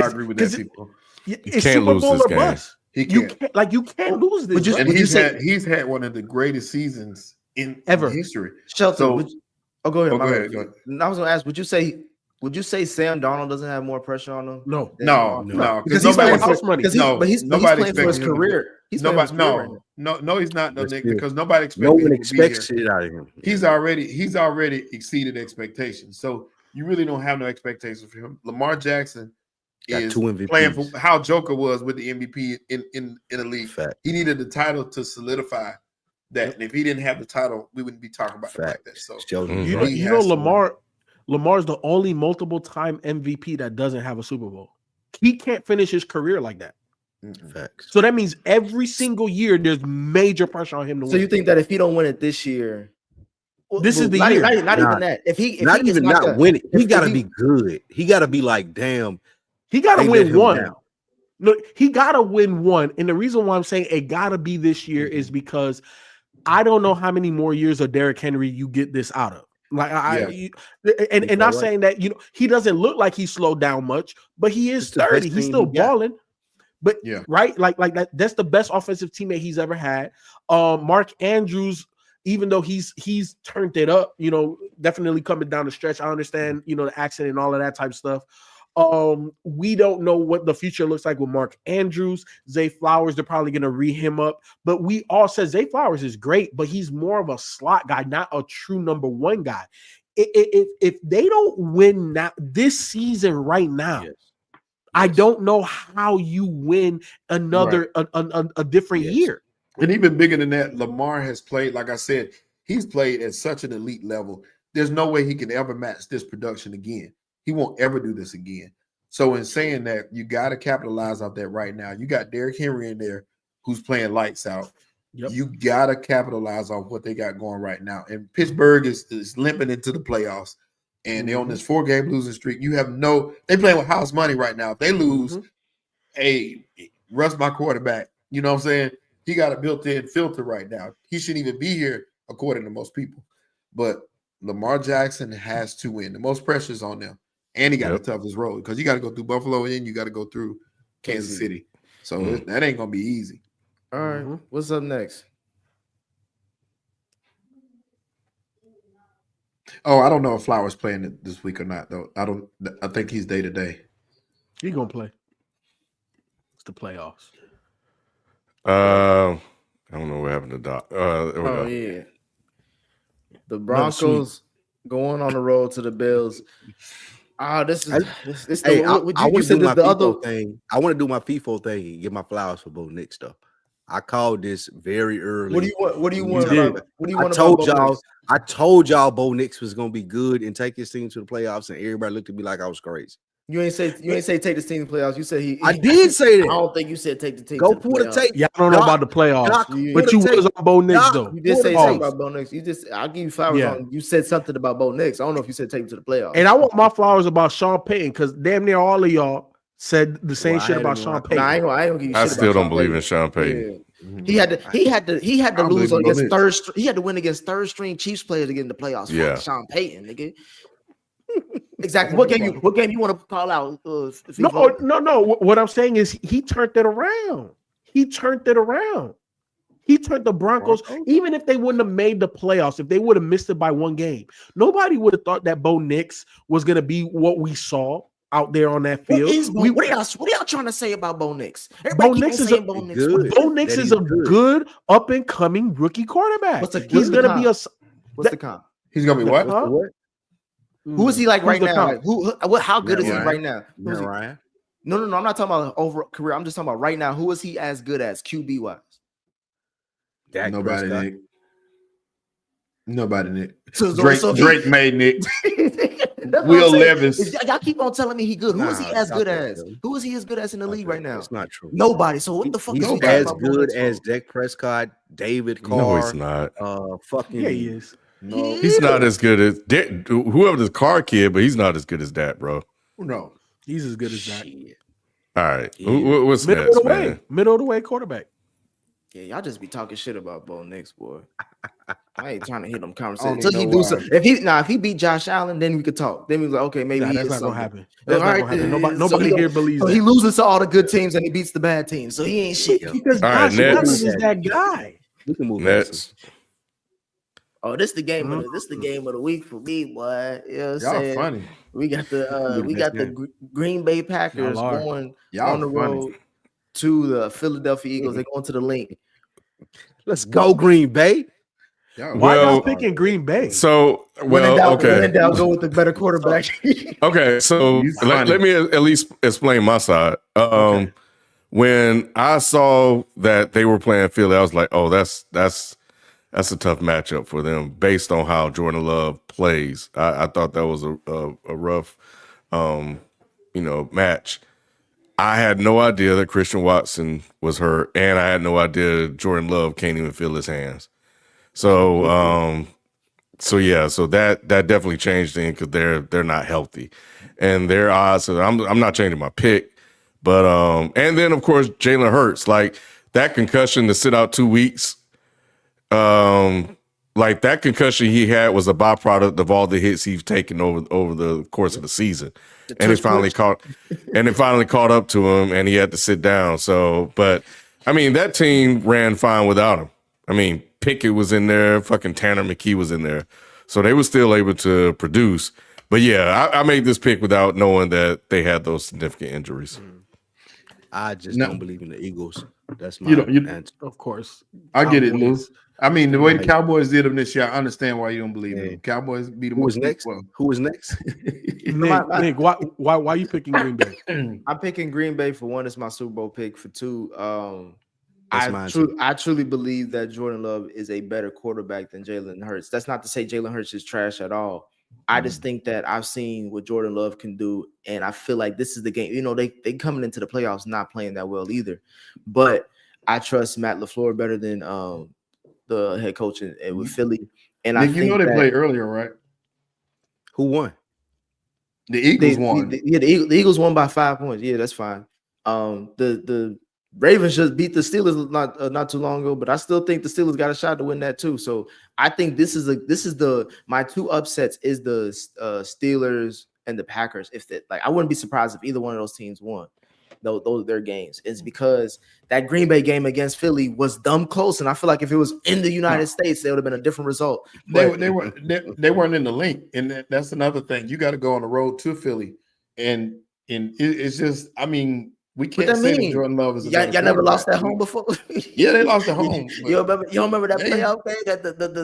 agree with that. People, it's can't Super Bowl or bust. He can't. You can't lose this. And he's had one of the greatest seasons in history. Shelton, go ahead. Go ahead. I was going to ask, would you say Sam Darnold doesn't have more pressure on him? No. Because he's playing house money. He's playing for his career. He's not. No, he's not. No, Nick, because nobody expects. No one expects it out of him. He's already exceeded expectations. So you really don't have no expectations for him. Lamar Jackson is playing for how Joker was with the MVP in the league. Fact. He needed the title to solidify that. And if he didn't have the title, we wouldn't be talking about it like that. So Lamar's the only multiple time MVP that doesn't have a Super Bowl. He can't finish his career like that. Facts. So that means every single year there's major pressure on him to win. So you think that if he don't win it this year, this is the year? Not even that. If he not win it, he got to be good. He got to be like, damn. He got to win one. Look, he got to win one. And the reason why I'm saying it got to be this year is because I don't know how many more years of Derrick Henry you get this out of. Like and not saying that he doesn't look like he slowed down much, but he is 30. He's still balling. But right, like that's the best offensive teammate he's ever had. Mark Andrews, even though he's turned it up, definitely coming down the stretch. I understand, the accent and all of that type of stuff. We don't know what the future looks like with Mark Andrews. Zay Flowers, they're probably going to re him up. But we all said Zay Flowers is great, but he's more of a slot guy, not a true number one guy. If they don't win now this season right now, I don't know how you win another a different year. And even bigger than that, Lamar has played, like I said, he's played at such an elite level. There's no way he can ever match this production again. He won't ever do this again. So in saying that, you got to capitalize off that right now. You got Derrick Henry in there who's playing lights out. Yep. You got to capitalize off what they got going right now. And Pittsburgh is limping into the playoffs. And they're on this 4-game losing streak. They playing with house money right now. If they lose, hey, Russ my quarterback. You know what I'm saying? He got a built-in filter right now. He shouldn't even be here, according to most people. But Lamar Jackson has to win. The most pressure's on them. And he got the toughest road because you got to go through Buffalo and then you got to go through Kansas City. So that ain't going to be easy. All right. What's up next? Oh, I don't know if Flowers playing it this week or not, though. I think he's day to day. He's going to play. It's the playoffs. I don't know what happened to Doc. Yeah. The Broncos going on the road to the Bills. This is I want to do my FIFO thing. I want to do my FIFO thing and get my flowers for Bo Nix stuff. I called this very early. What do you want? I told y'all Bo Nix was gonna be good and take his team to the playoffs, and everybody looked at me like I was crazy. You ain't say take this team to the playoffs. You said I did say that. I don't think you said take the team. Go to pull the tape. Yeah, I don't know about the playoffs, but you was on Bo Nix though. You did say something about Bo Nix. I'll give you flowers on. You said something about Bo Nix. I don't know if you said take him to the playoffs. And I want my flowers about Sean Payton because damn near all of y'all said the same shit about Sean Payton. I don't give you shit I still about don't believe in Sean Payton. Yeah. He had to lose against third. He had to win against third string Chiefs players to get in the playoffs. Yeah, Sean Payton, nigga. Exactly. What game you want to call out? No. What I'm saying is he turned it around. He turned the Broncos. Even if they wouldn't have made the playoffs, if they would have missed it by one game, nobody would have thought that Bo Nix was going to be what we saw out there on that field. What are y'all trying to say about Bo Nix? Bo Nix is a good up and coming rookie quarterback. He's going to be a. What's the comp? He's going to be what? Who is he like right now? How good is he right now? Ryan? No. I'm not talking about overall career. I'm just talking about right now. Who is he as good as QB wise? Nobody, Nick. Drake made Nick. Will Levis. Y'all keep on telling me he good. Who is he as good as? Who is he as good as in the league right now? It's not true. Nobody. So what the fuck is he as good as Dak Prescott, David Carr? No, he's not. He is. No, he's not as good as whoever the Carr kid, but he's not as good as that, bro. No, he's as good as that. All right, what's next, man? Middle of the way quarterback. Yeah, y'all just be talking shit about Bo Nix, boy. I ain't trying to hear them conversations until he do something. If he beat Josh Allen, then we could talk. Then we like, okay, maybe that's not gonna happen. That's not gonna happen. Nobody here believes that. He loses to all the good teams and he beats the bad teams, so he ain't shit. Because Josh Allen is that guy. We can move next. Oh, this the game of the week for me, boy. You know what I'm saying? Funny. We got the Green Bay Packers going on the road to the Philadelphia Eagles. They're going to the Link. Let's go Green Bay. Why y'all picking Green Bay? So, when in doubt, go with the better quarterback. Okay, so let me at least explain my side. When I saw that they were playing Philly, I was like, oh, that's a tough matchup for them based on how Jordan Love plays. I thought that was a rough, match. I had no idea that Christian Watson was hurt, and I had no idea Jordan Love can't even feel his hands. So that definitely changed things because they're not healthy, and their odds. So I'm not changing my pick, but and then of course Jalen Hurts, like that concussion to sit out 2 weeks. like that concussion he had was a byproduct of all the hits he's taken over the course of the season, and it finally caught up to him, and he had to sit down. So, but I mean, that team ran fine without him. I mean, Pickett was in there, fucking Tanner McKee was in there, so they were still able to produce. But yeah, I made this pick without knowing that they had those significant injuries. I just don't believe in the Eagles. That's my answer. Of course, I get it, Lou. I mean, the way the Cowboys did them this year, I understand why you don't believe in them. Cowboys beat them. Who was next? Who was next? Nick, why are you picking Green Bay? I'm picking Green Bay for one. It's my Super Bowl pick. For two, I truly believe that Jordan Love is a better quarterback than Jalen Hurts. That's not to say Jalen Hurts is trash at all. I just think that I've seen what Jordan Love can do, and I feel like this is the game. You know, they coming into the playoffs not playing that well either. But I trust Matt LaFleur better than the head coach with Philly. And I think you know they played earlier, right? Who won? The Eagles won. The Eagles won by 5 points. Yeah, that's fine. The Ravens just beat the Steelers not too long ago, but I still think the Steelers got a shot to win that too. So I think this is my two upsets is the Steelers and the Packers. If that, like, I wouldn't be surprised if either one of those teams won. Those their games. It's because that Green Bay game against Philly was dumb close, and I feel like if it was in the United States, there would have been a different result. They weren't in the link, and that's another thing. You got to go on the road to Philly, and it's just, I mean, we can't say that Jordan Love is. Y'all never lost at home before. Yeah, they lost at home. You don't remember that playoff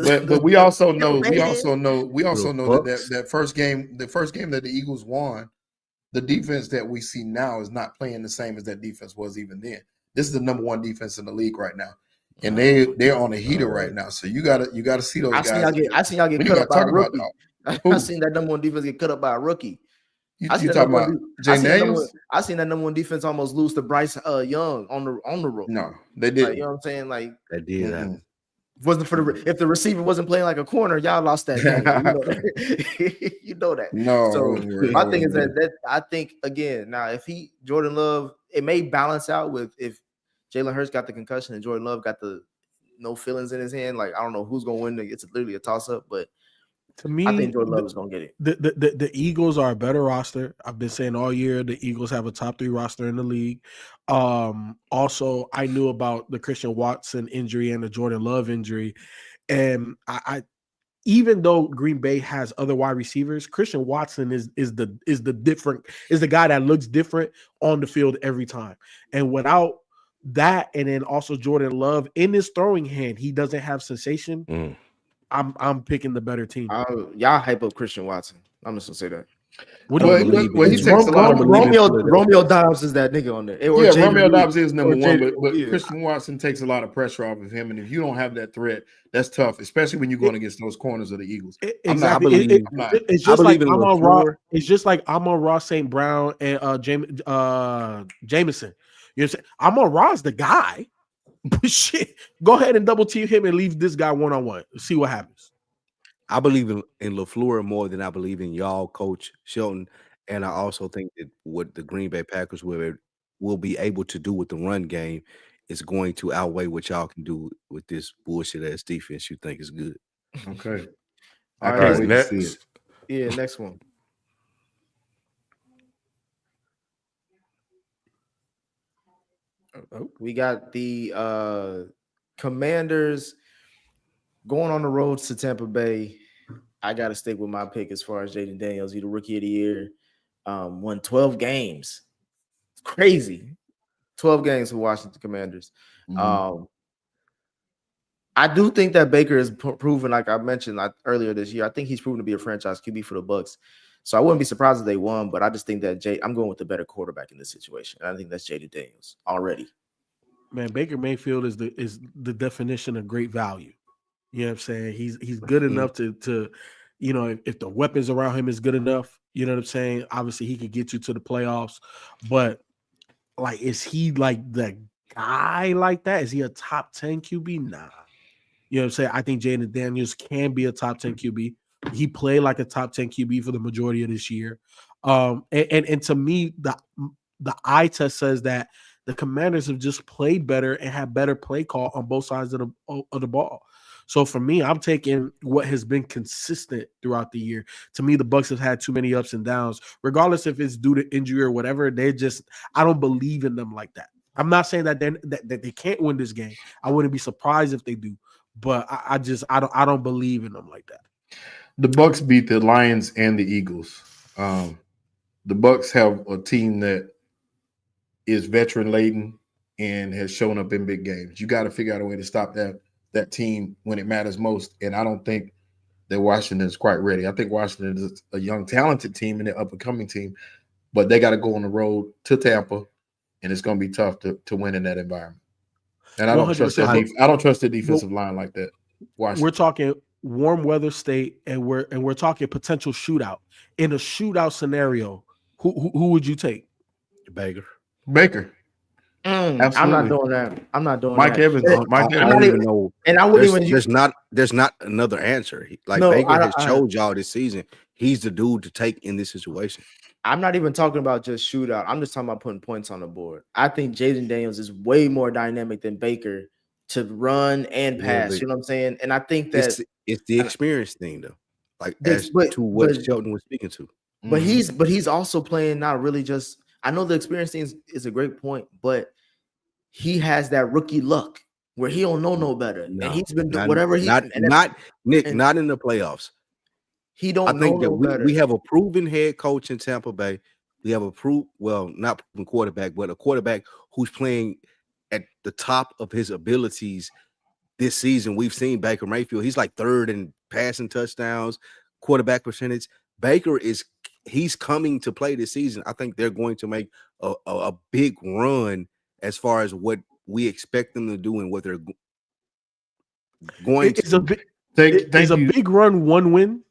game? But we also know that first game that the Eagles won. The defense that we see now is not playing the same as that defense was even then. This is the number one defense in the league right now, and they're on a heater right now. So you gotta see those guys. I seen y'all get cut up by a rookie. I seen that number one defense get cut up by a rookie. You talking about Jay Daniels? I seen that number one defense almost lose to Bryce Young on the road. No, they didn't. Like, you know what I'm saying? Like, they did that. Wasn't for if the receiver wasn't playing like a corner, y'all lost that game. You know that. No. So my thing is that I think, again, now if Jordan Love, it may balance out with if Jalen Hurts got the concussion and Jordan Love got the no feelings in his hand. Like, I don't know who's gonna win. It's literally a toss up, but to me, I think Jordan Love is gonna get it. The Eagles are a better roster. I've been saying all year the Eagles have a top 3 roster in the league. Also, I knew about the Christian Watson injury and the Jordan Love injury, and I even though Green Bay has other wide receivers, Christian Watson is the guy that looks different on the field every time. And without that, and then also Jordan Love in his throwing hand, he doesn't have sensation. I'm picking the better team. Y'all hype up Christian Watson. I'm just gonna say that. What do you believe? He takes a lot of Romeo Dobbs is that nigga on there. Romeo Dobbs is number one, but Christian Watson takes a lot of pressure off of him, and if you don't have that threat, that's tough, especially when you're going against those corners of the Eagles. Exactly. It's just like I'm on Raw. It's just like I'm on Ross St. Brown and Jameson. You know what I'm saying? I'm on Ross, the guy. But shit, go ahead and double team him and leave this guy one-on-one. See what happens. I believe in LaFleur more than I believe in y'all, Coach Shelton. And I also think that what the Green Bay Packers will be able to do with the run game is going to outweigh what y'all can do with this bullshit-ass defense you think is good. Okay. All right, next. Yeah, next one. We got the Commanders going on the road to Tampa Bay. I got to stick with my pick as far as Jaden Daniels. He's the rookie of the year. Won 12 games. It's crazy. 12 games for Washington Commanders. Mm-hmm. I do think that Baker is proven, like I mentioned earlier this year, I think he's proven to be a franchise QB for the Bucs. So I wouldn't be surprised if they won, but I just think that I'm going with the better quarterback in this situation. And I think that's Jaden Daniels already. Man, Baker Mayfield is the definition of great value. You know what I'm saying? He's good enough to you know, if the weapons around him is good enough, you know what I'm saying? Obviously, he could get you to the playoffs. But, like, is he, like, the guy like that? Is he a top 10 QB? Nah. You know what I'm saying? I think Jaden Daniels can be a top 10 QB. He played like a top 10 QB for the majority of this year. And to me, the eye test says that the Commanders have just played better and have better play call on both sides of the ball. So for me, I'm taking what has been consistent throughout the year. To me, the Bucs have had too many ups and downs, regardless if it's due to injury or whatever. I don't believe in them like that. I'm not saying that they can't win this game. I wouldn't be surprised if they do, but I don't believe in them like that. The Bucs beat the Lions and the Eagles. The Bucs have a team that is veteran laden and has shown up in big games. You got to figure out a way to stop that team when it matters most. And I don't think that Washington is quite ready. I think Washington is a young, talented team and an up-and-coming team, but they got to go on the road to Tampa, and it's going to be tough to win in that environment. And I don't trust the defensive line like that. Washington. We're talking warm weather state, and we're talking potential shootout. In a shootout scenario, who would you take? Baker. I'm not doing that. I'm not doing Mike that. Evans. I don't even know. And I wouldn't even. There's not another answer. Baker has showed y'all this season. He's the dude to take in this situation. I'm not even talking about just shootout. I'm just talking about putting points on the board. I think Jaden Daniels is way more dynamic than Baker to run and pass. You know what I'm saying? And I think that it's the experience thing, though. Like what Shelton was speaking to. But he's also playing not really just. I know the experience thing is a great point, but he has that rookie luck where he don't know no better, and he's been doing whatever he not in the playoffs. He don't. I think know that we have a proven head coach in Tampa Bay. We have not proven quarterback, but a quarterback who's playing at the top of his abilities this season. We've seen Baker Mayfield. He's like third in passing touchdowns, quarterback percentage. He's coming to play this season. I think they're going to make a big run as far as what we expect them to do and what they're going to. It's a big run, one win.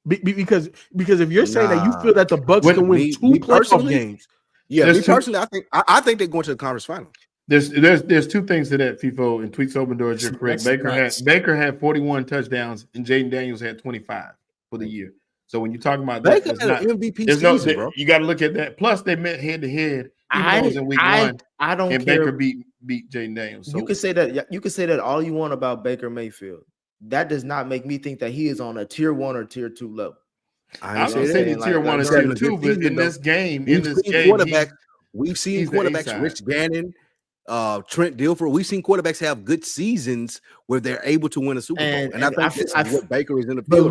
Because if you're saying that you feel that the Bucs can win two playoff games, personally, I think they're going to the conference final. There's two things to that, FIFO, and Tweets Open Doors. You're correct. Baker had 41 touchdowns, and Jaden Daniels had 25 for the year. So when you're talking about that, Baker had an MVP season, bro. You got to look at that. Plus, they met head to head. I don't and care. Baker beat Jaden Daniels. So. You can say that. You can say that all you want about Baker Mayfield. That does not make me think that he is on a tier 1 or tier 2 level. I'm not saying tier 1 or tier 2, but in this game, we've seen quarterbacks, Rich Gannon, Trent Dilfer. We've seen quarterbacks have good seasons where they're able to win a Super Bowl, and I think that's what Baker is in the field.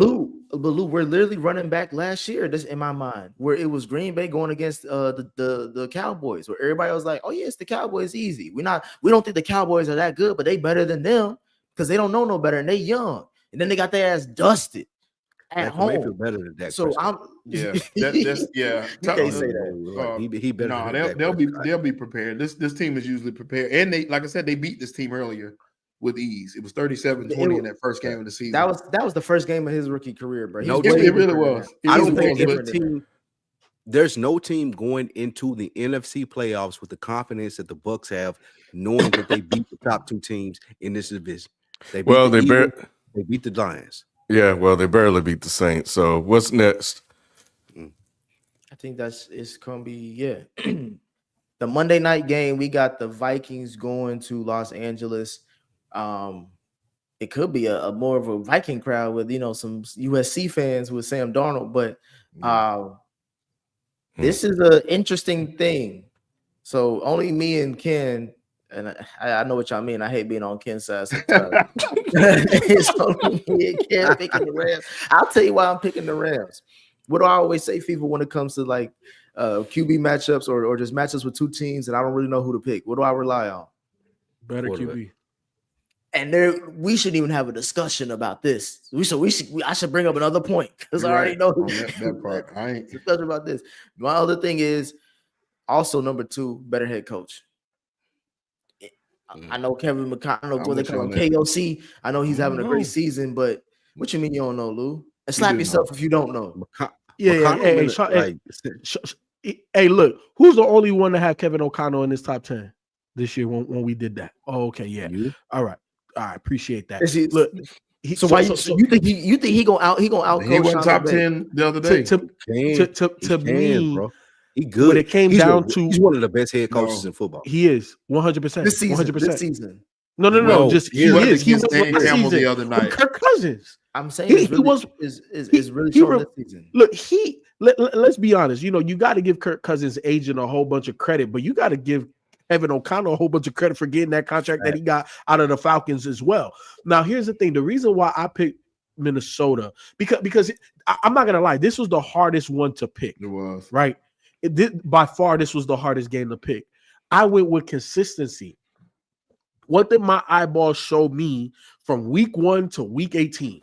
But Lou, we're literally running back last year. This in my mind, where it was Green Bay going against the Cowboys, where everybody was like, "Oh yeah, it's the Cowboys, easy." We don't think the Cowboys are that good, but they better than them because they don't know no better and they young, and then they got their ass dusted at home. Mayfield better than that. So you can't say that. He better. No, they'll be prepared. This team is usually prepared, and they, like I said, they beat this team earlier with ease. It was 37-20 in that first game of the season. That was the first game of his rookie career, bro. It really was. I don't think there's no team going into the NFC playoffs with the confidence that the Bucs have, knowing that they beat the top two teams in this division. They beat the Lions. Yeah, well, they barely beat the Saints. So what's next? I think it's gonna be the Monday night game. We got the Vikings going to Los Angeles. It could be a more of a Viking crowd with some USC fans with Sam Darnold, but this is an interesting thing. So only me and Ken. And I know what y'all mean. I hate being on Ken's side sometimes. It's only me and Ken picking the Rams. I'll tell you why I'm picking the Rams. What do I always say, FIFA, when it comes to like QB matchups or just matchups with two teams and I don't really know who to pick? What do I rely on? Better QB. And we shouldn't even have a discussion about this. I should bring up another point because I already know that part. I ain't discussion about this. My other thing is also number 2, better head coach. I know Kevin McConnell. I know what they call him, KOC. I know he's having a great season, but what you mean you don't know, Lou? And slap yourself if you don't know. Hey, look, who's the only one to have Kevin O'Connell in his top 10 this year when we did that? Oh, okay, yeah. All right, appreciate that. Look, you think he gonna out? He gonna out? He went top 10 the other day. To me, bro. He good. When it came down to, he's one of the best head coaches in football. He is 100%. This season. No. Just he was Dan Campbell the other night. Kirk Cousins. I'm saying he was really showing this season. Look, let's be honest. You got to give Kirk Cousins' agent a whole bunch of credit, but you got to give Kevin O'Connell a whole bunch of credit for getting that contract that he got out of the Falcons as well. Now, here's the thing: the reason why I picked Minnesota because I'm not gonna lie, this was the hardest one to pick. It was right. By far, this was the hardest game to pick. I went with consistency. What did my eyeballs show me from week 1 to week 18?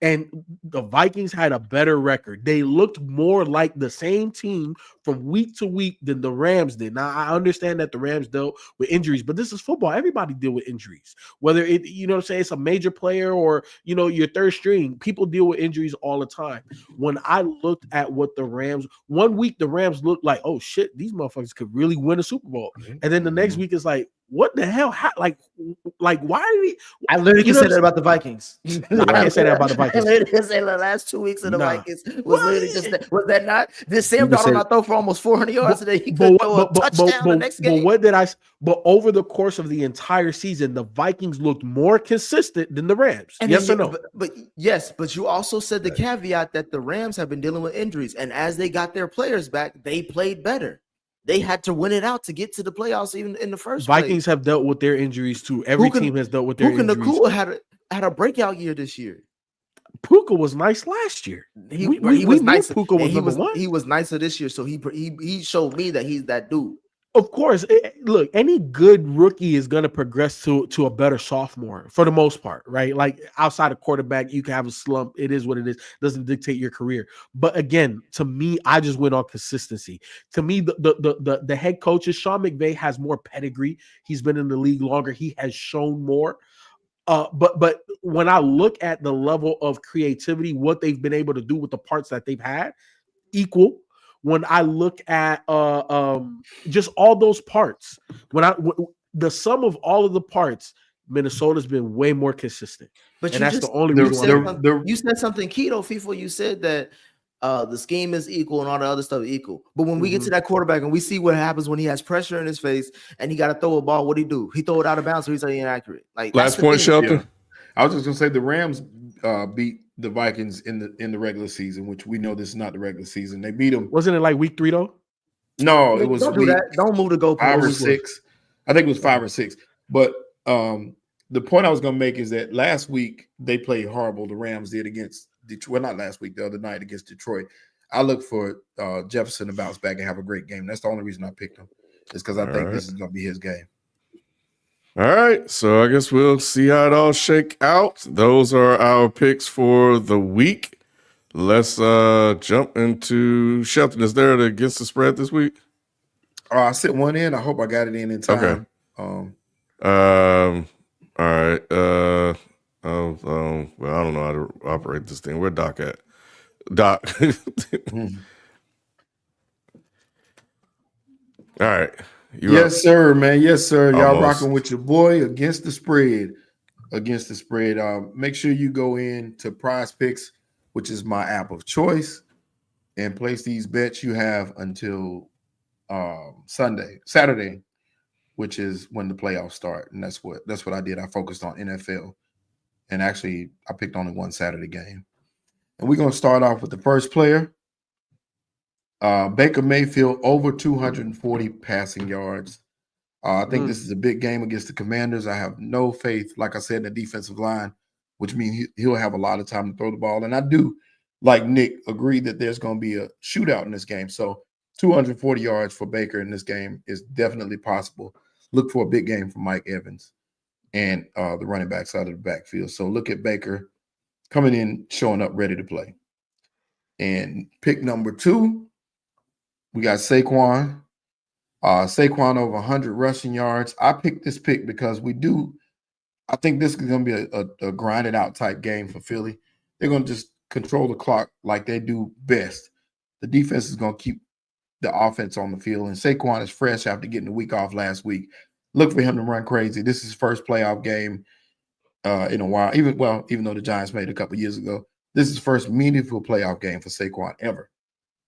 And the Vikings had a better record. They looked more like the same team from week to week than the Rams did. Now, I understand that the Rams dealt with injuries, but this is football. Everybody deal with injuries. Whether it's a major player or, your third string, people deal with injuries all the time. When I looked at what the Rams, one week the Rams looked like, oh shit, these motherfuckers could really win a Super Bowl. And then the next week is like, what the hell? Why did he? I literally can say that about the Vikings. I can't say that about the Vikings. I literally can say the last 2 weeks of the Vikings was literally just that. Was that not? Did Sam Darnold not throw for almost 400 yards today? He could throw a touchdown the next game. But what did I? But over the course of the entire season, the Vikings looked more consistent than the Rams. And yes or no? But yes, but you also said the caveat that the Rams have been dealing with injuries, and as they got their players back, they played better. They had to win it out to get to the playoffs, even in the first place. Vikings have dealt with their injuries too. Every team has dealt with their injuries. Puka Nacua had a breakout year this year. Puka was nice last year. He was nice. Puka was number one. He was nicer this year, so he showed me that he's that dude. Of course, look, any good rookie is going to progress to a better sophomore for the most part, right? Like outside of quarterback, you can have a slump. It is what it is. Doesn't dictate your career. But again, to me, I just went on consistency. To me, the head coaches, Sean McVay has more pedigree. He's been in the league longer. He has shown more. But when I look at the level of creativity, what they've been able to do with the parts that they've had, equal. When I look at just all those parts, the sum of all of the parts, Minnesota's been way more consistent. But that's the only reason. You said something key though, FIFA. You said that the scheme is equal and all the other stuff is equal. But when we get to that quarterback and we see what happens when he has pressure in his face and he got to throw a ball, what do he do? He throw it out of bounds, so he's inaccurate. Like last point, Shelton. Yeah. I was just gonna say the Rams beat the Vikings in the regular season, which we know this is not the regular season. They beat them. Wasn't it like week 3 though? No, it was. Don't move the goalpost. 5 or 6. I think it was 5 or 6. But the point I was gonna make is that last week they played horrible. The Rams did against Detroit. Well, not last week, the other night against Detroit. I look for Jefferson to bounce back and have a great game. That's the only reason I picked him. Is because I think this is gonna be his game. All right, so I guess we'll see how it all shake out. Those are our picks for the week. Let's jump into Shelton. Is there against the spread this week? I sent one in. I hope I got it in time. Okay. All right. Well, I don't know how to operate this thing. Where Doc at? Doc. All right. Yes, sir, man. Yes, sir. Y'all Almost. rocking with your boy against the spread. Against the spread. Make sure you go in to Prize Picks, which is my app of choice, and place these bets. You have until Saturday, which is when the playoffs start. And that's what I did. I focused on NFL. And actually, I picked only one Saturday game. And we're going to start off with the first player. Baker Mayfield over 240 passing yards. I think this is a big game against the Commanders. I have no faith, like I said, in the defensive line, which means he'll have a lot of time to throw the ball. And I do, like Nick, agree that there's going to be a shootout in this game. So 240 yards for Baker in this game is definitely possible. Look for a big game from Mike Evans and the running backs out of the backfield. So look at Baker coming in, showing up, ready to play. And pick number 2. We got Saquon. Saquon over 100 rushing yards. I picked this pick because I think this is going to be a grinded out type game for Philly. They're going to just control the clock like they do best. The defense is going to keep the offense on the field. And Saquon is fresh after getting the week off last week. Look for him to run crazy. This is his first playoff game in a while. Even though the Giants made it a couple years ago, this is his first meaningful playoff game for Saquon ever.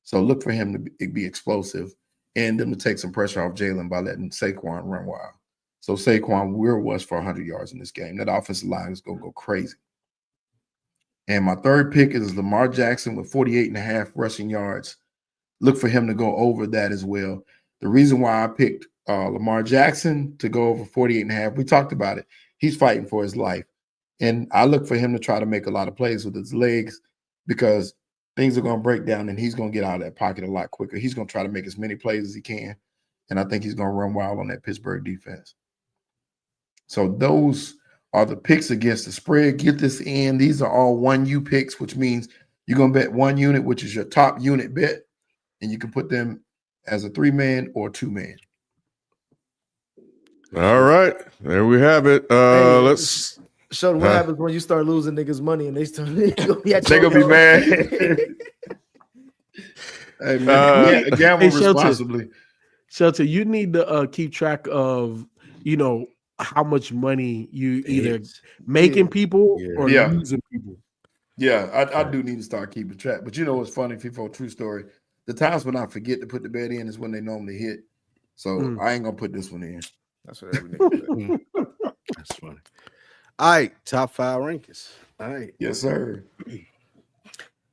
So look for him to be explosive and them to take some pressure off Jalen by letting Saquon run wild. So Saquon will rush for 100 yards in this game. That offensive line is going to go crazy. And my third pick is Lamar Jackson with 48.5 rushing yards. Look for him to go over that as well. The reason why I picked Lamar Jackson to go over 48.5, we talked about it. He's fighting for his life. And I look for him to try to make a lot of plays with his legs because things are going to break down and he's going to get out of that pocket a lot quicker. He's going to try to make as many plays as he can. And I think he's going to run wild on that Pittsburgh defense. So those are the picks against the spread. Get this in. These are all 1U picks, which means you're going to bet one unit, which is your top unit bet. And you can put them as a 3-man or 2-man. All right. There we have it. Let's show them what happens when you start losing niggas' money and they start they're gonna be mad. Hey man, gamble responsibly. Shelter, you need to keep track of, how much money you either making people or losing people. Yeah, I do need to start keeping track. But what's funny, FIFO, true story. The times when I forget to put the bet in is when they normally hit. So I ain't gonna put this one in. That's what every nigga does. That's funny. All right, top 5 rankings. All right. Yes, sir.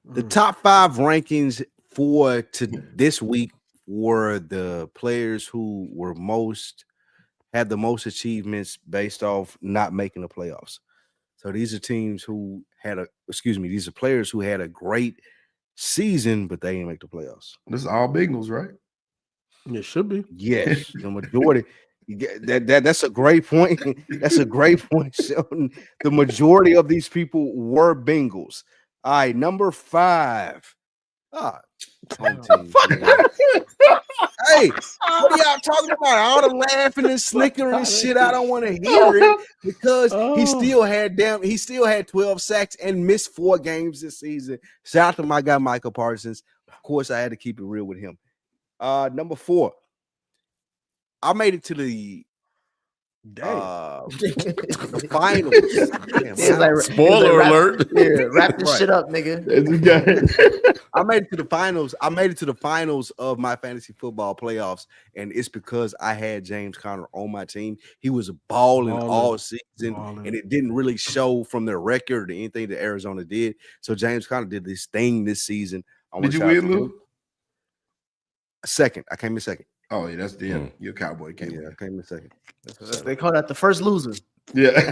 The top 5 rankings for this week were the players who were had the most achievements based off not making the playoffs. So these are teams who these are players who had a great season, but they didn't make the playoffs. This is all Bengals, right? It should be. Yes, the majority. That's a great point. That's a great point, Sheldon. The majority of these people were Bengals. All right, number 5. Home team. Hey, what are y'all talking about? All the laughing and snickering and shit. I don't want to hear it because he still had 12 sacks and missed 4 games this season. Shout out to my guy Michael Parsons. Of course, I had to keep it real with him. Number 4. I made it to the finals. Damn, spoiler alert. Wrap this shit up, nigga. I made it to the finals. I made it to the finals of my fantasy football playoffs, and it's because I had James Conner on my team. He was balling all season, and it didn't really show from their record or anything that Arizona did. So James Conner did this thing this season. Did you win, Lou? Second. I came in second. Oh, yeah, that's the Your Cowboy came in. I came in second. They call that the first loser. Yeah.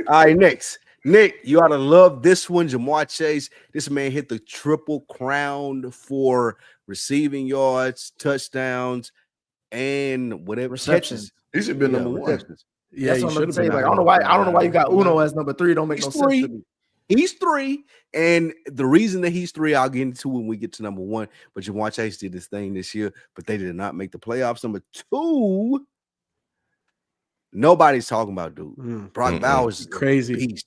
All right, next. Nick, you ought to love this one. Jamar Chase. This man hit the triple crown for receiving yards, touchdowns, and whatever receptions. He should be number 1. Yeah, that's what I'm saying. Like, I don't know why you got Uno as number 3. Don't make no sense to me. He's 3, and the reason that he's 3, I'll get into when we get to number 1. But Jamar Chase did this thing this year, but they did not make the playoffs. Number 2, nobody's talking about dude. Brock Bowers is crazy beast.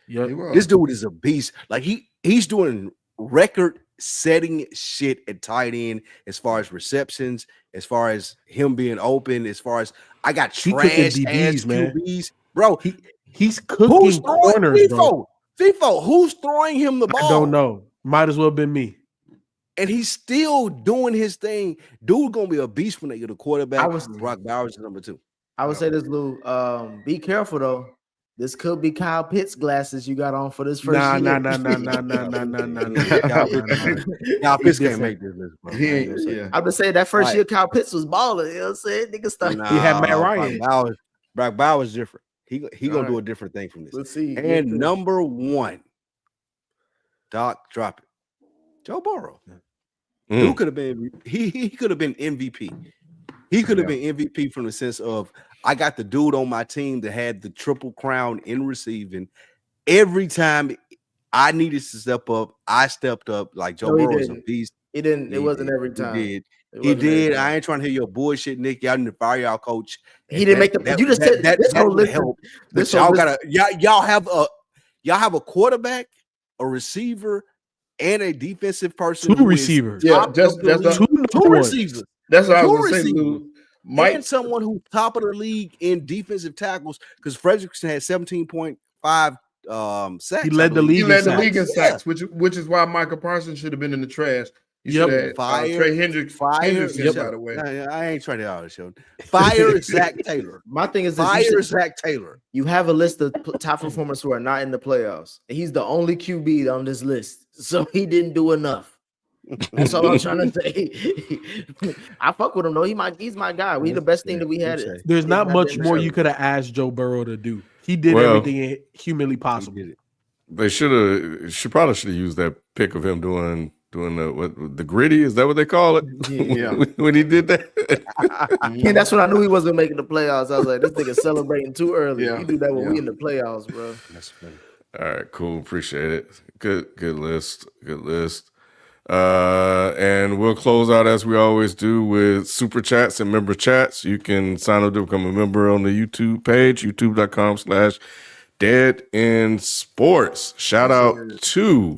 Yeah, this dude is a beast. Like he's doing record-setting shit at tight end as far as receptions, as far as him being open, as far as I got trash DBs, man. QBs. Bro, he's cooking corners, bro. FIFO, who's throwing him the ball? I don't know. Might as well have been me. And he's still doing his thing. Dude gonna be a beast when they get a quarterback. Brock Bowers is number 2. I would say this, Lou. Be careful though. This could be Kyle Pitts glasses you got on for this first year. Nah. Kyle Pitts can't make this list, bro. I'm just saying that first year Kyle Pitts was balling. You know what I'm saying? Nigga started. He had Matt Ryan. Brock Bowers is different. He gonna do a different thing from this. Let's see. And number 1, Doc, drop it. Joe Burrow. Who could have been? He could have been MVP. He could have been MVP from the sense of I got the dude on my team that had the triple crown in receiving. Every time I needed to step up, I stepped up. Like Joe Burrow is a beast. He didn't. It wasn't every time. He did. I ain't trying to hear your bullshit, Nick. Y'all need to fire y'all coach. He didn't make the. You just said that would help. But y'all gotta. Y'all have a quarterback, a receiver, and a defensive person. 2 receivers. Yeah, that's 2 receivers. That's what I was going to say, Lou. And someone who's top of the league in defensive tackles because Fredrickson had 17.5 sacks. He led the league. In sacks, which is why Michael Parsons should have been in the trash You should have Trey Hendrickson by the way. I ain't trying to out show. Fire Zach Taylor. My thing is fire Zach Taylor. You have a list of top performers who are not in the playoffs. He's the only QB on this list, so he didn't do enough. That's all I'm trying to say. I fuck with him though. He's my guy. He's the best thing that we had. There's not much more you could have asked Joe Burrow to do. He did everything humanly possible. They probably should have used that pick of him doing the gritty. Is that what they call it? Yeah. when he did that. And that's when I knew he wasn't making the playoffs. I was like, this nigga celebrating too early. Yeah. You do that when we in the playoffs, bro. That's funny. All right, cool. Appreciate it. Good list. Good list. And we'll close out as we always do with super chats and member chats. You can sign up to become a member on the YouTube page, youtube.com/Dead in Sports. Shout out to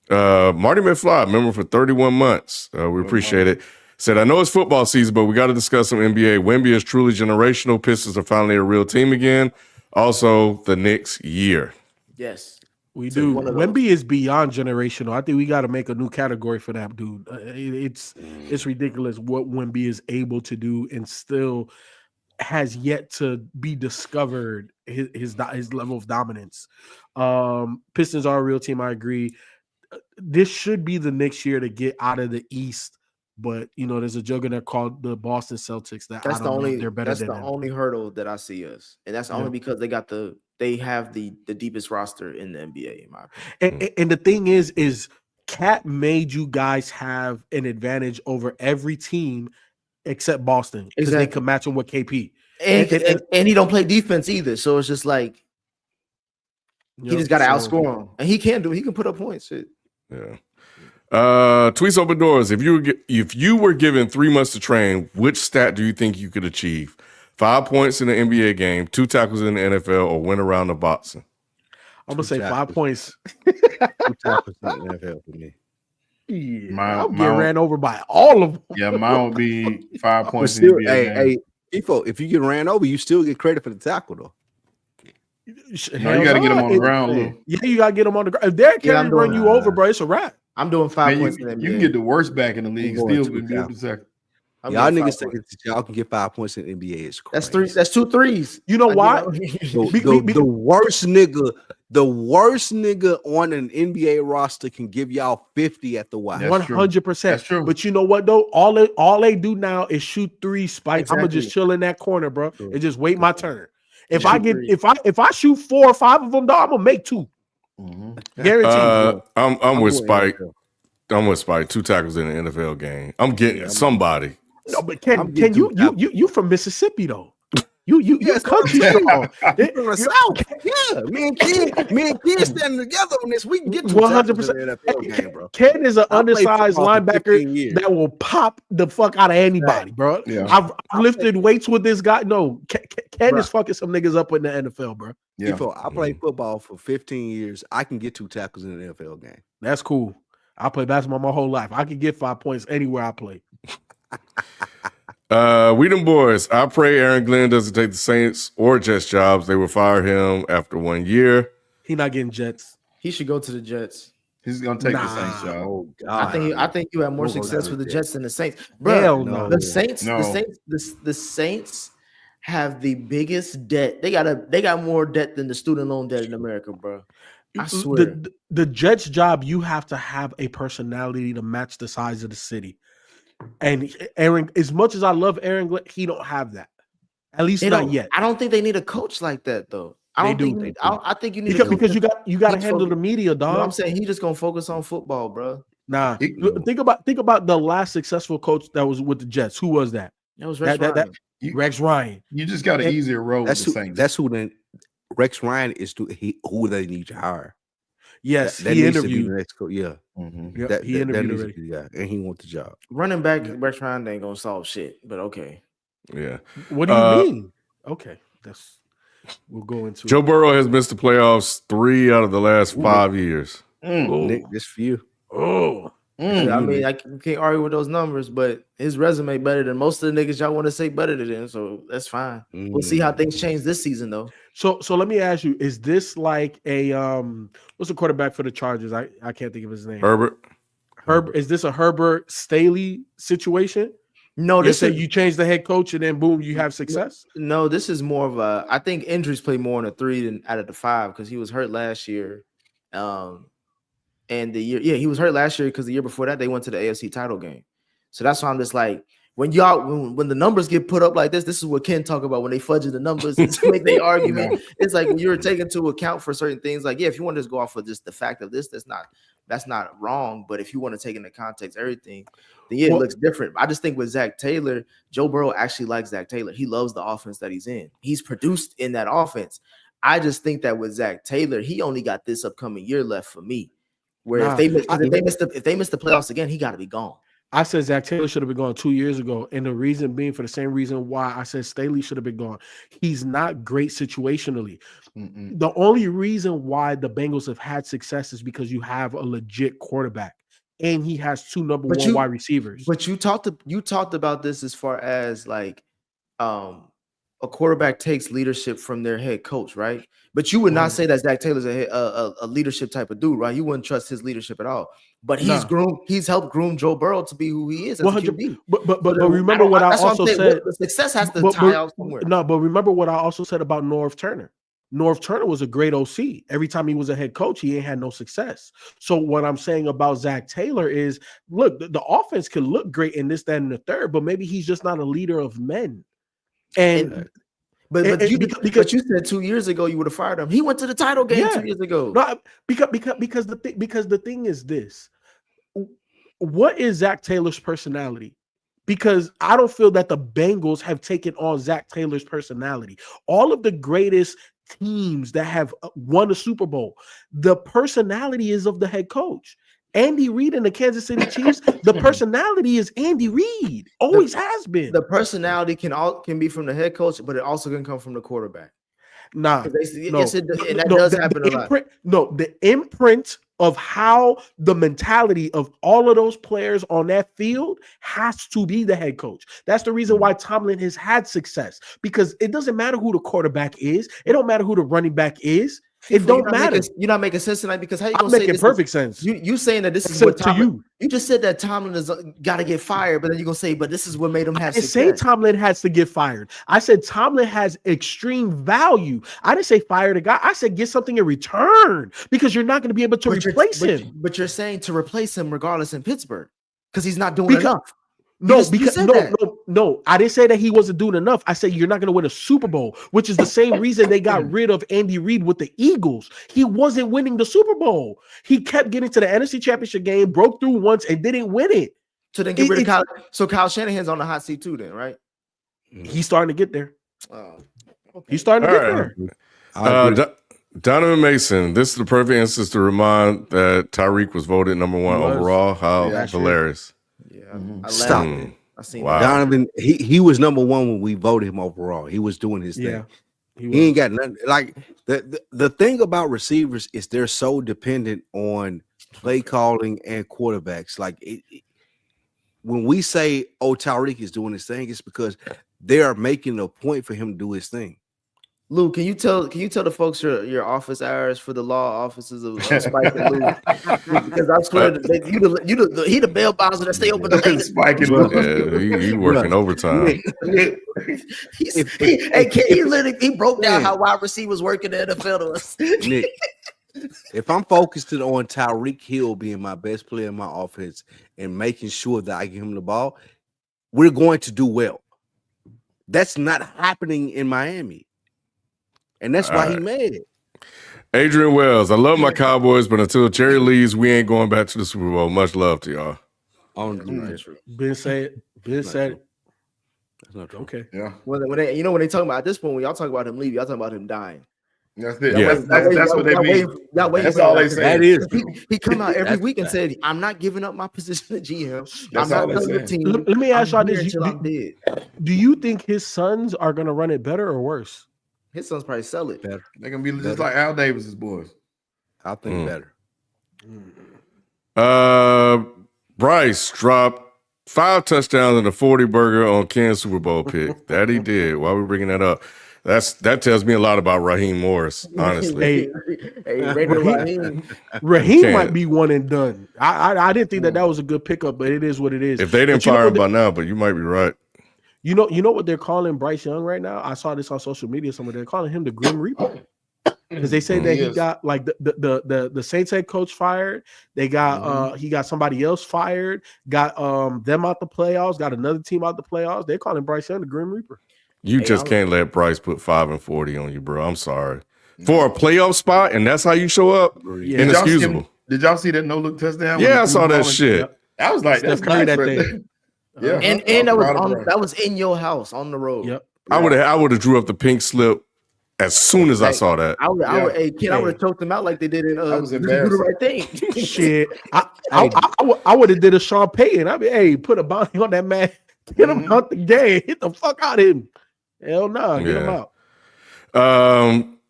Marty McFly, member for 31 months. We appreciate it. Said, I know it's football season, but we got to discuss some NBA. Wemby is truly generational. Pistons are finally a real team again. Also, the Knicks year. Yes. We do. Wemby is beyond generational. I think we got to make a new category for that dude. It's ridiculous what Wemby is able to do and still has yet to be discovered his level of dominance. Pistons are a real team. I agree. This should be the next year to get out of the East, but there's a juggernaut called the Boston Celtics they're better. That's the only hurdle that I see us, and that's only because they have the deepest roster in the NBA, in my opinion. And the thing is Cat made you guys have an advantage over every team except Boston because they could match him with KP. And he don't play defense either, so it's just like he just got to outscore him, and he can put up points. Shit. Yeah. Tweets open doors. If you were given 3 months to train, which stat do you think you could achieve? 5 points in the NBA game, 2 tackles in the NFL, or win around the boxing? I'm gonna say 5 points. 2 tackles in the NFL for me. Yeah, I'll get ran over by all of them. Yeah, mine would be 5 points in the NBA game. If you get ran over, you still get credit for the tackle though. No, you got to get them on the ground, Lou. Yeah, you got to get them on the ground. If Derrick Henry run you over, bro, it's a wrap. I'm doing 5 points in the NBA. You can get the worst back in the league, still be able to tackle. Y'all niggas think y'all can get 5 points in the NBA. It's crazy. That's 2 threes. You know why? The worst nigga on an NBA roster can give y'all 50 at the Y. 100%. That's true. But you know what though? All they do now is shoot 3 spikes. I'm gonna just chill in that corner, bro, and just wait my turn. If I shoot 4 or 5 of them, dog, I'm gonna make 2. Mm-hmm. Guaranteed. I'm with Spike. I'm with Spike. 2 tackles in the NFL game. I'm getting somebody. No, but can you from Mississippi though? You country strong. From the South. Yeah, me and Kid standing together on this. We can get 100%. Bro. Ken is an undersized linebacker that will pop the fuck out of anybody, bro. Yeah. I've lifted weights with this guy. No, Ken is fucking some niggas up in the NFL, bro. Yeah. I played football for 15 years. I can get 2 tackles in an NFL game. That's cool. I play basketball my whole life. I can get 5 points anywhere I play. We them boys. I pray Aaron Glenn doesn't take the Saints or Jets jobs. They will fire him after 1 year. He not getting Jets. He should go to the Jets. He's gonna take the Saints job. Oh God. I think you have more success with the Jets than the Saints. Hell Bro, no. The Saints have the biggest debt. They got more debt than the student loan debt in America, bro. I swear. The Jets job, you have to have a personality to match the size of the city. And Aaron, as much as I love Aaron Glenn, he don't have that. At least not yet. I don't think they need a coach like that though. I think you need because you got to handle the media, dog. No, I'm saying he just gonna focus on football, bro. Nah, think about the last successful coach that was with the Jets. Who was that? That was Rex Ryan. Rex Ryan. You just got an easier road with the Saints. That's who then. Rex Ryan is who they need to hire. Yes, that he needs interviewed. To be the next coach. Yeah, mm-hmm. He interviewed already. And he wants the job. Running back, Rex Ryan ain't gonna solve shit, but okay. Yeah. What do you mean? Okay, we'll go into Joe Burrow has missed the playoffs 3 out of the last 5 years. Nick, this for you. I mean, I can't argue with those numbers, but his resume better than most of the niggas y'all want to say better than him, so that's fine. We'll see how things change this season, though. So let me ask you: is this like a what's the quarterback for the Chargers? I can't think of his name. Herbert. Is this a Herbert Staley situation? No, this is you change the head coach and then boom, you have success. No, this is more of a. I think injuries play more on a 3 than out of the 5 because he was hurt last year, and the year he was hurt last year because the year before that they went to the AFC title game. So that's why I'm just like when the numbers get put up like this is what Ken talk about when they fudge the numbers and make their argument. It's like when you're taking into account for certain things. Like if you want to just go off of just the fact of this, that's not wrong. But if you want to take into context everything. Then it looks different. I just think with Zach Taylor, Joe Burrow actually likes Zach Taylor. He loves the offense that he's in. He's produced in that offense. I just think that with Zach Taylor, he only got this upcoming year left for me. Where if they miss the playoffs again, he got to be gone. I said Zach Taylor should have been gone 2 years ago, and the reason being for the same reason why I said Staley should have been gone. He's not great situationally. The only reason why the Bengals have had success is because you have a legit quarterback. And he has 2 number one wide receivers. But you talked about this as far as like a quarterback takes leadership from their head coach, right? But you would not say that Zach Taylor's a leadership type of dude, right? You wouldn't trust his leadership at all. But he's helped groom Joe Burrow to be who he is as a QB. But remember what I also said. The success has to tie out somewhere. No, but remember what I also said about Norv Turner. Norv Turner was a great OC. Every time he was a head coach, he ain't had no success. So what I'm saying about Zach Taylor is, look, the offense can look great in this, that, and the third, but maybe he's just not a leader of men. But you said 2 years ago you would have fired him. He went to the title game 2 years ago. No, because the thing is this: what is Zach Taylor's personality? Because I don't feel that the Bengals have taken on Zach Taylor's personality. All of the greatest teams that have won a Super Bowl, the personality is of the head coach. Andy Reid and the Kansas City Chiefs, the personality is Andy Reid. Always has been. The personality can be from the head coach, but it also can come from the quarterback. That does happen a lot. No, the imprint of how the mentality of all of those players on that field has to be the head coach. That's the reason why Tomlin has had success, because it doesn't matter who the quarterback is. It don't matter who the running back is. It don't matter. You're not making sense tonight because how you gonna say this? Perfect sense. You saying that this is what Tomlin. You just said that Tomlin has got to get fired, but then you're gonna say, but this is what made him have success. I didn't say Tomlin has to get fired. I said Tomlin has extreme value. I didn't say fire the guy. I said get something in return because you're not going to be able to replace him. But you're saying to replace him regardless in Pittsburgh because he's not doing enough. No, I didn't say that he wasn't doing enough. I said you're not going to win a Super Bowl, which is the same reason they got rid of Andy Reid with the Eagles. He wasn't winning the Super Bowl. He kept getting to the NFC Championship game, broke through once, and didn't win it. So then get rid of Kyle. So Kyle Shanahan's on the hot seat too, then, right? He's starting to get there. He's starting to get there. Donovan Mason, this is the perfect instance to remind that Tyreek was voted number 1 overall. How hilarious. Stop it. I seen Donovan. He was number 1 when we voted him overall. He was doing his thing. He ain't got nothing. Like the thing about receivers is they're so dependent on play calling and quarterbacks. Like when we say, "Oh, Tyreek is doing his thing," it's because they are making a point for him to do his thing. Lou, can you tell the folks your office hours for the law offices of Spike and Lou? Because I swear he the bail bonds that stay open the late. Spike and Lou. He working overtime. He broke down how wide receivers work in the NFL to us. Nick, if I'm focused on Tyreek Hill being my best player in my offense and making sure that I give him the ball, we're going to do well. That's not happening in Miami. And that's why he mad. Adrian Wells, I love my Cowboys, but until Jerry leaves, we ain't going back to the Super Bowl. Much love to y'all. Ben said. That's not true. Okay. Yeah. When they talk about at this point, when y'all talk about him leaving, y'all talking about him dying. That's it. Yeah. That's what they mean. That's all they say. That is. He come out every week and said, "I'm not giving up my position at GM. I'm not done the team." Let me ask y'all this: Do you think his sons are going to run it better or worse? His sons probably sell it better. They're gonna be just like Al Davis's boys. I think better. Bryce dropped 5 touchdowns and a 40 burger on Ken's Super Bowl pick. That he did. Why are we bringing that up? That tells me a lot about Raheem Morris, honestly. Raheem might be one and done. I didn't think that was a good pickup, but it is what it is. If they didn't fire him by now, but you might be right. You know what they're calling Bryce Young right now? I saw this on social media. They're calling him the Grim Reaper. Because they say that he got like the Saints head coach fired. They got he got somebody else fired, got them out the playoffs, got another team out the playoffs. They're calling Bryce Young the Grim Reaper. You just can't let Bryce put 5 and 40 on you, bro. I'm sorry. For a playoff spot, and that's how you show up, inexcusable. Did y'all see that no-look touchdown? Yeah, I saw that shit. I was like, that's nice that thing. Yeah, and that was in your house on the road. Yep. I would have drew up the pink slip as soon as I saw that. I would have choked them out like they did in I was embarrassed. Do the right thing. Shit, I would have did a Sean Payton. I mean, put a bounty on that man, get him out the game, hit the fuck out of him. Hell no, get him out.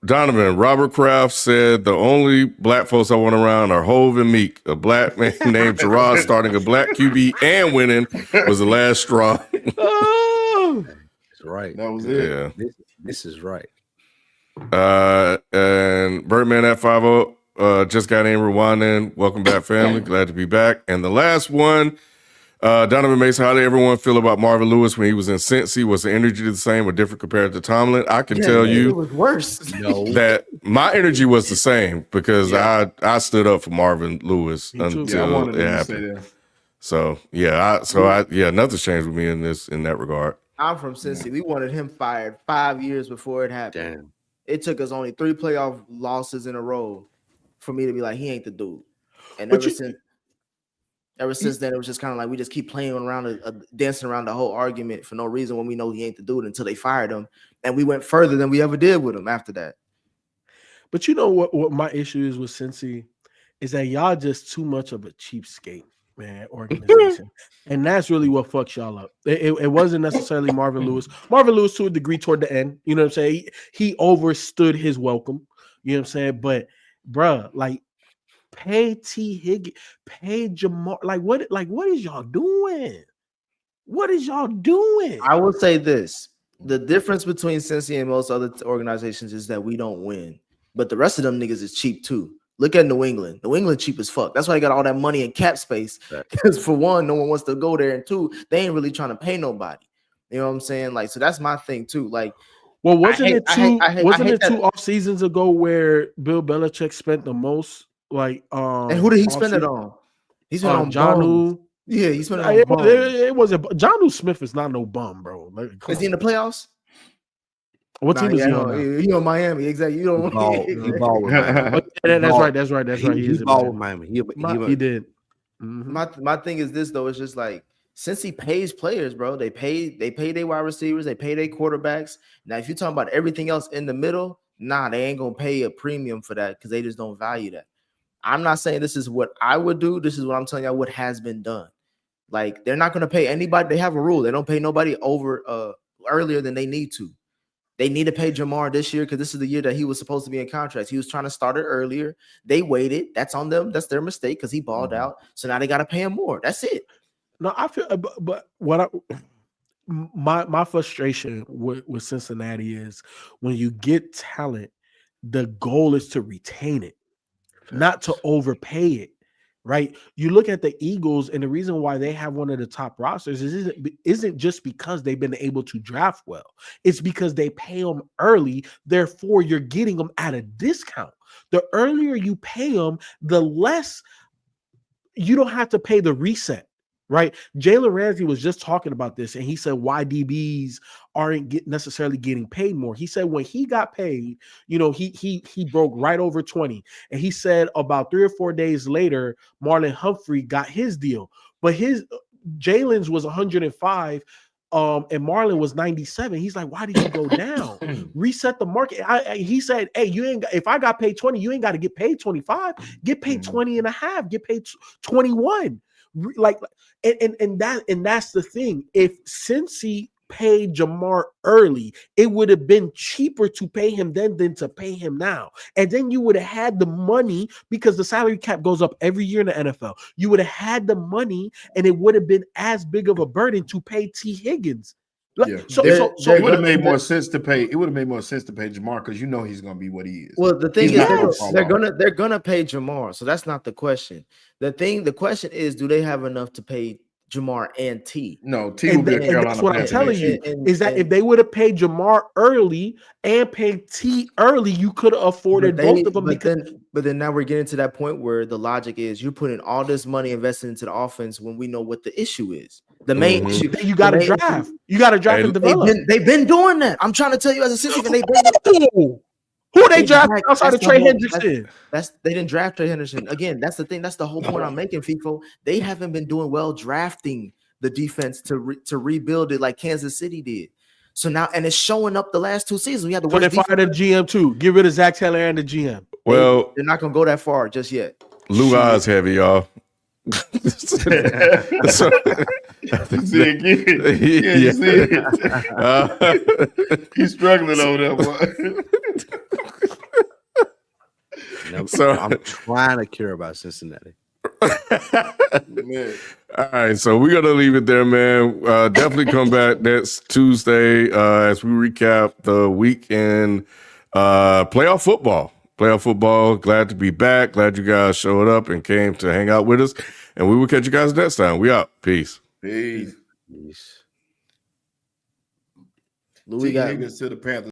Donovan, Robert Kraft said the only black folks I want around are Hove and Meek. A black man named Gerard starting a black QB and winning was the last straw. That's right. That was it. Yeah. This is right. And Birdman at 50 just got in rewinding. Welcome back, family. Glad to be back. And the last one, Donovan Mason, how did everyone feel about Marvin Lewis when he was in Cincy? Was the energy the same or different compared to Tomlin? I can tell you it was worse. that my energy was the same because I stood up for Marvin Lewis until it happened. So nothing's changed with me in that regard. I'm from Cincy. We wanted him fired 5 years before it happened. Damn. It took us only 3 playoff losses in a row for me to be like, he ain't the dude. And ever since then, it was just kind of like we just keep playing around, dancing around the whole argument for no reason when we know he ain't the dude until they fired him. And we went further than we ever did with him after that. But you know what my issue is with Cincy is that y'all just too much of a cheapskate, man, organization. And that's really what fucks y'all up. It wasn't necessarily Marvin Lewis. Marvin Lewis to a degree toward the end. You know what I'm saying? He overstood his welcome. You know what I'm saying? But, bruh, like, pay T. Higgins, pay Jamar. What is y'all doing? What is y'all doing? I will say this. The difference between Cincy and most other organizations is that we don't win. But the rest of them niggas is cheap too. Look at New England. New England cheap as fuck. That's why they got all that money in cap space. Because for one, no one wants to go there. And two, they ain't really trying to pay nobody. You know what I'm saying? Like, so that's my thing too. Like, well, wasn't it two off seasons ago where Bill Belichick spent the most? Like, and who did he spend it on? He spent on Jonnu. Yeah, he spent it on. It wasn't. Jonnu Smith is not no bum, bro. Like, is he in the playoffs? What team is he on? He on Miami, exactly. You don't. He balled with Miami. That's right. He balled with Miami. He did. Mm-hmm. My thing is this though. It's just like since he pays players, bro, they pay their wide receivers, they pay their quarterbacks. Now, if you're talking about everything else in the middle, they ain't gonna pay a premium for that because they just don't value that. I'm not saying this is what I would do. This is what I'm telling y'all what has been done. Like, they're not going to pay anybody. They have a rule. They don't pay nobody over earlier than they need to. They need to pay Jamar this year because this is the year that he was supposed to be in contract. He was trying to start it earlier. They waited. That's on them. That's their mistake because he balled out. So now they got to pay him more. That's it. No, I feel, but what my frustration with Cincinnati is when you get talent, the goal is to retain it, not to overpay it, right? You look at the Eagles, and the reason why they have one of the top rosters isn't just because they've been able to draft well. It's because they pay them early. Therefore, you're getting them at a discount. The earlier you pay them, the less you don't have to pay the reset. Right, Jalen Ramsey was just talking about this, and he said why DBs aren't necessarily getting paid more. He said when he got paid, he broke right over 20, and he said about 3 or 4 days later, Marlon Humphrey got his deal, but Jalen's was 105, and Marlon was 97. He's like, why did you go down? Reset the market. He said, hey, if I got paid 20, you ain't got to get paid 25. Get paid 20 and a half. Get paid 21. Like, and that's the thing. If Cincy paid Jamar early, it would have been cheaper to pay him then than to pay him now. And then you would have had the money because the salary cap goes up every year in the NFL. You would have had the money, and it would have been as big of a burden to pay T. Higgins. Yeah. So it would have made more sense to pay. It would have made more sense to pay Jamar because you know he's going to be what he is. Well, the thing is, they're gonna pay Jamar, so that's not the question. The question is, do they have enough to pay Jamar and T? No, T will be a Carolina. That's what I'm telling you is that if they would have paid Jamar early and paid T early, you could have afforded both of them. But then now we're getting to that point where the logic is you're putting all this money invested into the offense when we know what the issue is. The main issue. You got to draft. You got to draft and develop. They've been doing that. I'm trying to tell you as a Cincy fan, they've been. Who they drafted outside of Trey Hendrickson? They didn't draft Trey Hendrickson. Again, that's the thing. That's the whole point I'm making, FIFO. They haven't been doing well drafting the defense to rebuild it like Kansas City did. So now, and it's showing up the last 2 seasons. We had the worst. So they fired the GM too. Get rid of Zach Taylor and the GM. Well, they're not gonna go that far just yet. Lou eyes heavy, y'all. See again. He's struggling over there, boy. So I'm trying to care about Cincinnati. Man. All right, so we're gonna leave it there, man. Definitely come back next Tuesday as we recap the weekend playoff football. Glad to be back. Glad you guys showed up and came to hang out with us. And we will catch you guys next time. We out. Peace. Peace. Louis got to the Panthers.